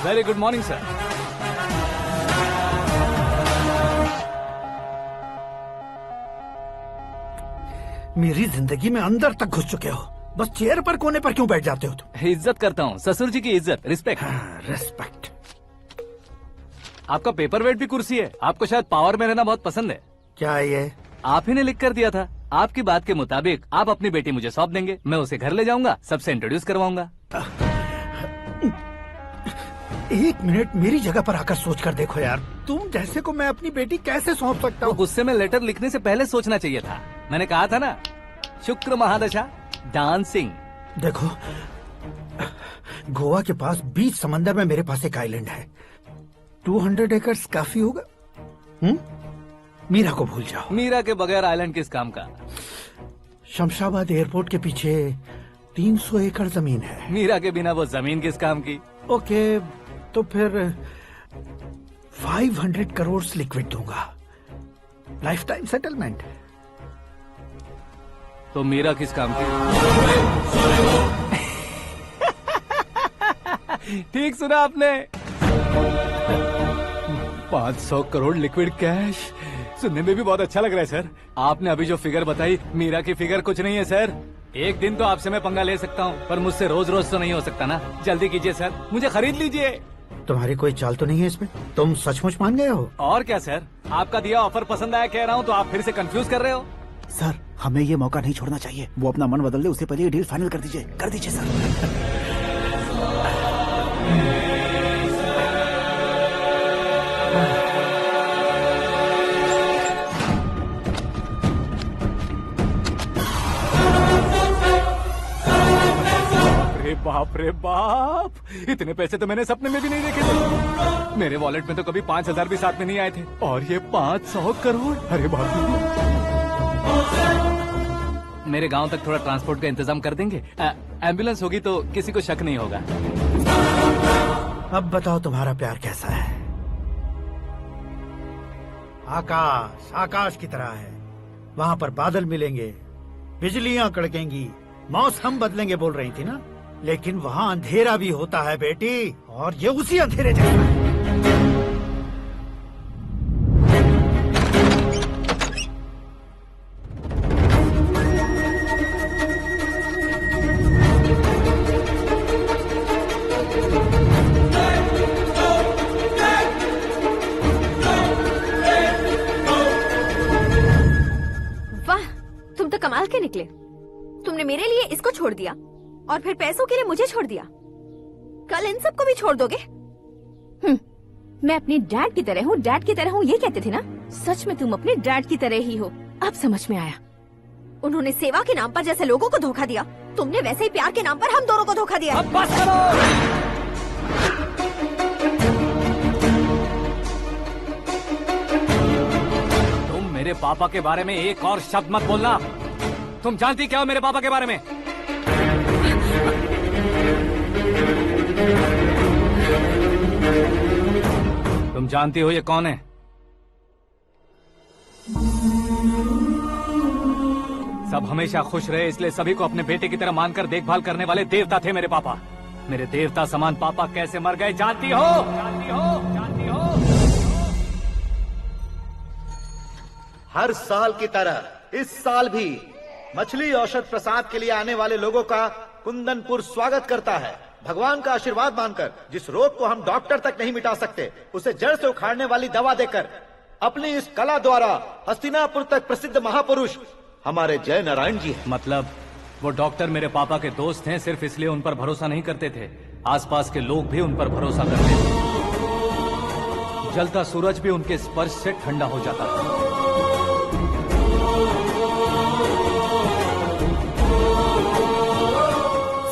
Very good morning sir. मेरी जिंदगी में अंदर तक घुस चुके हो, बस चेयर पर कोने पर क्यों बैठ जाते हो तुम? इज्जत करता हूँ, ससुर जी की इज्जत, रिस्पेक्ट। रिस्पेक्ट। आपका पेपर वेट भी कुर्सी है, आपको शायद पावर में रहना बहुत पसंद है। क्या ये? आप ही ने लिख कर दिया था। आपकी बात के मुताबिक आप अपनी बेटी मुझे सौंप देंगे, मैं उसे घर ले जाऊंगा, सबसे इंट्रोड्यूस करवाऊंगा। एक मिनट मेरी जगह पर आकर सोच कर देखो यार, तुम जैसे को मैं अपनी बेटी कैसे सौंप सकता हूँ? गुस्से में लेटर लिखने से पहले सोचना चाहिए था। मैंने कहा था ना, शुक्र महादशा डांसिंग। देखो, गोवा के पास बीच समंदर में मेरे पास एक आइलैंड है, 200 एकर्स काफी होगा। मीरा को भूल जाओ। मीरा के बगैर आइलैंड किस काम का? शमशाबाद एयरपोर्ट के पीछे 300 एकड़ जमीन है। मीरा के बिना वो जमीन किस काम की? ओके, तो फिर 500 करोड़ लिक्विड दूंगा, लाइफ टाइम सेटलमेंट। तो मीरा किस काम की? ठीक सुना आपने, 500 करोड़ लिक्विड कैश। सुनने में भी बहुत अच्छा लग रहा है सर। आपने अभी जो फिगर बताई, मीरा की फिगर कुछ नहीं है सर। एक दिन तो आपसे मैं पंगा ले सकता हूँ, पर मुझसे रोज रोज तो नहीं हो सकता ना। जल्दी कीजिए सर, मुझे खरीद लीजिए। तुम्हारी कोई चाल तो नहीं है इसमें? तुम सचमुच मान गए हो? और क्या सर, आपका दिया ऑफर पसंद आया कह रहा हूँ, तो आप फिर से कंफ्यूज कर रहे हो। सर, हमें ये मौका नहीं छोड़ना चाहिए। वो अपना मन बदल दे, उससे पहले ये डील फाइनल कर दीजिए। कर दीजिए सर। बाप अरे बाप, इतने पैसे तो मैंने सपने में भी नहीं देखे थे। मेरे वॉलेट में तो कभी 5,000 भी साथ में नहीं आए थे, और ये 500 करोड़। अरे बाप रे। मेरे गांव तक थोड़ा ट्रांसपोर्ट का इंतजाम कर देंगे? एम्बुलेंस होगी तो किसी को शक नहीं होगा। अब बताओ तुम्हारा प्यार कैसा है? आकाश आकाश की तरह है, वहाँ पर बादल मिलेंगे, बिजलियां कड़केंगी, मौसम बदलेंगे बोल रही थी ना, लेकिन वहाँ अंधेरा भी होता है बेटी, और ये उसी अंधेरे जैसा है। कमाल के निकले। तुमने मेरे लिए इसको छोड़ दिया और फिर पैसों के लिए मुझे छोड़ दिया। कल इन सबको भी छोड़ दोगे? मैं अपने डैड की तरह हूँ, डैड की तरह हूँ, ये कहते थे ना। सच में तुम अपने डैड की तरह ही हो, अब समझ में आया। उन्होंने सेवा के नाम पर जैसे लोगों को धोखा दिया, तुमने वैसे ही प्यार के नाम पर हम दोनों को धोखा दिया। अब बस करो। तुम मेरे पापा के बारे में एक और शब्द मत बोलना। तुम जानती क्या हो मेरे पापा के बारे में? तुम जानती हो ये कौन है? सब हमेशा खुश रहे इसलिए सभी को अपने बेटे की तरह मानकर देखभाल करने वाले देवता थे मेरे पापा। मेरे देवता समान पापा कैसे मर गए जानती हो? जानती हो? जानती हो? हर साल की तरह इस साल भी मछली औषध प्रसाद के लिए आने वाले लोगों का कुंदनपुर स्वागत करता है। भगवान का आशीर्वाद मानकर जिस रोग को हम डॉक्टर तक नहीं मिटा सकते, उसे जड़ से उखाड़ने वाली दवा देकर अपनी इस कला द्वारा हस्तिनापुर तक प्रसिद्ध महापुरुष हमारे जय नारायण जी हैं। मतलब वो डॉक्टर मेरे पापा के दोस्त हैं, सिर्फ इसलिए उन पर भरोसा नहीं करते थे, आसपास के लोग भी उन पर भरोसा करते थे। जलता सूरज भी उनके स्पर्श से ठंडा हो जाता था।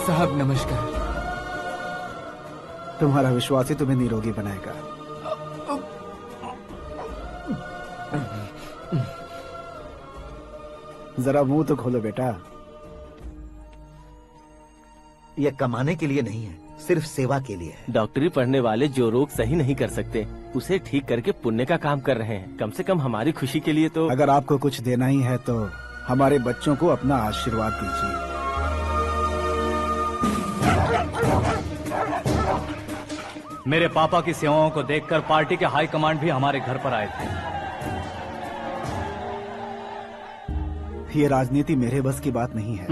साहब नमस्कार। तुम्हारा विश्वास ही तुम्हें निरोगी बनाएगा। जरा मुंह तो खोलो बेटा। यह कमाने के लिए नहीं है, सिर्फ सेवा के लिए है। डॉक्टरी पढ़ने वाले जो रोग सही नहीं कर सकते, उसे ठीक करके पुण्य का काम कर रहे हैं। कम से कम हमारी खुशी के लिए तो। अगर आपको कुछ देना ही है तो हमारे बच्चों को अपना आशीर्वाद दीजिए। मेरे पापा की सेवाओं को देखकर पार्टी के हाई कमांड भी हमारे घर पर आए थे। ये राजनीति मेरे बस की बात नहीं है।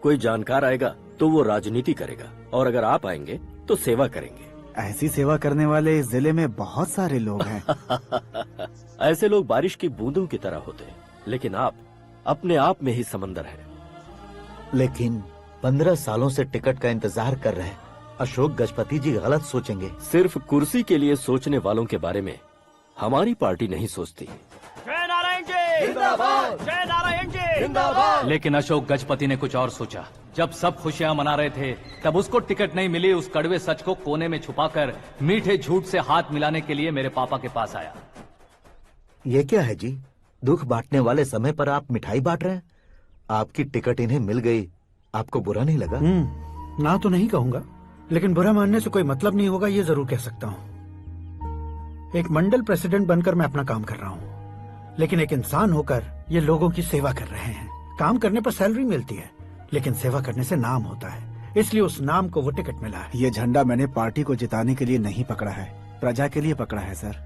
कोई जानकार आएगा तो वो राजनीति करेगा, और अगर आप आएंगे तो सेवा करेंगे। ऐसी सेवा करने वाले इस जिले में बहुत सारे लोग हैं। ऐसे लोग बारिश की बूंदों की तरह होते हैं, लेकिन आप अपने आप में ही समंदर हैं। लेकिन 15 सालों से टिकट का इंतजार कर रहे अशोक गजपति जी गलत सोचेंगे। सिर्फ कुर्सी के लिए सोचने वालों के बारे में हमारी पार्टी नहीं सोचती। जय नारायण जी जिंदाबाद, जय नारायण जी जिंदाबाद। लेकिन अशोक गजपति ने कुछ और सोचा। जब सब खुशियां मना रहे थे तब उसको टिकट नहीं मिली। उस कड़वे सच को कोने में छुपाकर मीठे झूठ से हाथ मिलाने के लिए मेरे पापा के पास आया। ये क्या है जी? दुख बांटने वाले समय पर आप मिठाई बांट रहे हैं। आपकी टिकट इन्हें मिल गई, आपको बुरा नहीं लगा? ना तो नहीं कहूंगा, लेकिन बुरा मानने से कोई मतलब नहीं होगा, ये जरूर कह सकता हूँ। एक मंडल प्रेसिडेंट बनकर मैं अपना काम कर रहा हूँ, लेकिन एक इंसान होकर ये लोगों की सेवा कर रहे हैं। काम करने पर सैलरी मिलती है, लेकिन सेवा करने से नाम होता है, इसलिए उस नाम को वो टिकट मिला है। ये झंडा मैंने पार्टी को जिताने के लिए नहीं पकड़ा है, प्रजा के लिए पकड़ा है सर।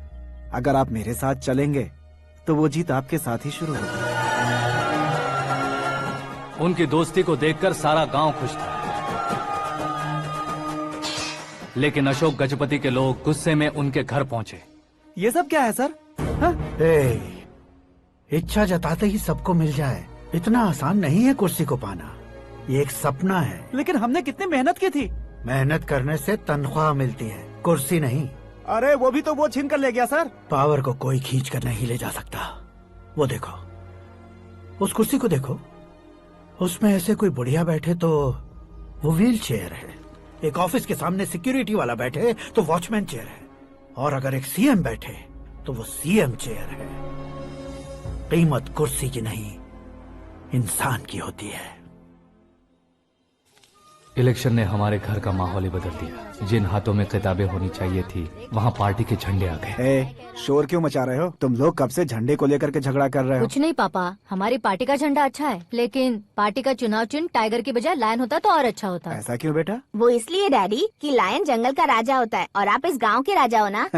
अगर आप मेरे साथ चलेंगे तो वो जीत आपके साथ ही शुरू होगी। उनकी दोस्ती को देखकर सारा गांव खुश था, लेकिन अशोक गजपति के लोग गुस्से में उनके घर पहुंचे। ये सब क्या है सर? इच्छा जताते ही सबको मिल जाए, इतना आसान नहीं है कुर्सी को पाना। ये एक सपना है। लेकिन हमने कितनी मेहनत की थी। मेहनत करने से तनख्वाह मिलती है, कुर्सी नहीं। अरे वो भी तो वो छीन कर ले गया सर। पावर को कोई खींच कर नहीं ले जा सकता। वो देखो, उस कुर्सी को देखो, उसमें ऐसे कोई बुढ़िया बैठे तो वो व्हील चेयर है। एक ऑफिस के सामने सिक्योरिटी वाला बैठे तो वॉचमैन चेयर है, और अगर एक सीएम बैठे तो वो सीएम चेयर है। कीमत कुर्सी की नहीं, इंसान की होती है। इलेक्शन ने हमारे घर का माहौल ही बदल दिया। जिन हाथों में किताबें होनी चाहिए थी वहाँ पार्टी के झंडे आ गए। शोर क्यों मचा रहे हो? तुम लोग कब से झंडे को लेकर के झगड़ा कर रहे हो? कुछ नहीं पापा, हमारी पार्टी का झंडा अच्छा है, लेकिन पार्टी का चुनाव चिन्ह टाइगर की बजाय लायन होता तो और अच्छा होता। ऐसा क्यों बेटा? वो इसलिए डैडी कि लायन जंगल का राजा होता है और आप इस गांव के राजा हो ना।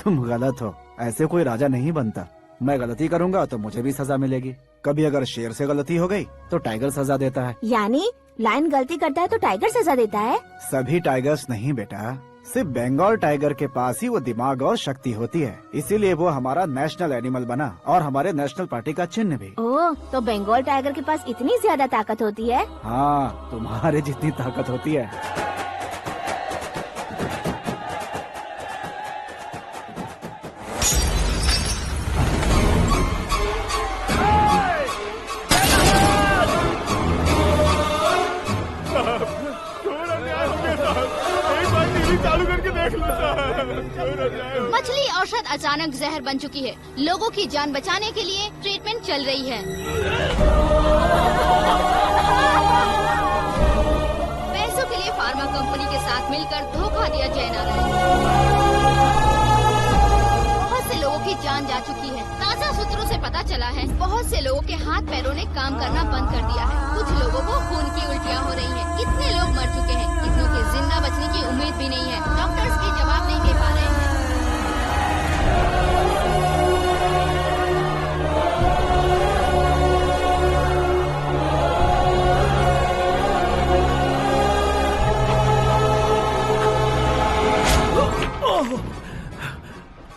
तुम गलत हो, ऐसे कोई राजा नहीं बनता। मैं गलती करूंगा तो मुझे भी सजा मिलेगी। कभी अगर शेर से गलती हो गई तो टाइगर सजा देता है। यानी लायन गलती करता है तो टाइगर सजा देता है? सभी टाइगर्स नहीं बेटा, सिर्फ बंगाल टाइगर के पास ही वो दिमाग और शक्ति होती है, इसीलिए वो हमारा नेशनल एनिमल बना और हमारे नेशनल पार्टी का चिन्ह भी। ओह, तो बंगाल टाइगर के पास इतनी ज्यादा ताकत होती है? हाँ, तुम्हारे जितनी ताकत होती है। मछली औषध अचानक जहर बन चुकी है। लोगों की जान बचाने के लिए ट्रीटमेंट चल रही है। पैसों के लिए फार्मा कंपनी के साथ मिलकर धोखा दिया जा रहा है। बहुत से लोगों की जान जा चुकी है। ताजा सूत्रों से पता चला है बहुत से लोगों के हाथ पैरों ने काम करना बंद कर दिया है। कुछ लोगों को खून की उल्टियाँ हो रही हैं। कितने लोग मर चुके हैं, कितनों के जिंदा बचने की उम्मीद भी नहीं है। डॉक्टर्स भी जवाब नहीं दे पा रहे हैं।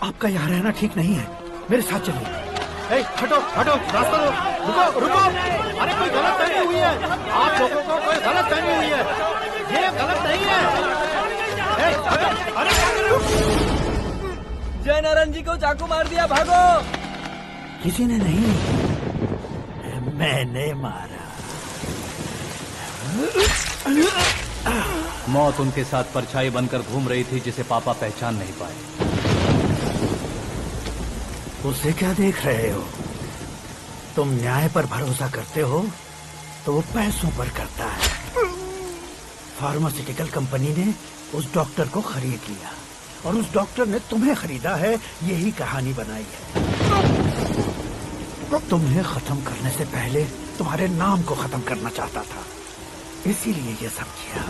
आपका यहाँ रहना ठीक नहीं है, मेरे साथ चलिए। हटो हटो, रास्ता दो, रुको रुको। अरे कोई गलत फहमी हुई है, आप लोगों को कोई गलत फहमी हुई है, ये गलत नहीं है। अरे जय नारायण जी को चाकू मार दिया, भागो। किसी ने नहीं, मैंने मारा। मौत उनके साथ परछाई बनकर घूम रही थी जिसे पापा पहचान नहीं पाए। उसे क्या देख रहे हो? तुम न्याय पर भरोसा करते हो तो वो पैसों पर करता है। फार्मास्यूटिकल कंपनी ने उस डॉक्टर को खरीद लिया और उस डॉक्टर ने तुम्हें खरीदा है, यही कहानी बनाई है। तुम्हें खत्म करने से पहले तुम्हारे नाम को खत्म करना चाहता था, इसीलिए ये सब किया।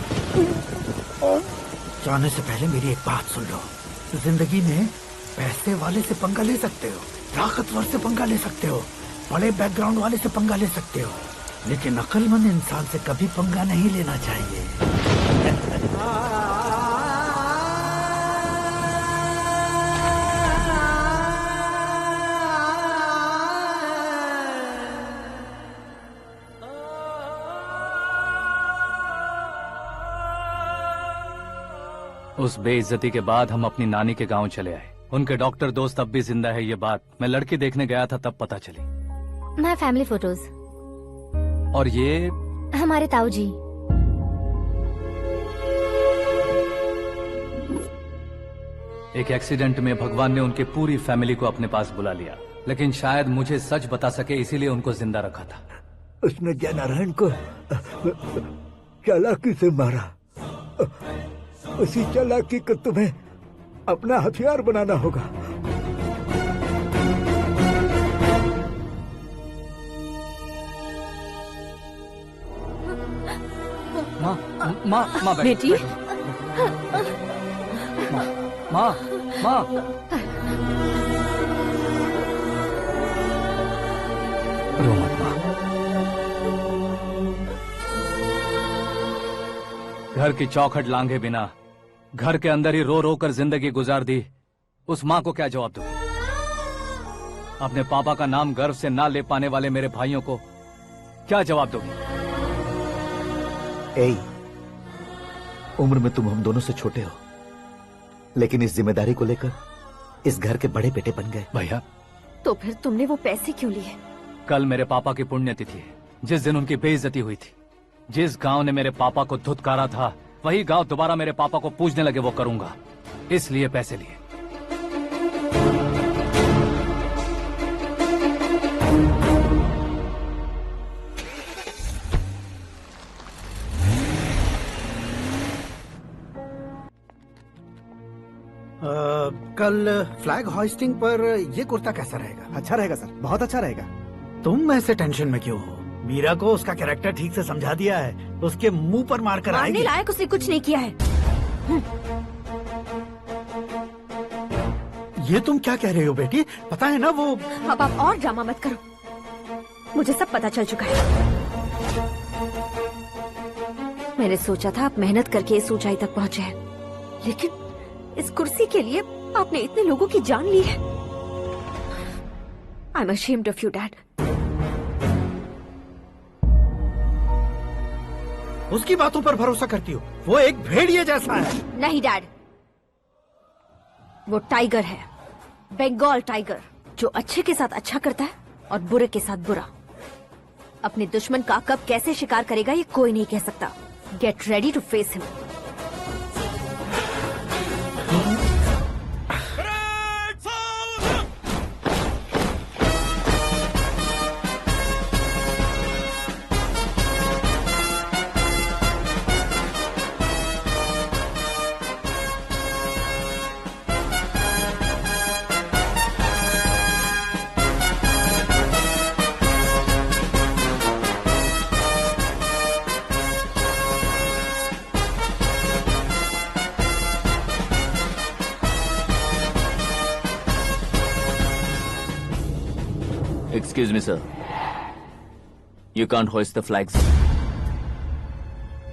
जाने से पहले मेरी एक बात सुन लो। जिंदगी में पैसे वाले से पंगा ले सकते हो, ताकतवर से पंगा ले सकते हो, बड़े बैकग्राउंड वाले से पंगा ले सकते हो, लेकिन अक्लमंद इंसान से कभी पंगा नहीं लेना चाहिए। उस बेइज्जती के बाद हम अपनी नानी के गांव चले आए। उनके डॉक्टर दोस्त अब भी जिंदा है, ये बात मैं लड़की देखने गया था तब पता चली। My family photos. और ये हमारे ताऊ जी। एक एक्सीडेंट में भगवान ने उनकी पूरी फैमिली को अपने पास बुला लिया, लेकिन शायद मुझे सच बता सके इसीलिए उनको जिंदा रखा था। उसने जय नारायण को चालाकी से मारा। उसी चालाकी को तुम्हें अपना हथियार बनाना होगा। माँ माँ माँ बेटी। माँ माँ माँ रो मत माँ। घर की चौखट लांघे बिना घर के अंदर ही रो रो कर जिंदगी गुजार दी उस माँ को क्या जवाब दूं? अपने पापा का नाम गर्व से ना ले पाने वाले मेरे भाइयों को क्या जवाब दोगी? उम्र में तुम हम दोनों से छोटे हो, लेकिन इस जिम्मेदारी को लेकर इस घर के बड़े बेटे बन गए। भैया, तो फिर तुमने वो पैसे क्यों लिए? कल मेरे पापा की पुण्यतिथि है, जिस दिन उनकी बेइज्जती हुई थी। जिस गांव ने मेरे पापा को धुतकारा था वही गांव दोबारा मेरे पापा को पूजने लगे वो करूंगा, इसलिए पैसे लिए। कल फ्लैग होइस्टिंग पर ये कुर्ता कैसा रहेगा? अच्छा रहेगा सर, बहुत अच्छा रहेगा। तुम ऐसे टेंशन में क्यों हो? मीरा को उसका कैरेक्टर ठीक से समझा दिया है, उसके मुंह पर मार कर आएगी। लायक उसने कुछ नहीं किया है। ये तुम क्या कह रहे हो बेटी? पता है ना वो। अब आप और ड्रामा मत करो, मुझे सब पता चल चुका है। मैंने सोचा था आप मेहनत करके इस ऊंचाई तक पहुंचे हैं, लेकिन इस कुर्सी के लिए आपने इतने लोगों की जान ली है। I am ashamed of you dad. उसकी बातों पर भरोसा करती हो? वो एक भेड़िए जैसा है। नहीं डैड, वो टाइगर है, बंगाल टाइगर, जो अच्छे के साथ अच्छा करता है और बुरे के साथ बुरा। अपने दुश्मन का कब कैसे शिकार करेगा ये कोई नहीं कह सकता। Get ready to face him. Excuse me, sir. You can't hoist the flags.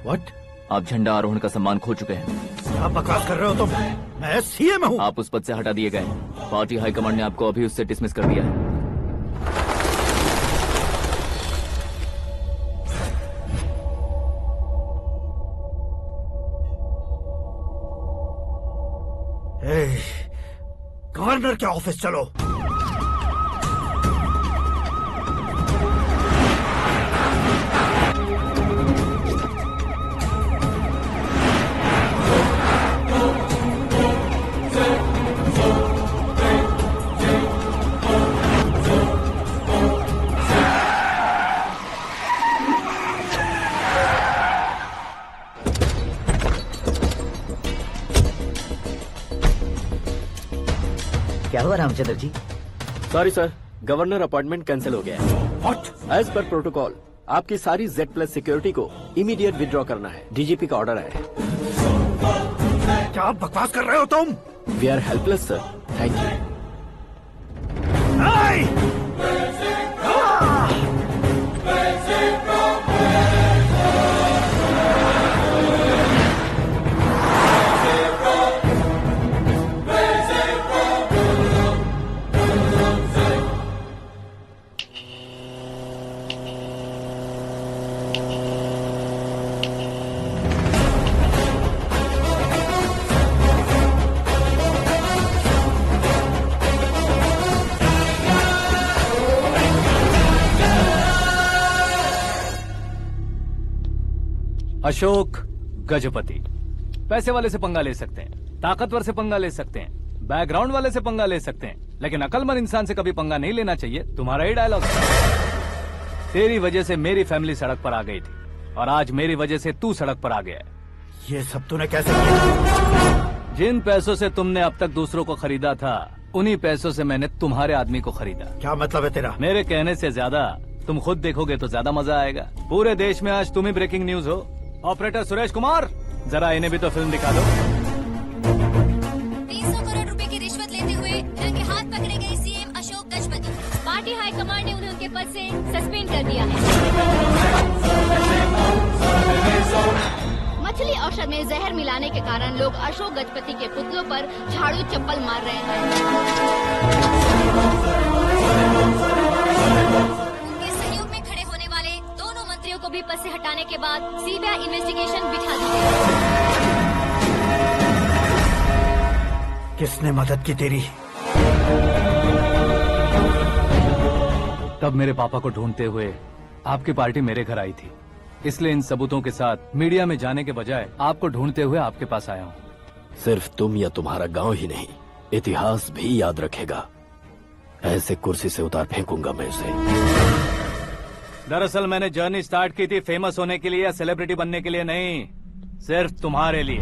What? आप झंडा आरोहण का सम्मान खो चुके हैं। क्या बकवास कर रहे हो तुम? मैं सीएम हूँ। आप उस पद से हटा दिए गए। पार्टी हाईकमांड ने आपको अभी उससे डिसमिस कर दिया है। गवर्नर के ऑफिस चलो। क्या हुआ Ramchandra ji? Sorry sir, governor appointment cancel हो गया है। What? एज पर प्रोटोकॉल आपकी सारी Z+ सिक्योरिटी को इमीडिएट विड्रॉ करना है। डीजीपी का ऑर्डर है। क्या बकवास कर रहे हो तुम? We are helpless sir, thank you. Ashok Gajapati. पैसे वाले से पंगा ले सकते हैं, ताकतवर से पंगा ले सकते हैं, बैकग्राउंड वाले से पंगा ले सकते हैं, लेकिन अकलमंद इंसान से कभी पंगा नहीं लेना चाहिए। तुम्हारा ही डायलॉग। तेरी वजह से मेरी फैमिली सड़क पर आ गई थी और आज मेरी वजह से तू सड़क पर आ गया है। ये सब तूने कैसे किया? जिन पैसों से तुमने अब तक दूसरों को खरीदा था, उन्हीं पैसों से मैंने तुम्हारे आदमी को खरीदा। क्या मतलब है तेरा? मेरे कहने से ज्यादा तुम खुद देखोगे तो ज्यादा मजा आएगा। पूरे देश में आज तुम ही ब्रेकिंग न्यूज हो। ऑपरेटर सुरेश कुमार, जरा इन्हें भी तो फिल्म दिखा दो। 300 करोड़ रुपए की रिश्वत लेते हुए रंगे हाथ पकड़े गए CM Ashok Gajapati. Party high command ने उन्हें उनके पद से सस्पेंड कर दिया है। मछली औषध में जहर मिलाने के कारण लोग अशोक गजपति के पुतलों पर झाड़ू चप्पल मार रहे हैं। उनके सहयोग में खड़े होने वाले दोनों मंत्रियों को भी पद से हटाने के बाद सीबीआई इन्वेस्टिगेशन बिठा दी गई। किसने मदद की तेरी? तब मेरे पापा को ढूंढते हुए आपकी पार्टी मेरे घर आई थी। इसलिए इन सबूतों के साथ मीडिया में जाने के बजाय आपको ढूंढते हुए आपके पास आया हूँ। सिर्फ तुम या तुम्हारा गांव ही नहीं, इतिहास भी याद रखेगा। ऐसे कुर्सी से उतार फेंकूंगा मैं उसे। दरअसल मैंने जर्नी स्टार्ट की थी फेमस होने के लिए या सेलिब्रिटी बनने के लिए नहीं, सिर्फ तुम्हारे लिए।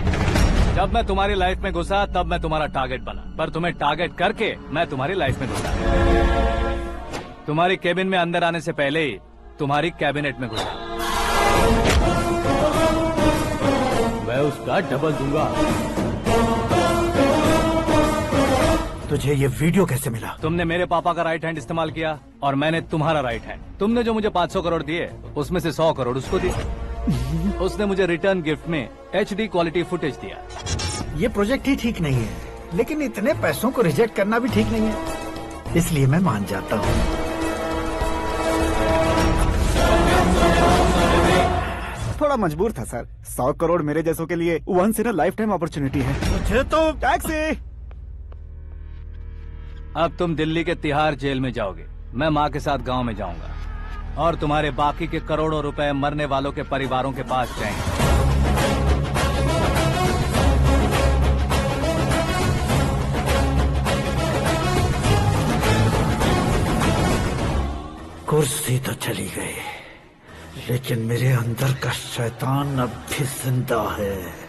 जब मैं तुम्हारी लाइफ में घुसा तब मैं तुम्हारा टारगेट बना, पर तुम्हें टारगेट करके मैं तुम्हारी लाइफ में घुसा। तुम्हारी केबिन में अंदर आने से पहले ही तुम्हारी कैबिनेट में घुसा। मैं उसका डबल दूंगा। तुझे ये वीडियो कैसे मिला? तुमने मेरे पापा का राइट हैंड इस्तेमाल किया और मैंने तुम्हारा राइट हैंड। तुमने जो मुझे 500 करोड़ दिए उसमें से 100 करोड़ उसको दिए। उसने मुझे रिटर्न गिफ्ट में HD क्वालिटी फुटेज दिया। ये प्रोजेक्ट ही ठीक नहीं है, लेकिन इतने पैसों को रिजेक्ट करना भी ठीक नहीं है, इसलिए मैं मान जाता हूँ। थोड़ा मजबूर था सर। 100 करोड़ मेरे जैसों के लिए once in a lifetime opportunity है। मुझे तो टैक्सी। अब तुम दिल्ली के तिहाड़ जेल में जाओगे, मैं माँ के साथ गांव में जाऊंगा और तुम्हारे बाकी के करोड़ों रुपए मरने वालों के परिवारों के पास जाएंगे। कुर्सी तो चली गई, लेकिन मेरे अंदर का शैतान अब भी जिंदा है।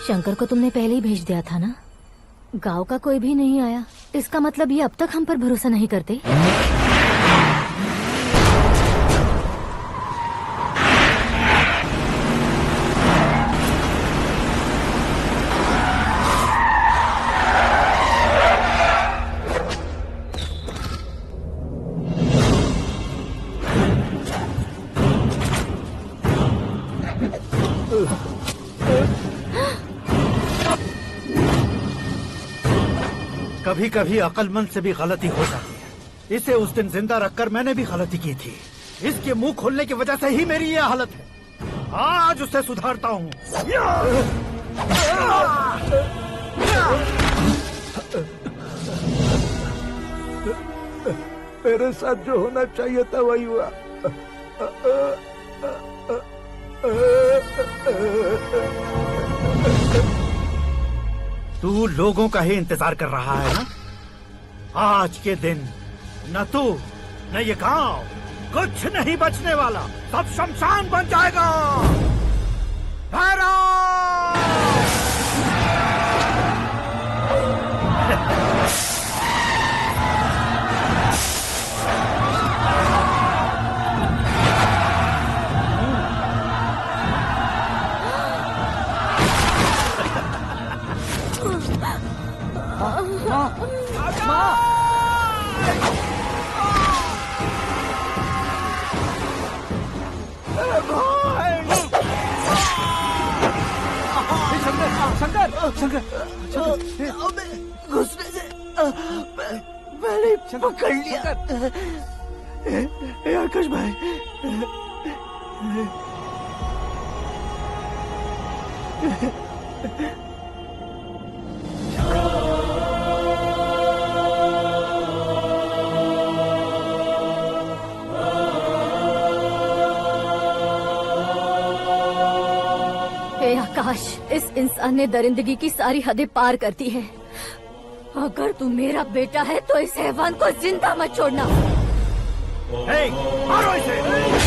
शंकर को तुमने पहले ही भेज दिया था ना? गांव का कोई भी नहीं आया, इसका मतलब ये अब तक हम पर भरोसा नहीं करते। कभी कभी अक्लमंद से भी गलती हो जाती है। इसे उस दिन जिंदा रखकर मैंने भी गलती की थी। इसके मुंह खोलने की वजह से ही मेरी ये हालत है। आज उसे सुधारता हूँ। मेरे साथ जो होना चाहिए था वही हुआ। तू लोगों का ही इंतजार कर रहा है ना? आज के दिन न तू न ये गांव कुछ नहीं बचने वाला, सब शमशान बन जाएगा। घुसने से मैंने पकड़ लिया। आकाश भाई, आकाश, इस इंसान ने दरिंदगी की सारी हदें पार कर दी है। अगर तू मेरा बेटा है तो इस हैवान को जिंदा मत छोड़ना। मारो इसे।